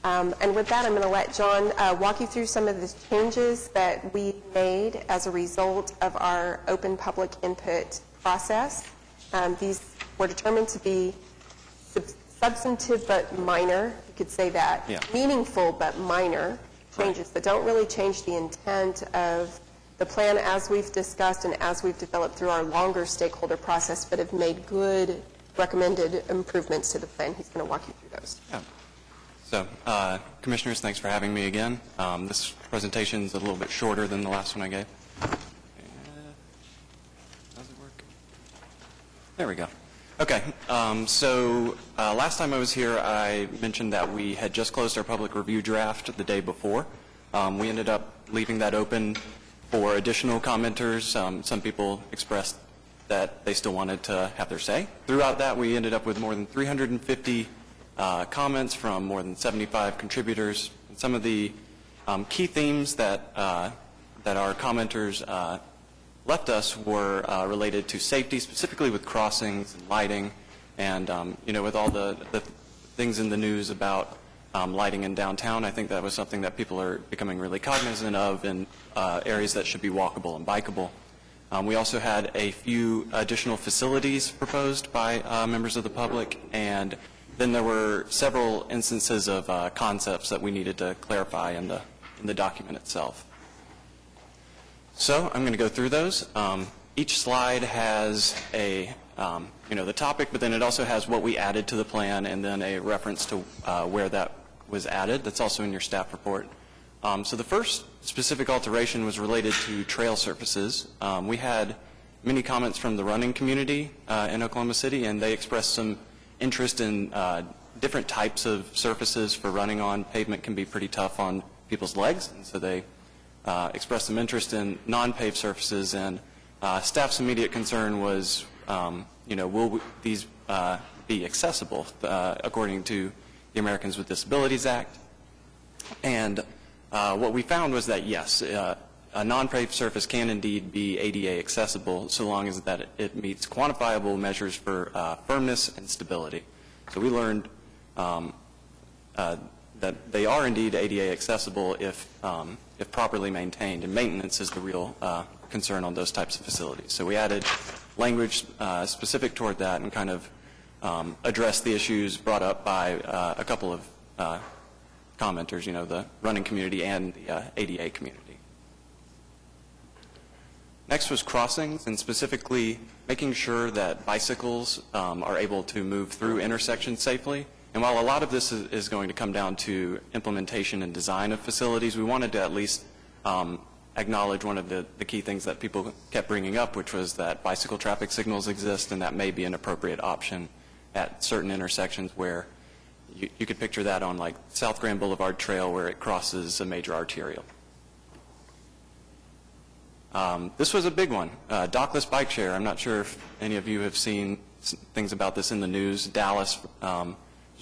And with that, I'm going to let John walk you through some of the changes that we made as a result of our open public input process. These were determined to be substantive but minor, you could say that, meaningful but minor changes that don't really change the intent of the plan as we've discussed and as we've developed through our longer stakeholder process, but have made good recommended improvements to the plan. He's going to walk you through those. Yeah. So, Commissioners, thanks for having me again. This presentation is a little bit shorter than the last one I gave. Does it work? There we go. Okay, so last time I was here, I mentioned that we had just closed our public review draft the day before. We ended up leaving that open for additional commenters. Some people expressed that they still wanted to have their say. Throughout that, we ended up with more than 350 comments from more than 75 contributors. And some of the key themes that our commenters left us were related to safety, specifically with crossings and lighting, and with all the things in the news about lighting in downtown. I think that was something that people are becoming really cognizant of in areas that should be walkable and bikeable. We also had a few additional facilities proposed by members of the public, and then there were several instances of concepts that we needed to clarify in the document itself. So I'm going to go through those. Each slide has the topic, but then it also has what we added to the plan and then a reference to where that was added. That's also in your staff report. So the first specific alteration was related to trail surfaces. We had many comments from the running community in Oklahoma City, and they expressed some interest in different types of surfaces for running on. Pavement can be pretty tough on people's legs, and so they expressed some interest in non-paved surfaces. And staff's immediate concern was, will these be accessible according to the Americans with Disabilities Act? And what we found was that, yes, a non-paved surface can indeed be ADA accessible so long as that it meets quantifiable measures for firmness and stability. So we learned that they are indeed ADA accessible if properly maintained, and maintenance is the real concern on those types of facilities. So we added language specific toward that and kind of addressed the issues brought up by a couple of commenters, the running community and the ADA community. Next was crossings, and specifically making sure that bicycles are able to move through intersections safely. And while a lot of this is going to come down to implementation and design of facilities, we wanted to at least acknowledge one of the key things that people kept bringing up, which was that bicycle traffic signals exist, and that may be an appropriate option at certain intersections where you could picture that on like South Grand Boulevard Trail where it crosses a major arterial. This was a big one, dockless bike share. I'm not sure if any of you have seen things about this in the news. Dallas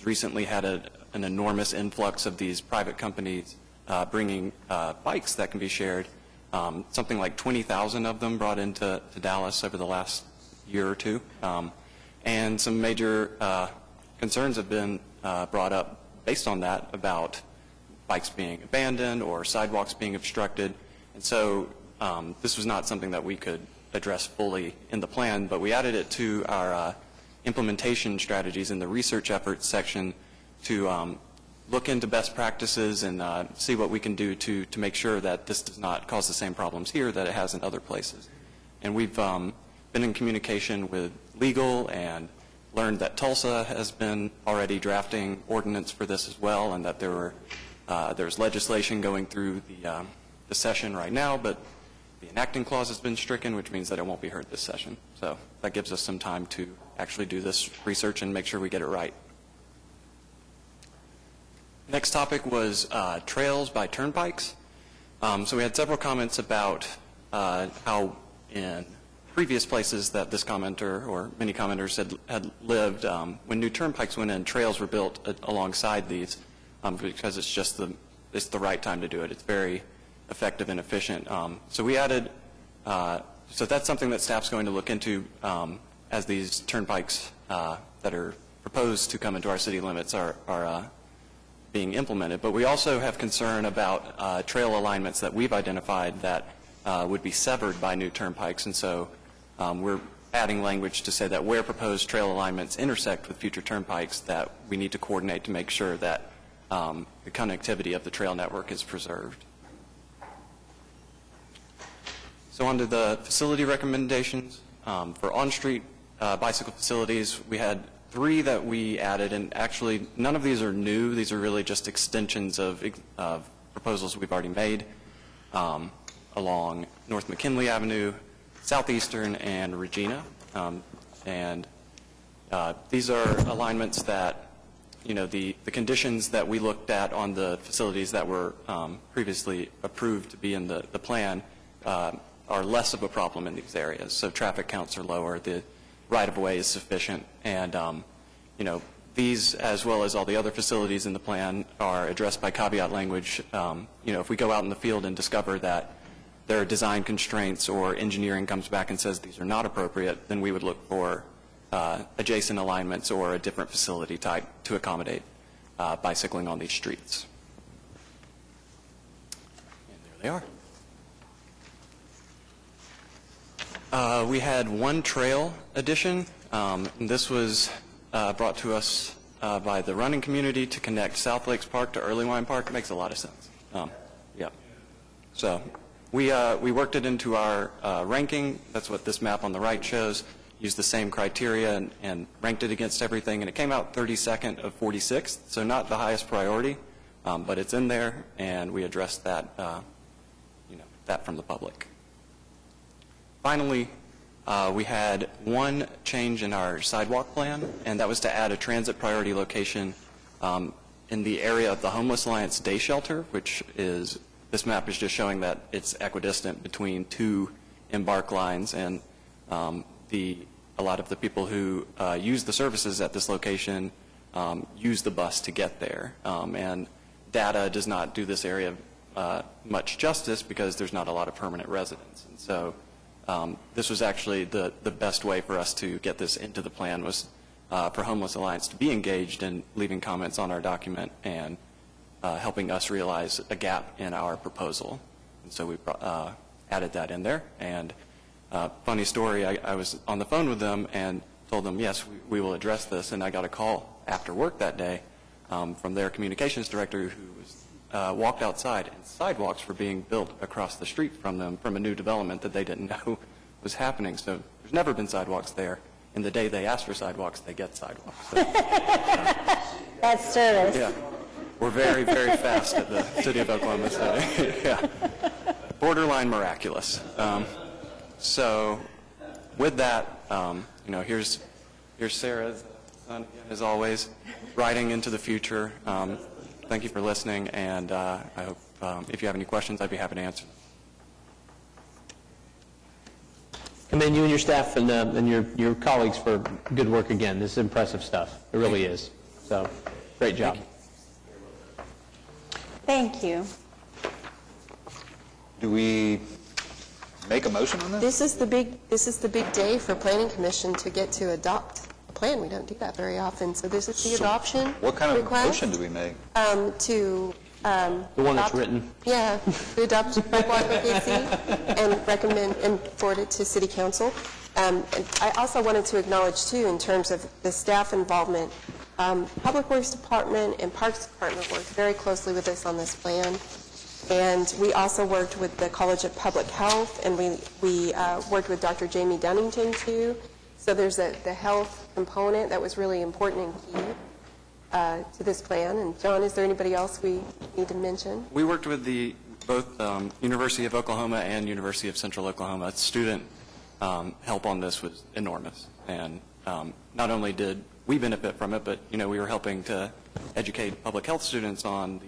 recently had an enormous influx of these private companies bringing bikes that can be shared. Something like 20,000 of them brought into Dallas over the last year or two. And some major concerns have been brought up based on that about bikes being abandoned or sidewalks being obstructed. And so this was not something that we could address fully in the plan, but we added it to our implementation strategies in the research efforts section to look into best practices and see what we can do to make sure that this does not cause the same problems here that it has in other places. And we've been in communication with legal and learned that Tulsa has been already drafting ordinance for this as well, and that there's legislation going through the session right now, but the enacting clause has been stricken, which means that it won't be heard this session. So that gives us some time to actually do this research and make sure we get it right. Next topic was trails by turnpikes. So we had several comments about how in previous places that this commenter or many commenters had lived, when new turnpikes went in, trails were built alongside these because it's the right time to do it. It's very effective and efficient. So we added So that's something that staff's going to look into as these turnpikes that are proposed to come into our city limits are being implemented. But we also have concern about trail alignments that we've identified that would be severed by new turnpikes. And so we're adding language to say that where proposed trail alignments intersect with future turnpikes, that we need to coordinate to make sure that the connectivity of the trail network is preserved. So on to the facility recommendations. For on-street bicycle facilities, we had 3 that we added, and actually none of these are new. These are really just extensions of proposals we've already made along North McKinley Avenue, Southeastern, and Regina. These are alignments that, the conditions that we looked at on the facilities that were previously approved to be in the plan are less of a problem in these areas. So traffic counts are lower, the right-of-way is sufficient, and these, as well as all the other facilities in the plan, are addressed by caveat language. If we go out in the field and discover that there are design constraints or engineering comes back and says these are not appropriate, then we would look for adjacent alignments or a different facility type to accommodate bicycling on these streets. And there they are. We had one trail addition. This was brought to us by the running community to connect South Lakes Park to Earlywine Park. It makes a lot of sense. So we worked it into our ranking. That's what this map on the right shows. Used the same criteria and ranked it against everything, and it came out 32nd of 46th, so not the highest priority, but it's in there, and we addressed that, that from the public. Finally, we had one change in our sidewalk plan, and that was to add a transit priority location in the area of the Homeless Alliance Day Shelter, which is, this map is just showing that it's equidistant between 2 embark lines, and a lot of the people who use the services at this location use the bus to get there. And data does not do this area much justice because there's not a lot of permanent residents. And so this was actually the best way for us to get this into the plan, was for Homeless Alliance to be engaged in leaving comments on our document and helping us realize a gap in our proposal. And so we added that in there. And funny story, I was on the phone with them and told them, yes, we will address this. And I got a call after work that day from their communications director who was walked outside, and sidewalks were being built across the street from them from a new development that they didn't know was happening. So there's never been sidewalks there. And the day they ask for sidewalks, they get sidewalks. So, That's service. yeah. We're very, very fast at the City of Oklahoma City. Yeah. Borderline miraculous. So with that, here's Sarah's son, as always, riding into the future. Thank you for listening, and I hope if you have any questions, I'd be happy to answer them. Commend you and your staff and your colleagues for good work again. This is impressive stuff. It really is. So, great job. Thank you. Do we make a motion on this? This is the big day for Planning Commission to get to adopt a plan. We don't do that very often. So this is the adoption What kind of request. motion do we make? The one that's written. Yeah, to adopt Bike Walk OKC and recommend and forward it to City Council. And I also wanted to acknowledge, too, in terms of the staff involvement, Public Works Department and Parks Department worked very closely with us on this plan. And we also worked with the College of Public Health, and we worked with Dr. Jamie Dunnington, too. So there's the health component that was really important and key to this plan. And John, is there anybody else we need to mention? We worked with both University of Oklahoma and University of Central Oklahoma. Student help on this was enormous. And not only did we benefit from it, but we were helping to educate public health students on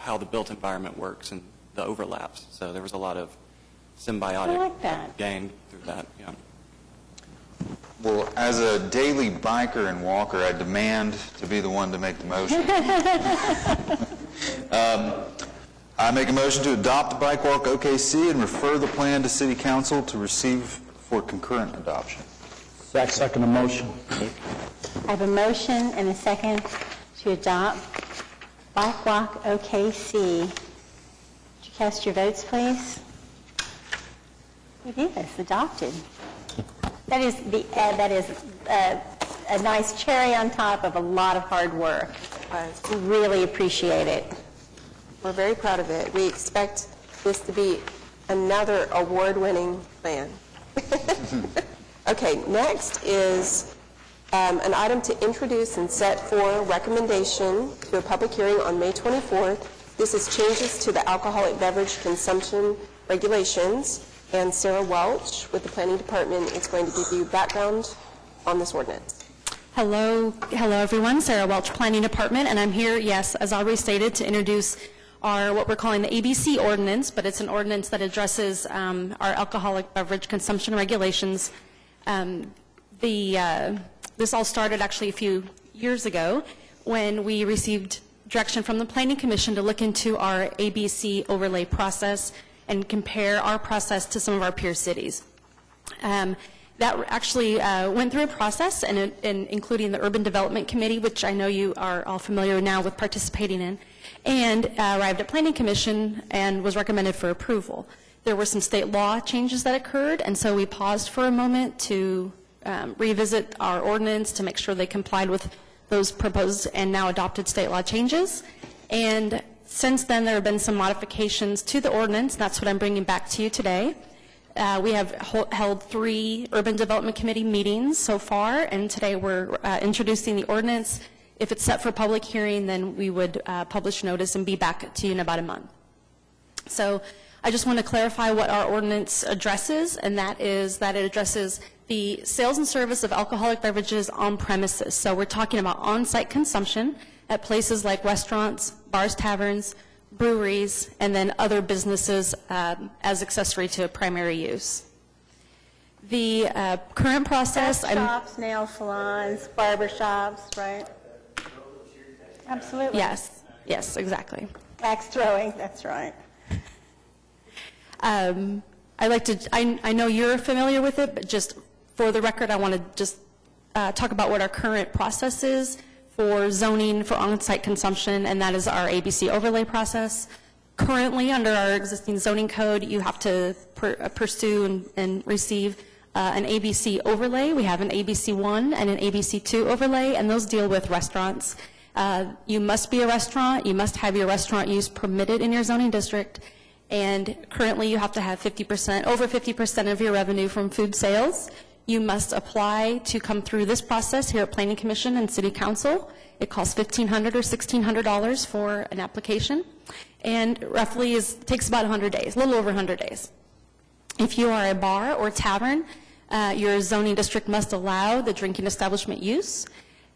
how the built environment works and the overlaps. So there was a lot of symbiotic gain through that. Yeah. Well, as a daily biker and walker, I demand to be the one to make the motion. I make a motion to adopt the Bike Walk OKC and refer the plan to City Council to receive for concurrent adoption. Second the motion. I have a motion and a second to adopt Bike Walk OKC. Would you cast your votes, please? It is adopted. That is a nice cherry on top of a lot of hard work. We really appreciate it. We're very proud of it. We expect this to be another award-winning plan. Okay, next is an item to introduce and set for recommendation to a public hearing on May 24th. This is changes to the alcoholic beverage consumption regulations, and Sarah Welch with the Planning Department is going to give you background on this ordinance. Hello everyone. Sarah Welch, Planning Department, and I'm here, yes, as already stated, to introduce what we're calling the ABC ordinance, but it's an ordinance that addresses our alcoholic beverage consumption regulations. This all started actually a few years ago when we received direction from the Planning Commission to look into our ABC overlay process and compare our process to some of our peer cities. That actually went through a process, and including the Urban Development Committee, which I know you are all familiar now with participating in, and arrived at Planning Commission and was recommended for approval. There were some state law changes that occurred, and so we paused for a moment to revisit our ordinance to make sure they complied with those proposed and now adopted state law changes. And since then, there have been some modifications to the ordinance. That's what I'm bringing back to you today. We have held 3 Urban Development Committee meetings so far, and today we're introducing the ordinance. If it's set for public hearing, then we would publish notice and be back to you in about a month. So I just want to clarify what our ordinance addresses, and that is that it addresses the sales and service of alcoholic beverages on premises. So we're talking about on-site consumption at places like restaurants, bars, taverns, breweries, and then other businesses as accessory to primary use. The current process... Shops, nail salons, barber shops, right? Absolutely. Yes, exactly. Axe throwing, that's right. I know you're familiar with it, but just for the record, I want to just talk about what our current process is for zoning for on-site consumption, and that is our ABC overlay process. Currently, under our existing zoning code, you have to pursue and receive an ABC overlay. We have an ABC1 and an ABC2 overlay, and those deal with restaurants. You must be a restaurant. You must have your restaurant use permitted in your zoning district. And currently, you have to have over 50% of your revenue from food sales. You must apply to come through this process here at Planning Commission and City Council. It costs $1,500 or $1,600 for an application, and roughly takes about 100 days, a little over 100 days. If you are a bar or tavern, your zoning district must allow the drinking establishment use.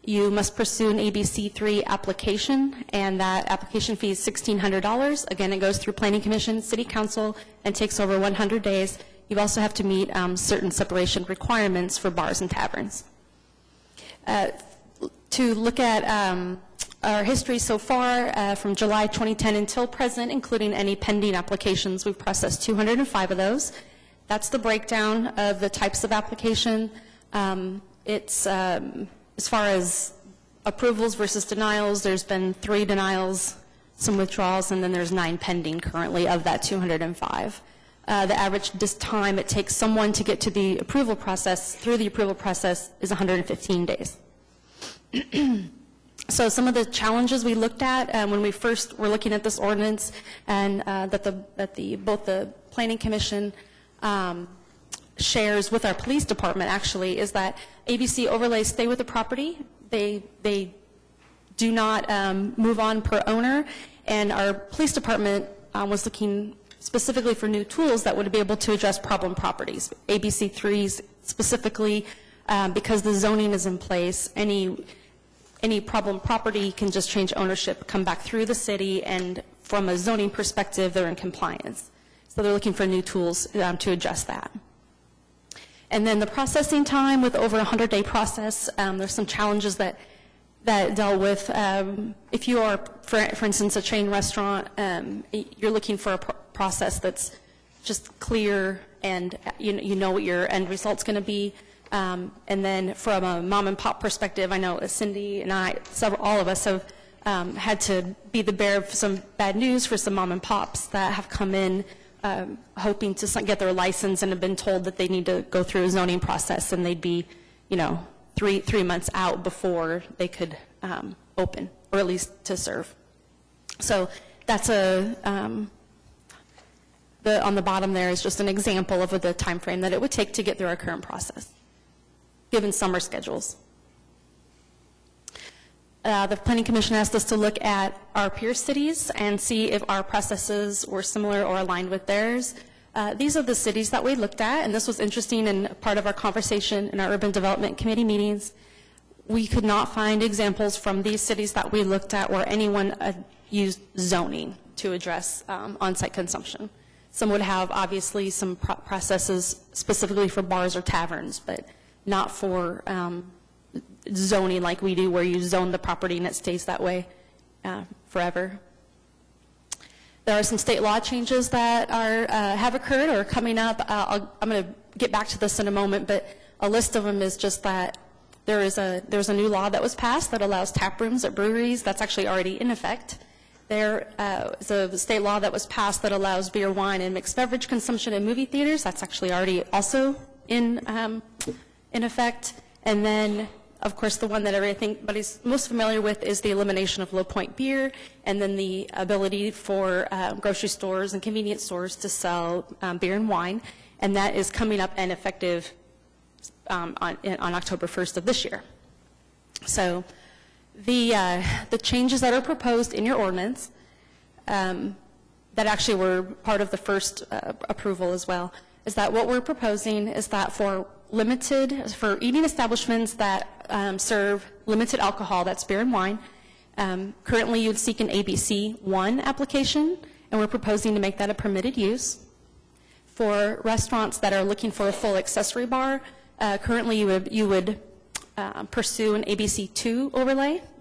You must pursue an ABC3 application, and that application fee is $1,600. Again, it goes through Planning Commission, City Council, and takes over 100 days. You also have to meet certain separation requirements for bars and taverns. To look at our history so far, from July 2010 until present, including any pending applications, we've processed 205 of those. That's the breakdown of the types of application. It's as far as approvals versus denials, there's been 3 denials, some withdrawals, and then there's 9 pending currently of that 205. The average time it takes someone to get to the approval process, through the approval process, is 115 days. So some of the challenges we looked at when we first were looking at this ordinance, and that both the Planning Commission shares with our police department, actually, is that ABC overlays stay with the property. They do not move on per owner, and our police department was looking specifically for new tools that would be able to address problem properties. ABC3s specifically, because the zoning is in place, any problem property can just change ownership, come back through the city, and from a zoning perspective, they're in compliance. So they're looking for new tools to address that. And then the processing time with over a 100-day process, there's some challenges that that dealt with, if you are, for instance, a chain restaurant, you're looking for a process that's just clear and you know what your end result's going to be. And then from a mom and pop perspective, I know Cindy and all of us have had to be the bearer of some bad news for some mom and pops that have come in hoping to get their license and have been told that they need to go through a zoning process, and they'd be, 3 months out before they could open, or at least to serve. So that's on the bottom there is just an example of the time frame that it would take to get through our current process, given summer schedules. The Planning Commission asked us to look at our peer cities and see if our processes were similar or aligned with theirs. These are the cities that we looked at, and this was interesting and part of our conversation in our Urban Development Committee meetings. We could not find examples from these cities that we looked at where anyone used zoning to address on-site consumption. Some would have, obviously, some processes specifically for bars or taverns, but not for zoning like we do, where you zone the property and it stays that way forever. There are some state law changes that have occurred or are coming up. I'm going to get back to this in a moment, but a list of them is just that there's a new law that was passed that allows tap rooms at breweries. That's actually already in effect. There is a state law that was passed that allows beer, wine, and mixed beverage consumption in movie theaters. That's actually already also in effect. And then, of course, the one that everybody's most familiar with is the elimination of Low Point beer, and then the ability for grocery stores and convenience stores to sell beer and wine, and that is coming up and effective on October 1st of this year. So the changes that are proposed in your ordinance that actually were part of the first approval as well is that what we're proposing is that for eating establishments that serve limited alcohol, that's beer and wine, currently you'd seek an ABC 1 application, and we're proposing to make that a permitted use. For restaurants that are looking for a full accessory bar, currently you would pursue an ABC 2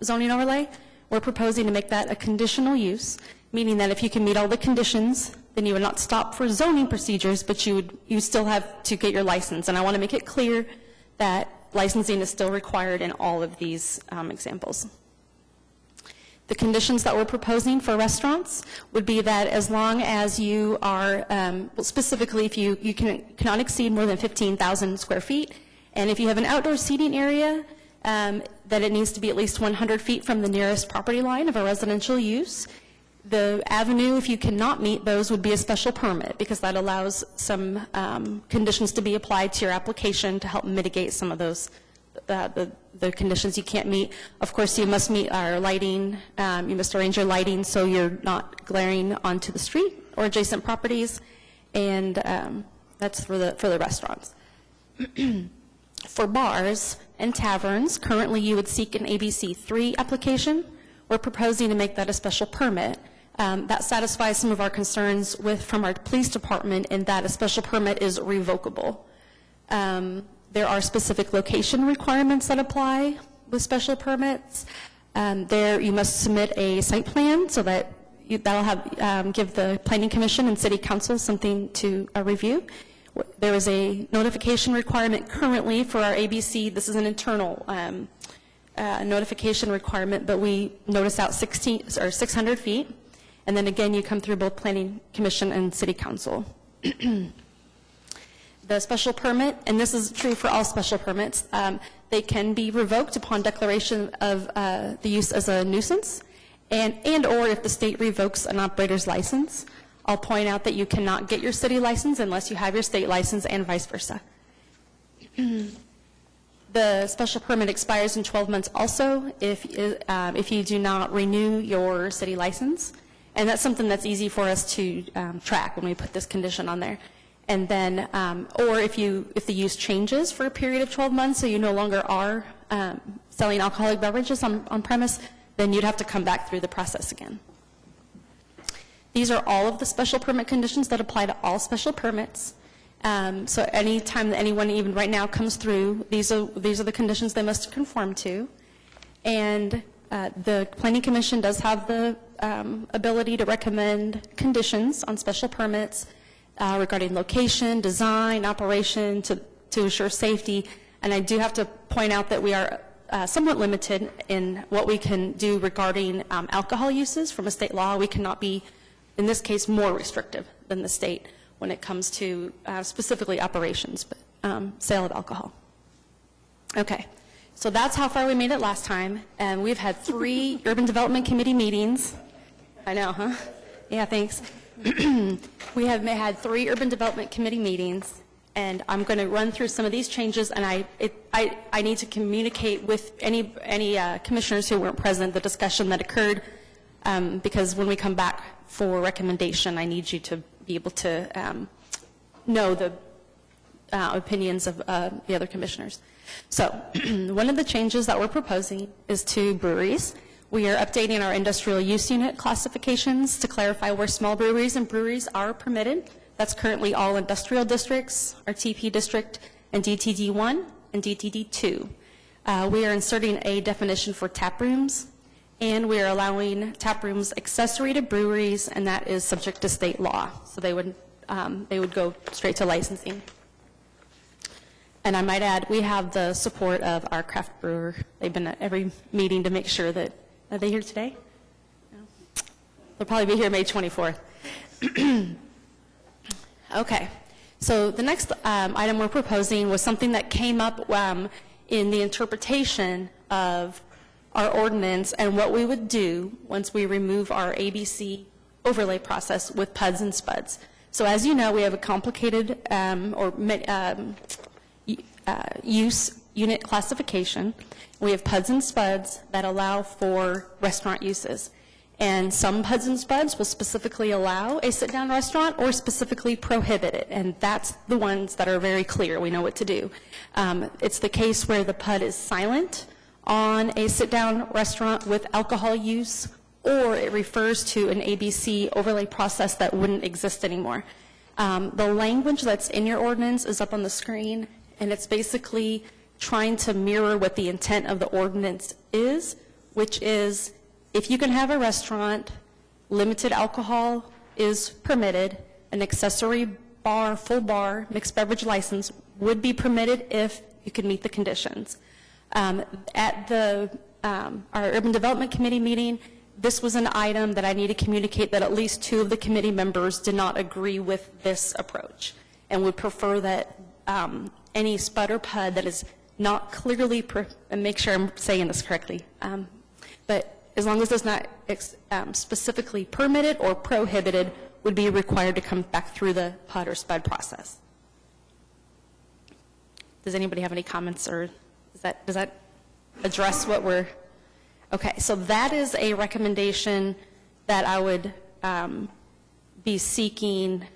zoning overlay. We're proposing to make that a conditional use, meaning that if you can meet all the conditions, then you would not stop for zoning procedures, but you still have to get your license. And I want to make it clear that licensing is still required in all of these examples. The conditions that we're proposing for restaurants would be that as long as you are, specifically if you cannot exceed more than 15,000 square feet, and if you have an outdoor seating area, that it needs to be at least 100 feet from the nearest property line of a residential use. The avenue, if you cannot meet those, would be a special permit, because that allows some conditions to be applied to your application to help mitigate some of those, the conditions you can't meet. Of course, you must meet our lighting. You must arrange your lighting so you're not glaring onto the street or adjacent properties, and that's for the restaurants. For bars and taverns, currently you would seek an ABC 3 application. We're proposing to make that a special permit. That satisfies some of our concerns from our police department in that a special permit is revocable. There are specific location requirements that apply with special permits. There you must submit a site plan so that that'll give the Planning Commission and City Council something to review. There is a notification requirement currently for our ABC. This is an internal notification requirement, but we notice out 600 feet. And then again, you come through both Planning Commission and City Council. The special permit, and this is true for all special permits, they can be revoked upon declaration of the use as a nuisance, and or if the state revokes an operator's license. I'll point out that you cannot get your city license unless you have your state license, and vice versa. The special permit expires in 12 months also if you do not renew your city license. And that's something that's easy for us to track when we put this condition on there. And then, or if the use changes for a period of 12 months, so you no longer are selling alcoholic beverages on premise, then you'd have to come back through the process again. These are all of the special permit conditions that apply to all special permits. So any time that anyone, even right now, comes through, these are the conditions they must conform to. And the Planning Commission does have the ability to recommend conditions on special permits regarding location, design, operation, to ensure safety. And I do have to point out that we are somewhat limited in what we can do regarding alcohol uses. From a state law, we cannot be, in this case, more restrictive than the state when it comes to specifically operations, but sale of alcohol. Okay, so that's how far we made it last time, and we've had 3 Urban Development Committee meetings. I know, huh? Yeah, thanks. We have had 3 Urban Development Committee meetings, and I'm going to run through some of these changes, and I need to communicate with any commissioners who weren't present the discussion that occurred, because when we come back for recommendation, I need you to be able to know the opinions of the other commissioners. So one of the changes that we're proposing is to breweries. We are updating our industrial use unit classifications to clarify where small breweries and breweries are permitted. That's currently all industrial districts, our TP district, and DTD1 and DTD2. We are inserting a definition for tap rooms, and we are allowing tap rooms accessory to breweries, and that is subject to state law. So they would go straight to licensing. And I might add, we have the support of our craft brewer. They've been at every meeting to make sure that, are they here today? No. They'll probably be here May 24th. Okay, so the next item we're proposing was something that came up in the interpretation of our ordinance and what we would do once we remove our ABC overlay process with PUDs and SPUDs. So as you know, we have a complicated use unit classification. We have PUDs and SPUDs that allow for restaurant uses. And some PUDs and SPUDs will specifically allow a sit-down restaurant or specifically prohibit it. And that's the ones that are very clear. We know what to do. It's the case where the PUD is silent on a sit-down restaurant with alcohol use, or it refers to an ABC overlay process that wouldn't exist anymore. The language that's in your ordinance is up on the screen, and it's basically trying to mirror what the intent of the ordinance is, which is if you can have a restaurant, limited alcohol is permitted, an accessory bar, full bar, mixed beverage license would be permitted if you could meet the conditions. At our Urban Development Committee meeting, this was an item that I need to communicate that at least 2 of the committee members did not agree with this approach and would prefer that any SPUD or PUD that is not clearly, and make sure I'm saying this correctly, but as long as it's not specifically permitted or prohibited, would be required to come back through the PUD or SPUD process. Does anybody have any comments, or does that address what we're... Okay, so that is a recommendation that I would be seeking,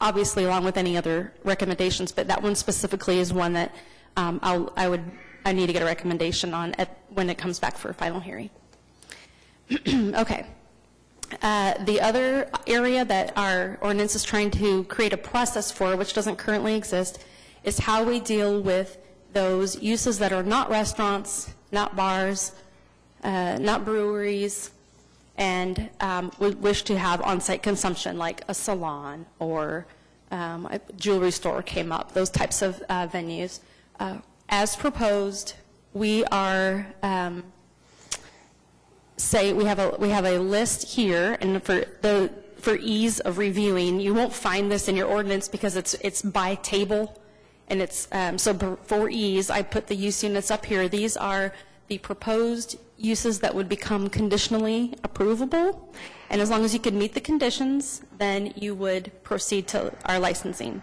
obviously along with any other recommendations, but that one specifically is one that I need to get a recommendation on when it comes back for a final hearing. Okay. The other area that our ordinance is trying to create a process for, which doesn't currently exist, is how we deal with those uses that are not restaurants, not bars, not breweries, and we wish to have on-site consumption, like a salon or a jewelry store came up, those types of venues. As proposed, we are we have a list here, and for ease of reviewing, you won't find this in your ordinance because it's by table, and it's so for ease, I put the use units up here. These are the proposed uses that would become conditionally approvable, and as long as you could meet the conditions, then you would proceed to our licensing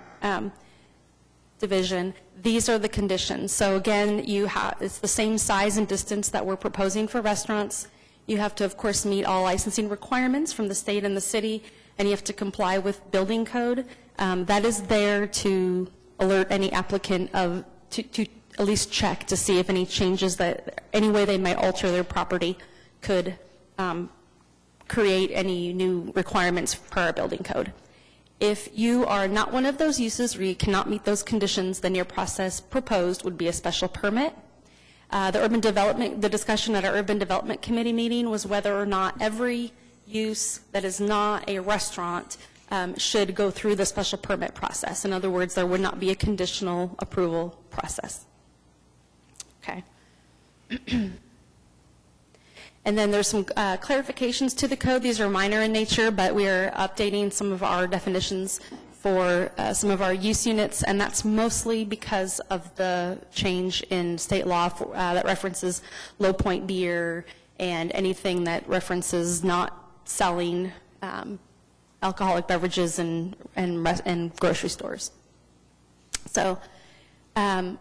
division. These are the conditions. So again, it's the same size and distance that we're proposing for restaurants. You have to, of course, meet all licensing requirements from the state and the city, and you have to comply with building code. That is there to alert any applicant to at least check to see if any changes that, any way they might alter their property could create any new requirements per our building code. If you are not one of those uses or you cannot meet those conditions, then your process proposed would be a special permit. The discussion at our Urban Development Committee meeting was whether or not every use that is not a restaurant should go through the special permit process. In other words, there would not be a conditional approval process. Okay. And then there's some clarifications to the code. These are minor in nature, but we are updating some of our definitions for some of our use units, and that's mostly because of the change in state law that references Low Point beer and anything that references not selling alcoholic beverages in grocery stores. So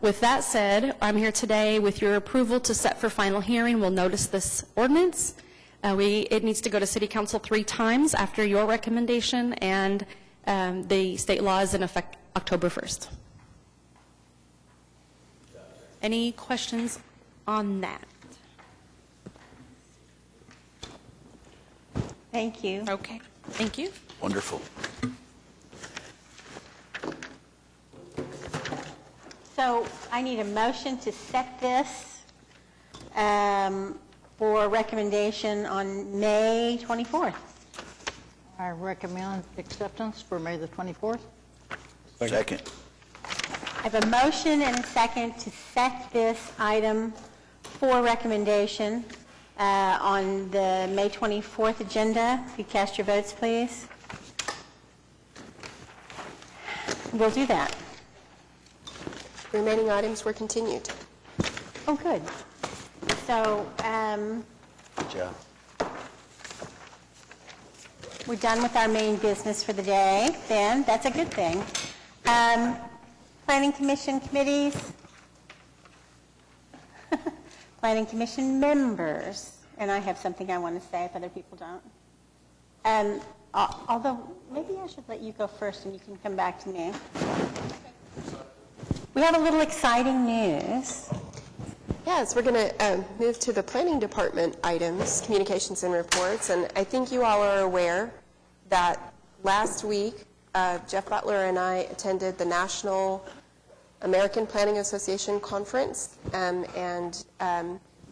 with that said, I'm here today with your approval to set for final hearing. We'll notice this ordinance. It needs to go to City Council 3 times after your recommendation, and the state law is in effect October 1st. Any questions on that? Thank you. Okay, thank you. Wonderful. So I need a motion to set this for recommendation on May 24th. I recommend acceptance for May the 24th. Second. I have a motion and a second to set this item for recommendation on the May 24th agenda. If you cast your votes, please. We'll do that. The remaining items were continued. Oh, good. So Good job. we're done with our main business for the day, then. That's a good thing. Planning Commission committees. Planning Commission members. And I have something I want to say if other people don't. Although, maybe I should let you go first and you can come back to me. We have a little exciting news. Yes, we're going to move to the Planning Department items, communications and reports. And I think you all are aware that last week, Jeff Butler and I attended the National American Planning Association Conference, and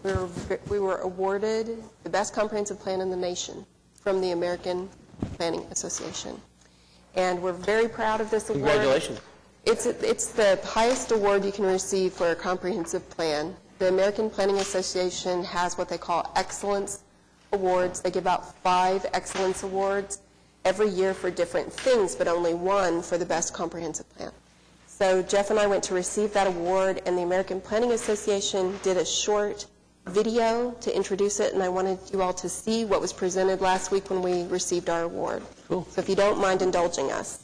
we were awarded the best comprehensive plan in the nation from the American Planning Association. And we're very proud of this award. Congratulations. It's the highest award you can receive for a comprehensive plan. The American Planning Association has what they call Excellence Awards. They give out 5 Excellence Awards every year for different things, but only one for the best comprehensive plan. So Jeff and I went to receive that award, and the American Planning Association did a short video to introduce it, and I wanted you all to see what was presented last week when we received our award. Cool. So if you don't mind indulging us.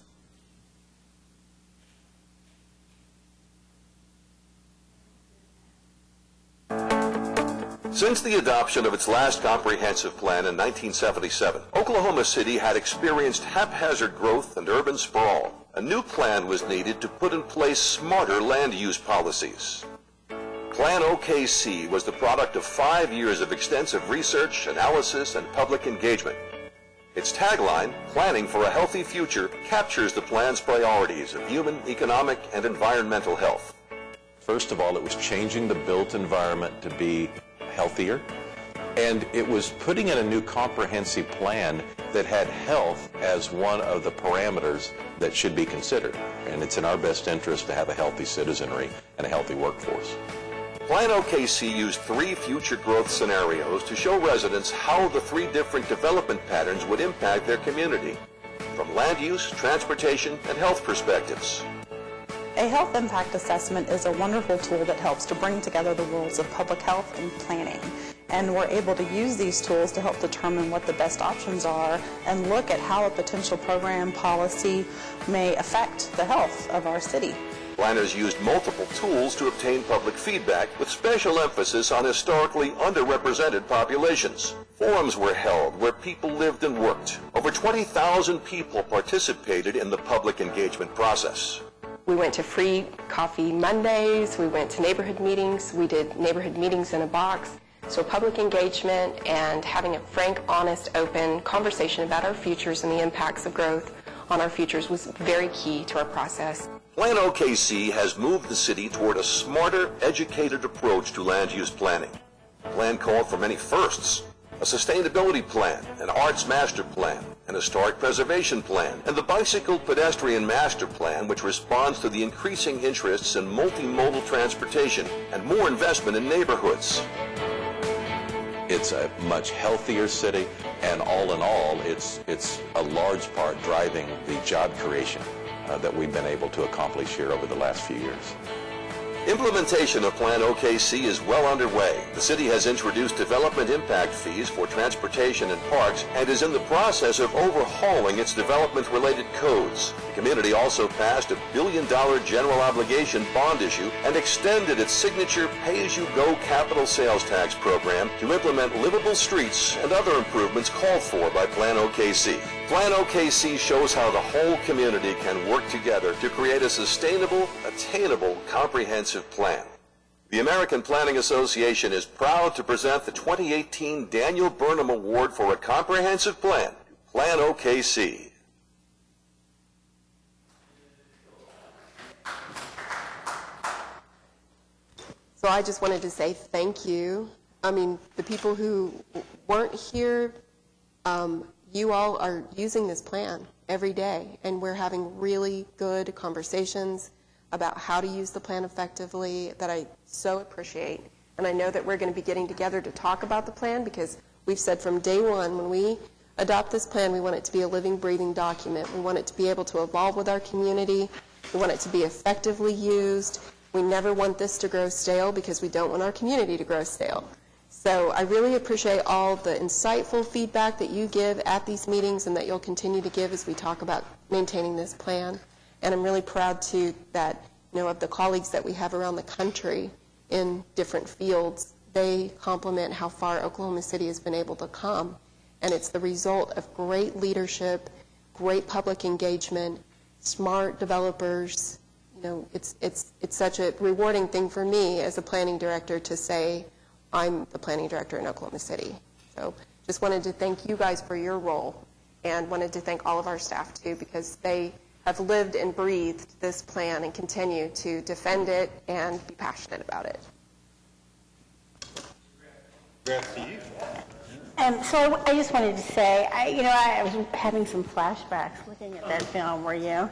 Since the adoption of its last comprehensive plan in 1977, Oklahoma City had experienced haphazard growth and urban sprawl. A new plan was needed to put in place smarter land use policies. Plan OKC was the product of 5 years of extensive research, analysis, and public engagement. Its tagline, Planning for a Healthy Future, captures the plan's priorities of human, economic, and environmental health. First of all, it was changing the built environment to be healthier, and it was putting in a new comprehensive plan that had health as one of the parameters that should be considered. And it's in our best interest to have a healthy citizenry and a healthy workforce. Plan OKC used 3 future growth scenarios to show residents how the 3 different development patterns would impact their community, from land use, transportation, and health perspectives. A health impact assessment is a wonderful tool that helps to bring together the worlds of public health and planning. And we're able to use these tools to help determine what the best options are and look at how a potential program policy may affect the health of our city. Planners used multiple tools to obtain public feedback with special emphasis on historically underrepresented populations. Forums were held where people lived and worked. Over 20,000 people participated in the public engagement process. We went to free coffee Mondays, we went to neighborhood meetings, we did neighborhood meetings in a box. So public engagement and having a frank, honest, open conversation about our futures and the impacts of growth on our futures was very key to our process. Plan OKC has moved the city toward a smarter, educated approach to land use planning. The plan called for many firsts: a sustainability plan, an arts master plan, an historic preservation plan, and the bicycle pedestrian master plan, which responds to the increasing interests in multimodal transportation and more investment in neighborhoods. It's a much healthier city, and all in all, it's a large part driving the job creation that we've been able to accomplish here over the last few years. Implementation of Plan OKC is well underway. The city has introduced development impact fees for transportation and parks and is in the process of overhauling its development-related codes. The community also passed a $1 billion general obligation bond issue and extended its signature pay-as-you-go capital sales tax program to implement livable streets and other improvements called for by Plan OKC. Plan OKC shows how the whole community can work together to create a sustainable, attainable, comprehensive plan. The American Planning Association is proud to present the 2018 Daniel Burnham Award for a Comprehensive Plan to Plan OKC. So I just wanted to say thank you. I mean, the people who weren't here, you all are using this plan every day, and we're having really good conversations about how to use the plan effectively that I so appreciate. And I know that we're going to be getting together to talk about the plan because we've said from day one, when we adopt this plan, we want it to be a living, breathing document. We want it to be able to evolve with our community. We want it to be effectively used. We never want this to grow stale because we don't want our community to grow stale. So I really appreciate all the insightful feedback that you give at these meetings and that you'll continue to give as we talk about maintaining this plan. And I'm really proud, too, that, of the colleagues that we have around the country in different fields, they compliment how far Oklahoma City has been able to come. And it's the result of great leadership, great public engagement, smart developers. It's such a rewarding thing for me as a planning director to say, I'm the planning director in Oklahoma City. So just wanted to thank you guys for your role and wanted to thank all of our staff, too, because they have lived and breathed this plan and continue to defend it and be passionate about it. So I just wanted to say, I was having some flashbacks looking at that film, were you?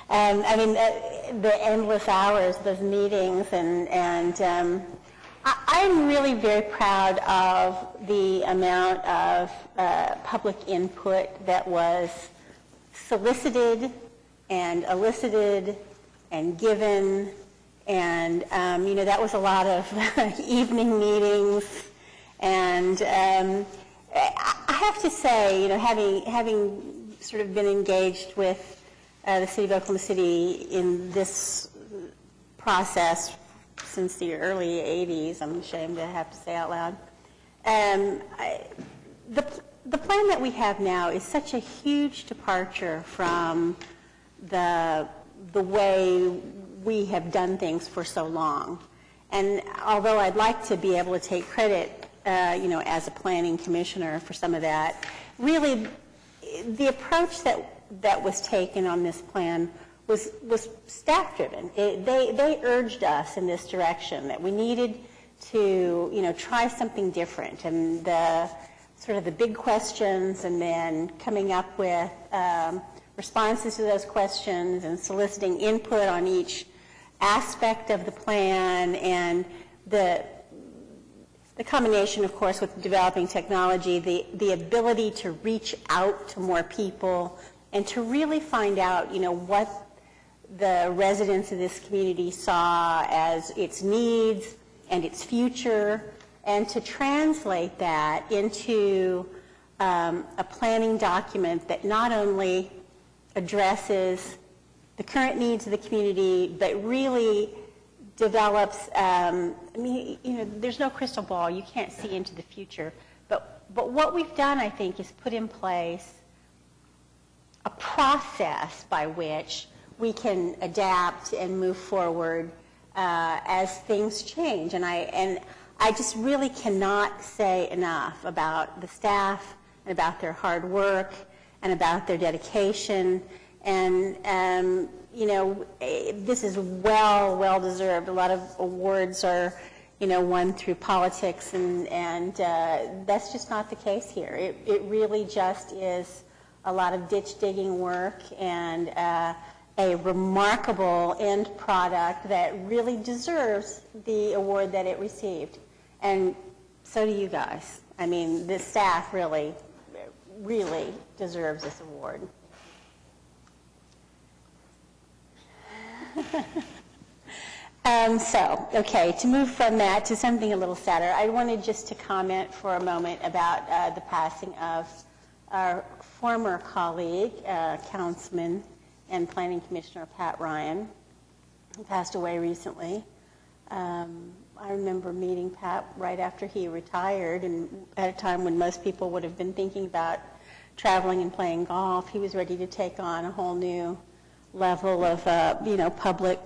And I mean, the endless hours, those meetings, and I'm really very proud of the amount of public input that was solicited and elicited and given, and that was a lot of evening meetings. And I have to say, having sort of been engaged with the City of Oklahoma City in this process since the early 80s, I'm ashamed to have to say out loud, the plan that we have now is such a huge departure from the way we have done things for so long. And although I'd like to be able to take credit, as a planning commissioner for some of that, really the approach that was taken on this plan was staff-driven. They urged us in this direction that we needed to, try something different, and sort of the big questions, and then coming up with responses to those questions and soliciting input on each aspect of the plan, and the combination, of course, with developing technology, the ability to reach out to more people and to really find out, what the residents of this community saw as its needs and its future, and to translate that into a planning document that not only addresses the current needs of the community, but really develops, there's no crystal ball. You can't see into the future. But what we've done, I think, is put in place a process by which we can adapt and move forward as things change. And I just really cannot say enough about the staff and about their hard work and about their dedication And this is well deserved. A lot of awards are, won through politics, and that's just not the case here. It really just is a lot of ditch digging work and a remarkable end product that really deserves the award that it received. And so do you guys. I mean, the staff really deserves this award. To move from that to something a little sadder, I wanted just to comment for a moment about the passing of our former colleague, Councilman and Planning Commissioner Pat Ryan, who passed away recently. I remember meeting Pat right after he retired, and at a time when most people would have been thinking about traveling and playing golf. He was ready to take on a whole new level of, public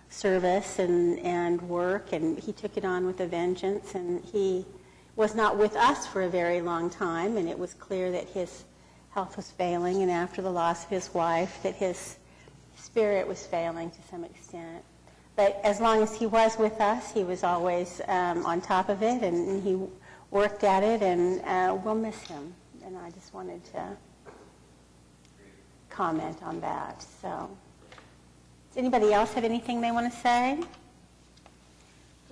service and work, and he took it on with a vengeance, and he was not with us for a very long time, and it was clear that his health was failing, and after the loss of his wife, that his spirit was failing to some extent. But as long as he was with us, he was always on top of it, and he worked at it, and we'll miss him. And I just wanted to comment on that. So, does anybody else have anything they want to say?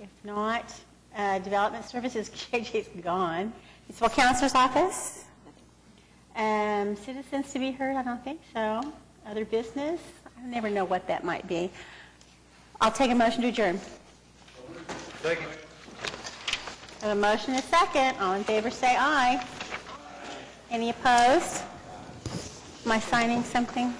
If not, Development Services, JJ's gone. Municipal Counselor's Office? Citizens to be heard? I don't think so. Other business? I never know what that might be. I'll take a motion to adjourn. Second. A motion and a second. All in favor say aye. Any opposed? Am I signing something?